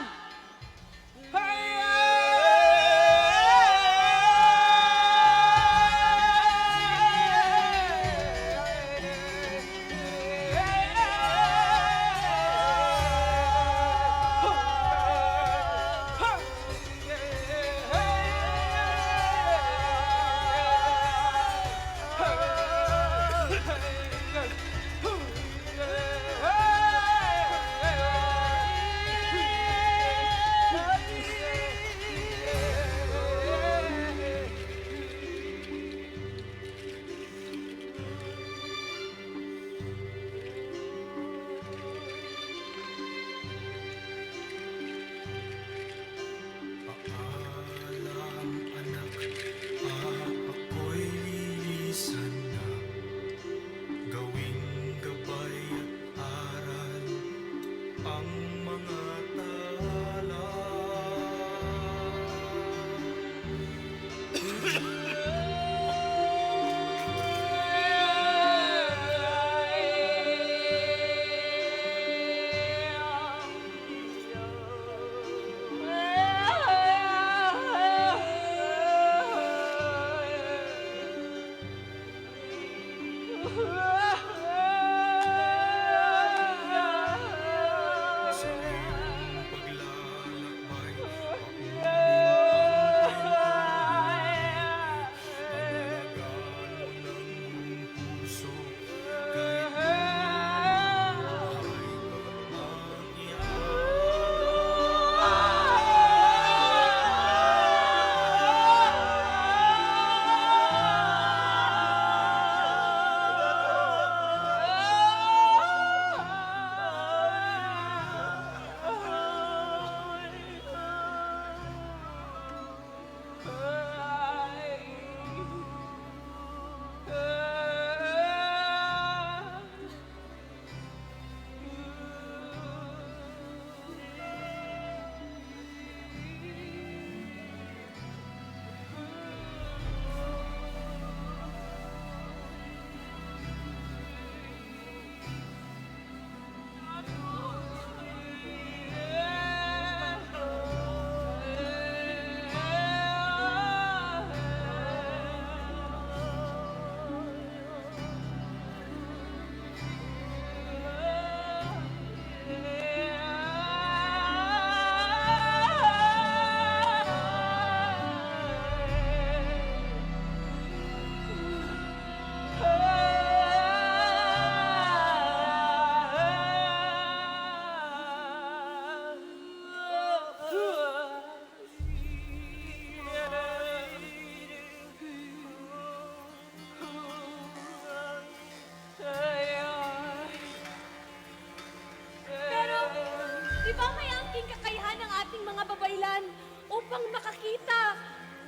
upang makakita,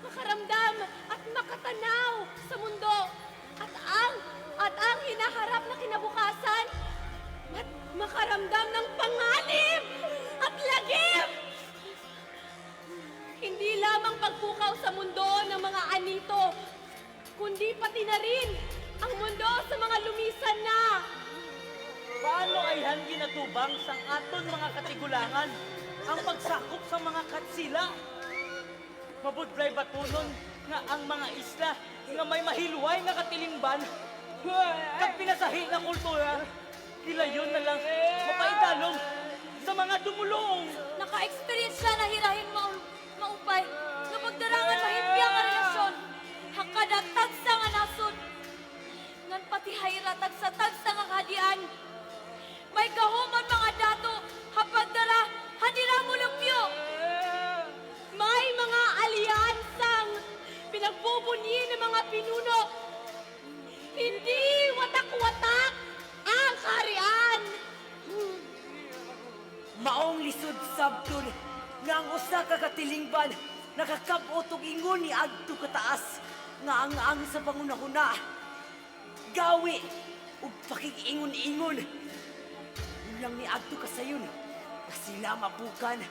makaramdam at makatanaw sa mundo at ang hinaharap na kinabukasan at makaramdam ng panganib at lagim. Hindi lamang pagpukaw sa mundo ng mga anito, kundi pati na rin ang mundo sa mga lumisan na. Paano ay hanggi natubang sang aton mga katigulangan ang pagsakop sa mga katsila? Mabudlay batunon nga ang mga isla nga may mahilway nga katilingban kag pinasahi nga kultura, kilayon na lang mapaidalong sa mga dumulong. Naka-experience siya na hirahin maupay, nga pagdarangan mahimpiyang nga relasyon, hakadatag sa nga nasod, ngan pati hayratag sa tagsa nga kahadian. May kahuman mga dato, hapagdara, handira mo lupyo. May mga alyansang pinagbubunyi ng mga pinuno. Hindi watak-watak ang kaharian. Maong lisod sabton nga ang usa ka katilingban nakakab-ot og ingon ni adto kataas nga ang sa pangunahuna. Gawi ug pakig-ingon-ingon. Ulang ni adto kasayon nga sila mabukan.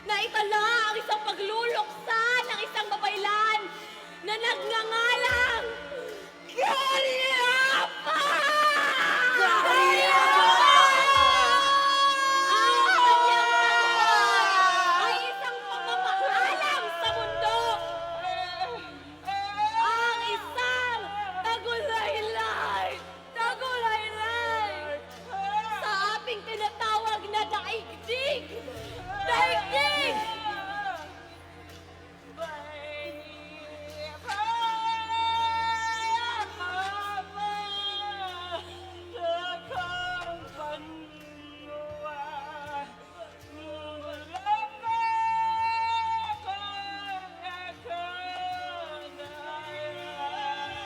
Naitala ang isang pagluluksan ng isang babaylan na nagngangalang Kariapa! Kariapa! Ang kanyang taguan ay isang pagpapaalam sa mundo. Ang isang tagulaylay sa ating tinatawag na daigdig. Daigdig!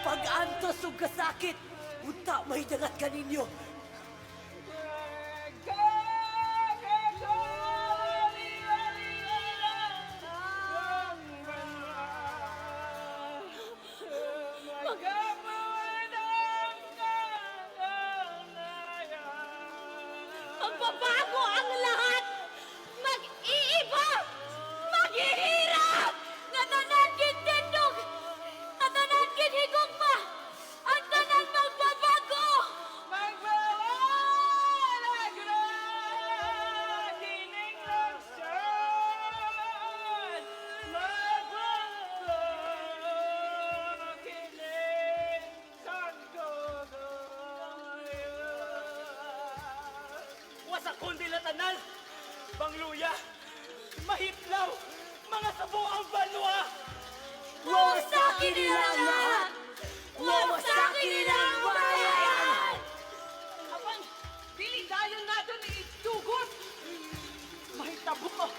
Pag-antos ug kasakit, unta may dagat kaninyo. Magbabago ang lahat! Mag-iiba! Maghihirap! Natanan tindog! Natanan higugma! Ang tanan magbabago! Magbawalag na kining lungsod. Magbago kining Wasak kundi latanan, bangluya, mahitlaw, mga sabuang banwa. Wawasakin nila ang lahat! Wawasakin nila ang bayan! Apan, dili dayon nato ni itugot. Mahitabo,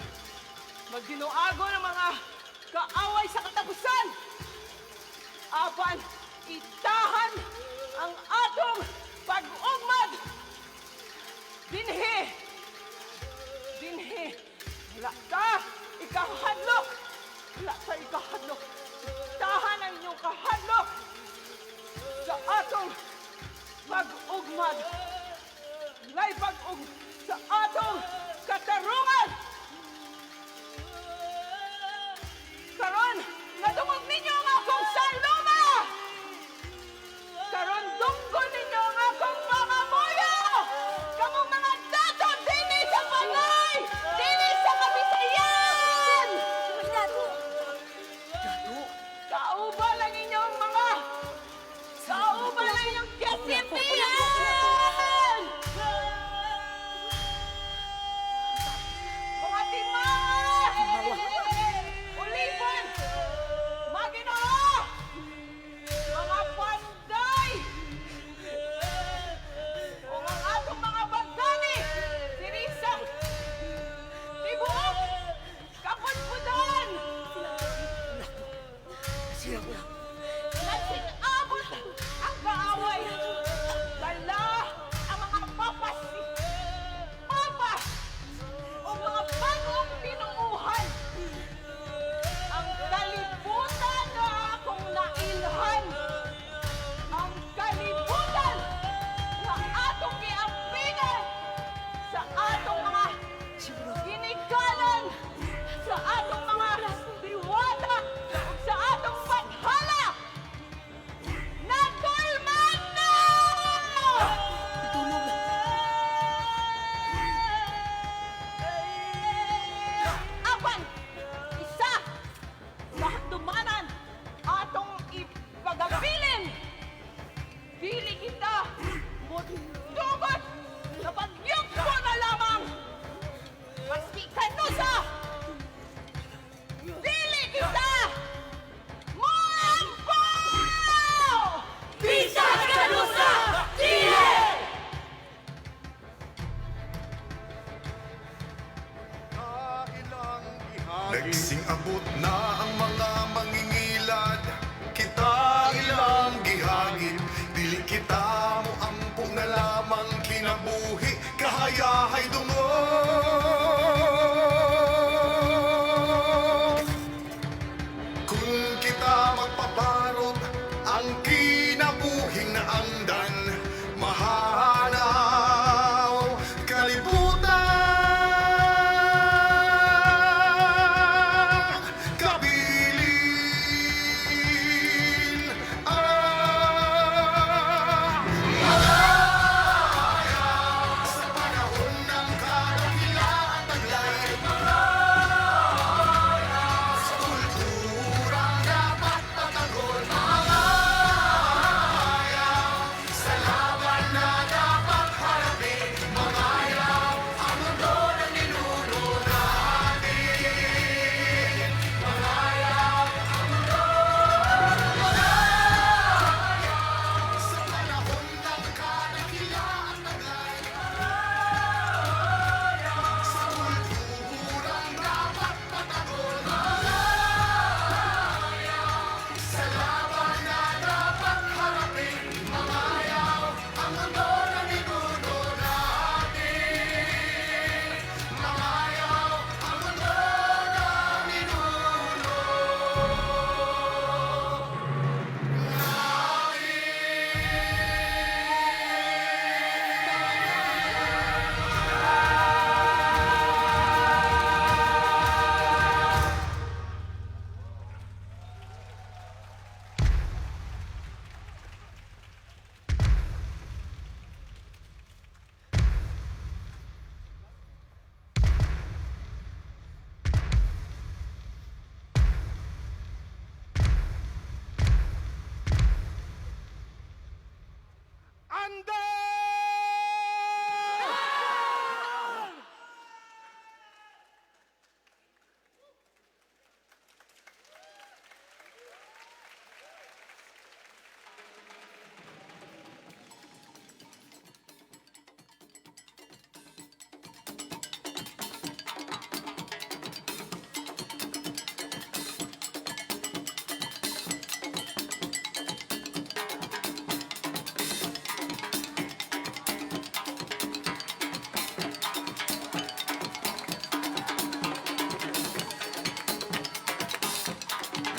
magdinuago ng mga kaaway sa katapusan. Apan, itahan ang atong pag-ugmad. Dinhi, wala ka ikahadlok. Wala ka ikahadlok. Itahan ang inyong kahadlok sa atong pag-ugmad. Lay pag-ug sa atong katarungan. Karon, nadungog ninyo ang akong saluma! Karon, dunggon ninyo ang akong mga muyo! Kamong mga dato, dini sa Pangay! Dini sa Kabisayan! Dato! Kauba lang inyong mga... Kauba lang inyong kasipihan! Mga timahan! Ulipan! Maginoo! Mga panday! O ang atong mga bagdani! Sirisang! Tibuok! Kapudpudan! Nagsinabot ang kaaway! Dala ang mga papas! Papas! O mga bago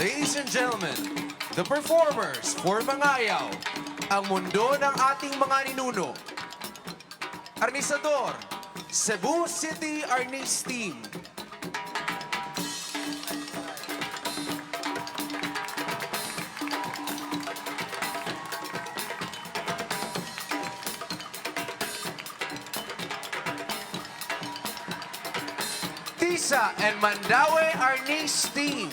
Ladies and gentlemen, the performers for Mangayaw, ang mundo ng ating mga ninuno. Arnisador, Cebu City Arnis Team. Tisa and Mandaue Arnis Team.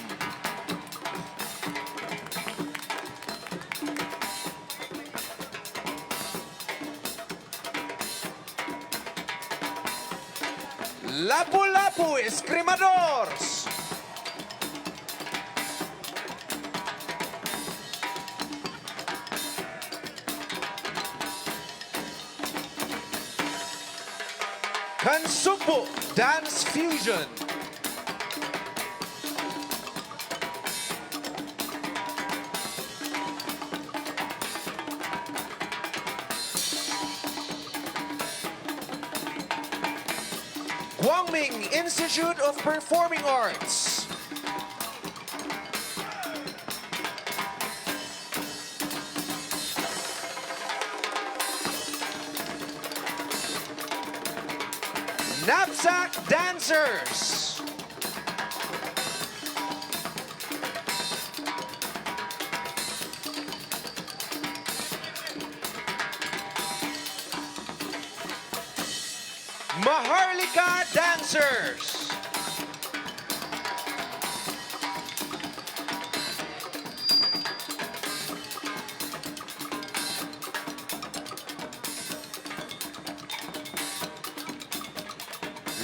Lapu-lapu Escrimadors. Kansupo Dance Fusion. Guangming Institute of Performing Arts. Knapsack Dancers. Maharlika Dancers.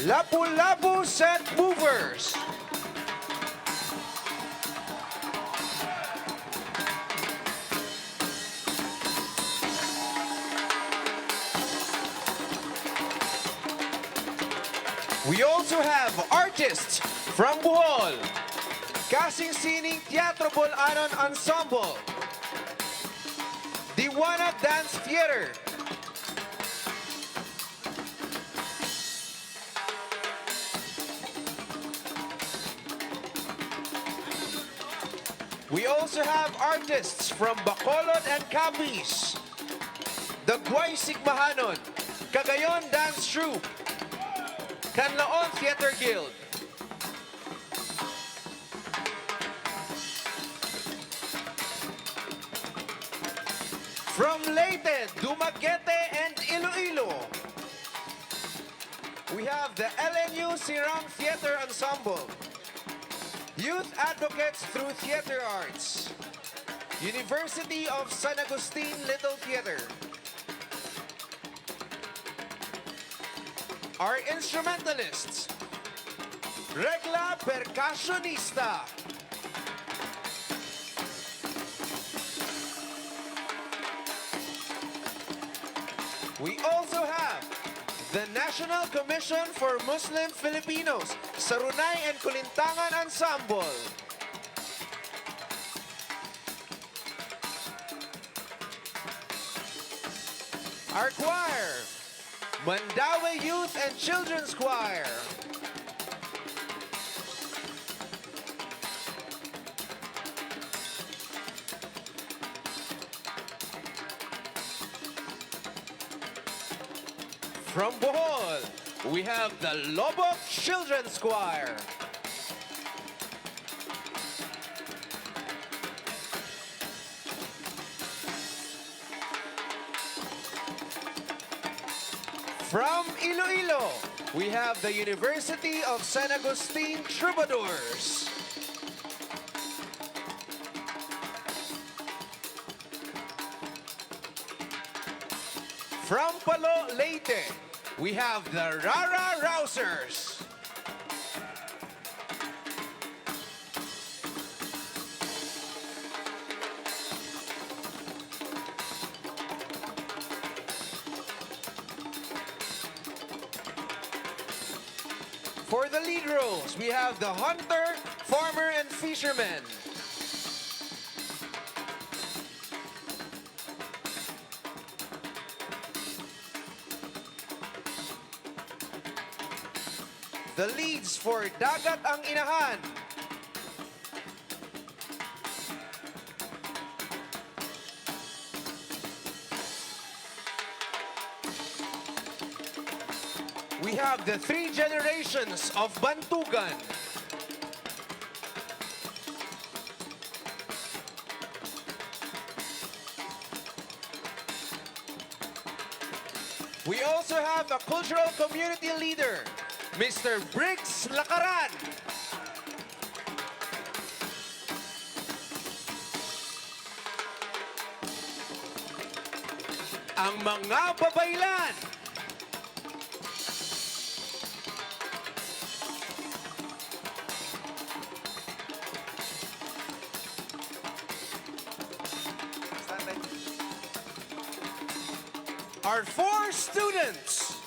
Lapu-lapu Set Movers. We also have artists from Bohol, Kasing Sining Teatro Bolanon Ensemble, Diwana Dance Theater, we also have artists from Bacolod and Capiz, the Guaysig Mahanon, Cagayon Dance Troupe, Canlaon Theater Guild. From Leyte, Dumaguete, and Iloilo, we have the LNU Sirang Theater Ensemble, Youth Advocates Through Theater Arts, University of San Agustin Little Theater. Our instrumentalists, Regla Percussionista, we also have the National Commission for Muslim Filipinos, Sarunay and Kulintangan Ensemble. Our choir, Mandaue Youth and Children's Choir. From Bohol, we have the Lobok Children's Choir. From Iloilo, we have the University of San Agustin Troubadours. From Palo, Leyte, we have the Rara Rousers. For the lead roles, we have the Hunter, Farmer, and Fisherman. The leads for Dagat ang Inahan, we have the three generations of Bantugan. We also have a cultural community leader, Mr. Briggs Lakaran. Ang mga babaylan. Our four students.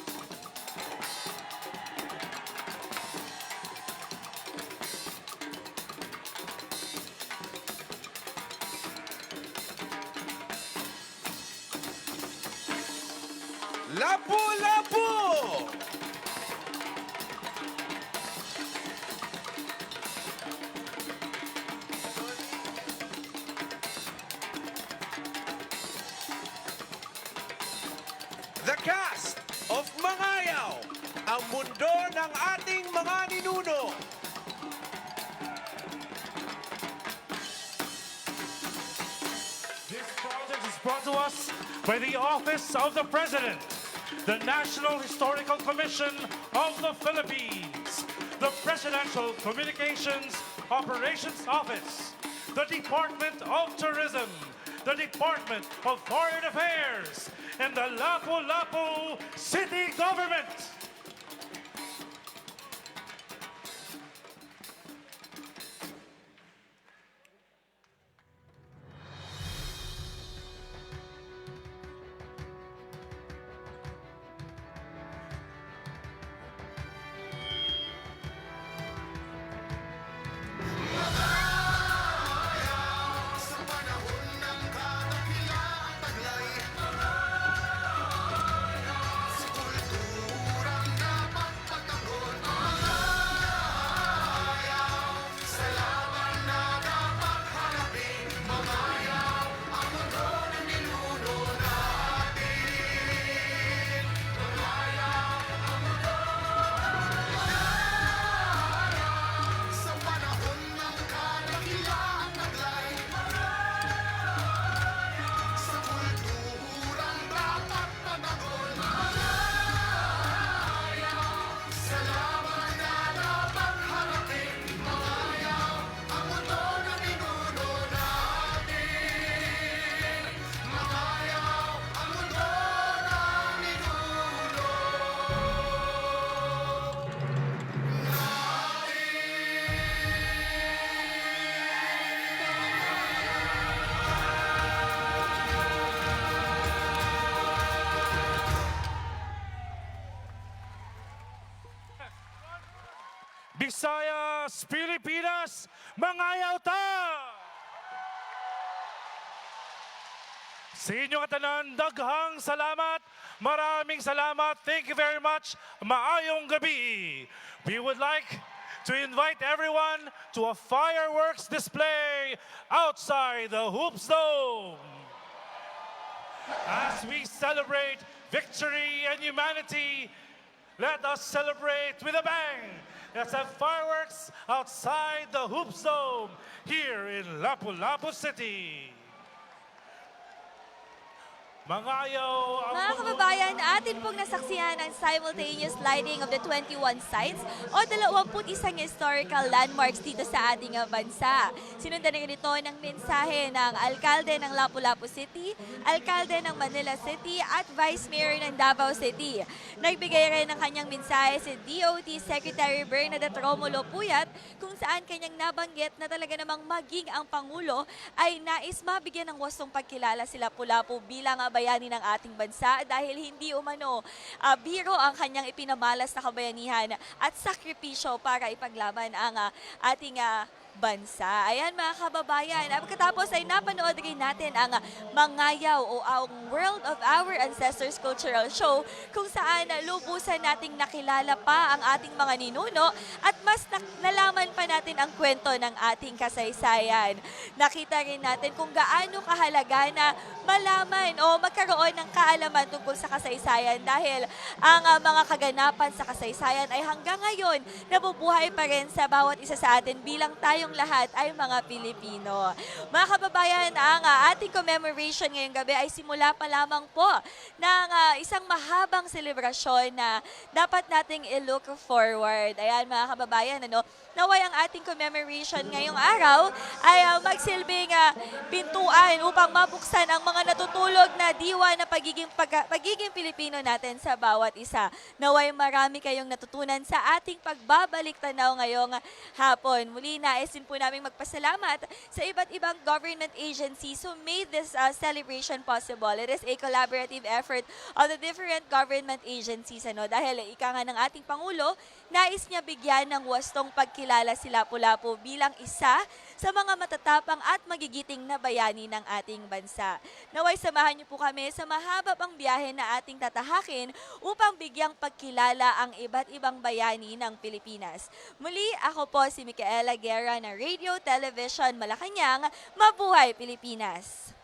Lapu-lapu. The cast of Mangayaw, ang mundo ng ating mga ninuno. This project is brought to us by the Office of the President, the National Historical Commission of the Philippines, the Presidential Communications Operations Office, the Department of Tourism, the Department of Foreign Affairs, and the Lapu-lapu City Government. Visayas, Pilipinas, Mangayaw ta! Sa inyong katanan, daghang salamat, maraming salamat, thank you very much, maayong gabi. We would like to invite everyone to a fireworks display outside the Hoops Dome. As we celebrate victory and humanity, let us celebrate with a bang. Let's have fireworks outside the Hoops Dome here in Lapu-lapu City. Mangayaw ang Mga kababayan, atin pong nasaksihan ang simultaneous lighting of the 21 sites o 21 historical landmarks dito sa ating bansa. Sinundan na ito ng mensahe ng Alkalde ng Lapu-lapu City, Alkalde ng Manila City at Vice Mayor ng Davao City. Nagbigay rin ng kanyang mensahe si DOT Secretary Bernadette Romulo Puyat kung saan kanyang nabanggit na talaga namang maging ang Pangulo ay nais mabigyan ng wastong pagkilala si Lapu-lapu bilang bayani ng ating bansa dahil hindi umano biro ang kanyang ipinamalas na kabayanihan at sakripisyo para ipaglaban ang ating bansa. Ayan mga kababayan, pagkatapos ay napanood rin natin ang Mangayaw o ang World of Our Ancestors Cultural Show kung saan lubusan nating nakilala pa ang ating mga ninuno at mas nalaman pa natin ang kwento ng ating kasaysayan. Nakita rin natin kung gaano kahalaga na malaman o magkaroon ng kaalaman tungkol sa kasaysayan dahil ang mga kaganapan sa kasaysayan ay hanggang ngayon nabubuhay pa rin sa bawat isa sa atin bilang tayong lahat ay mga Pilipino. Mga kababayan, ang ating commemoration ngayong gabi ay simula pa lamang po ng isang mahabang selebrasyon na dapat nating i-look forward. Ayan mga kababayan, naway ang ating commemoration ngayong araw ay magsilbing pintuan upang mabuksan ang mga natutulog na diwa na pagiging Pilipino natin sa bawat isa. Naway marami kayong natutunan sa ating pagbabalik tanaw ngayong hapon. Muli naisin po namin magpasalamat sa iba't ibang government agencies who made this celebration possible. It is a collaborative effort of the different government agencies. Dahil ika nga ng ating Pangulo, nais niya bigyan ng wastong pagkilala si Lapu-lapu bilang isa sa mga matatapang at magigiting na bayani ng ating bansa. Naway samahan niyo po kami sa mahaba pang biyahe na ating tatahakin upang bigyang pagkilala ang iba't ibang bayani ng Pilipinas. Muli, ako po si Micaela Guerra ng Radio Television Malacanang. Mabuhay Pilipinas!